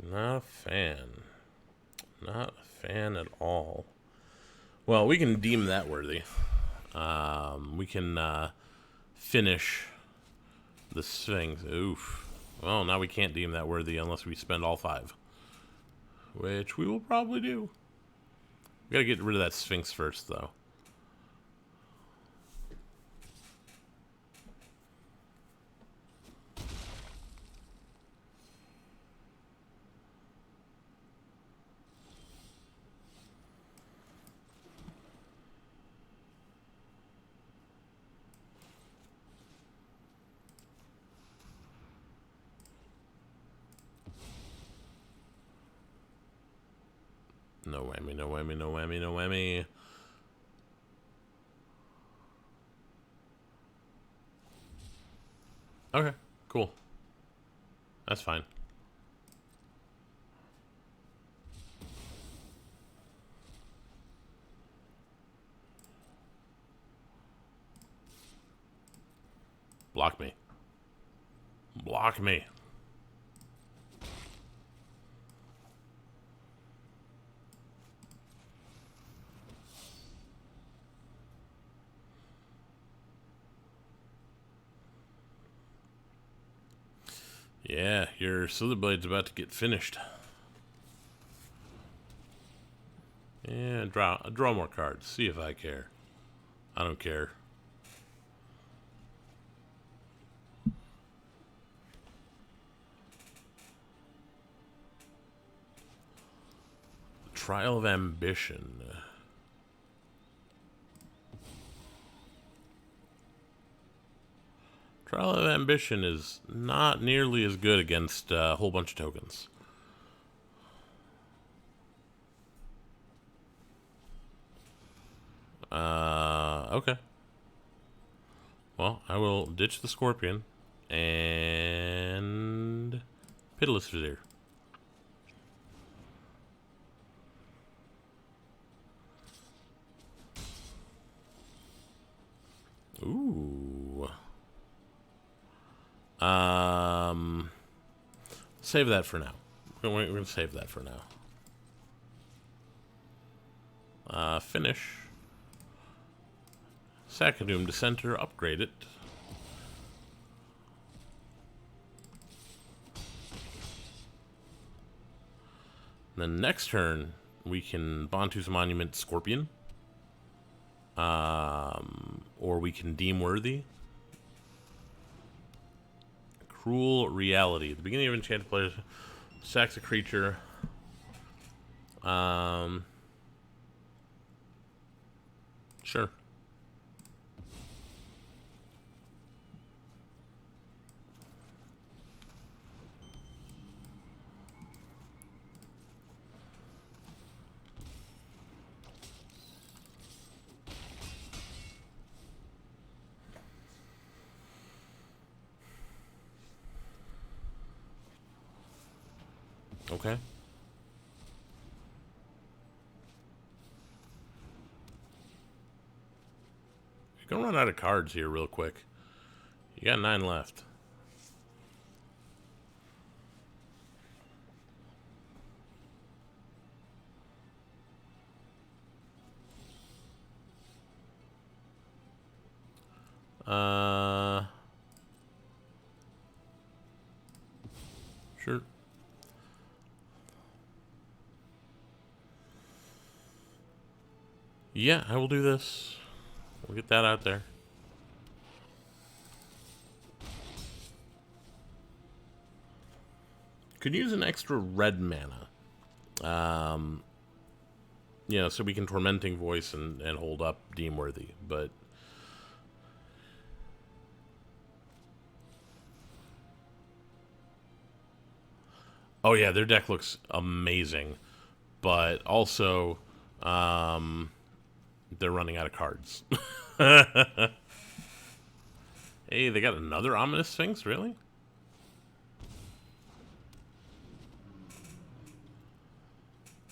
Not a fan. Not a fan at all. Well, we can deem that worthy. We can finish the Sphinx. Oof. Well, now we can't deem that worthy unless we spend all 5. Which we will probably do. We gotta get rid of that Sphinx first, though. No whammy, no whammy, no whammy, no whammy. Okay, cool. That's fine. Block me. Block me. Yeah, your Slitherblade's about to get finished. Yeah, draw more cards. See if I care. I don't care. Trial of Ambition. Trial of Ambition is not nearly as good against a whole bunch of tokens. Okay. Well, I will ditch the Scorpion and Pitiless Vizier. Ooh. Save that for now. We're gonna save that for now. Finish. Sacadum Dissenter, upgrade it. Then next turn, we can Bantu's Monument Scorpion. Or we can deem worthy. Cruel Reality. At the beginning of Enchanted players sacks a creature. Sure. Okay. You're gonna run out of cards here real quick. You got 9 left. Sure. Yeah, I will do this. We'll get that out there. Could use an extra red mana. You know, so we can Tormenting Voice and hold up Deemworthy, but... Oh yeah, their deck looks amazing, but also, they're running out of cards. Hey, they got another Ominous Sphinx, really?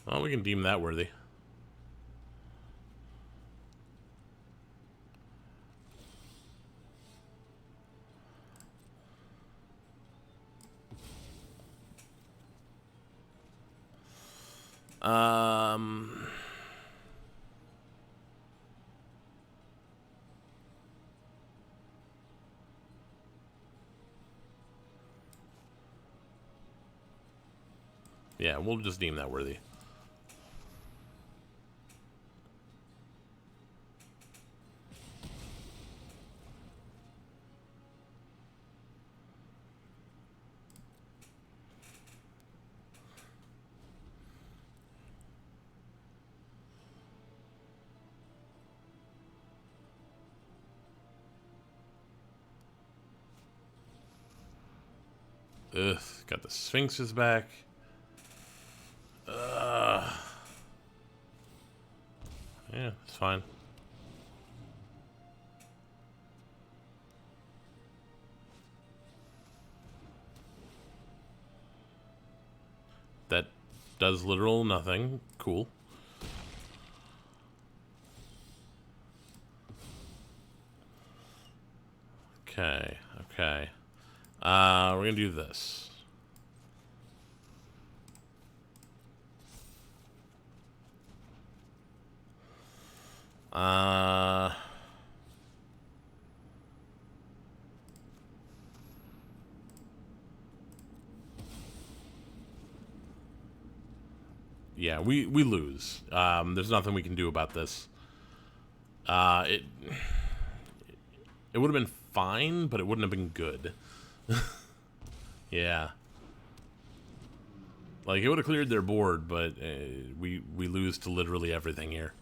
Well, we can deem that worthy. Yeah, we'll just deem that worthy. Ugh, got the Sphinxes back. Yeah, it's fine. That does literal nothing. Cool. Okay, okay. We're gonna do this. Yeah, we lose. There's nothing we can do about this. It would have been fine, but it wouldn't have been good. Yeah. Like, it would have cleared their board, but we lose to literally everything here.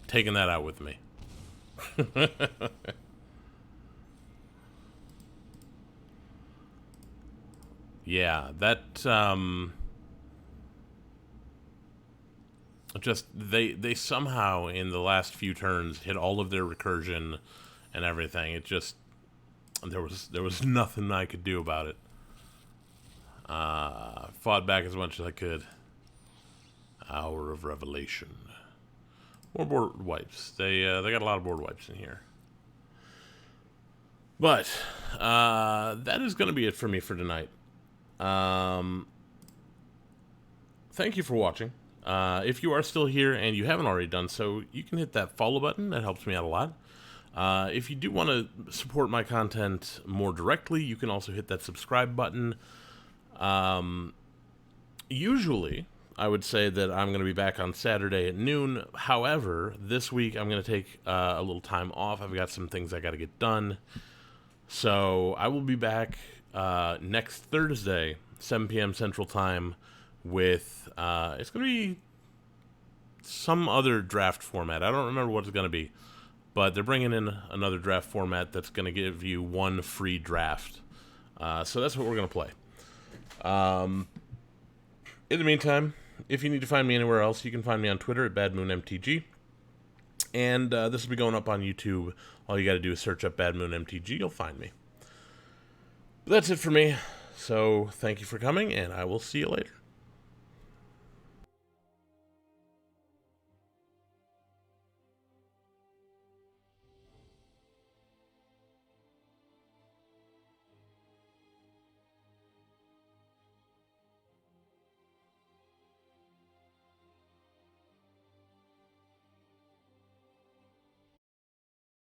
Taking that out with me. Yeah, that, just, they somehow, in the last few turns, hit all of their recursion and everything. It just, there was nothing I could do about it. Fought back as much as I could. Hour of Revelation. More board wipes. They got a lot of board wipes in here. But, that is going to be it for me for tonight. Thank you for watching. If you are still here and you haven't already done so, you can hit that follow button. That helps me out a lot. If you do want to support my content more directly, you can also hit that subscribe button. Usually, I would say that I'm going to be back on Saturday at noon. However, this week I'm going to take a little time off. I've got some things I got to get done. So I will be back next Thursday, 7 p.m. Central Time, with it's going to be some other draft format. I don't remember what it's going to be, but they're bringing in another draft format that's going to give you one free draft. So that's what we're going to play. In the meantime, if you need to find me anywhere else, you can find me on Twitter at BadMoonMTG. And this will be going up on YouTube. All you got to do is search up BadMoonMTG. You'll find me. But that's it for me. So thank you for coming, and I will see you later.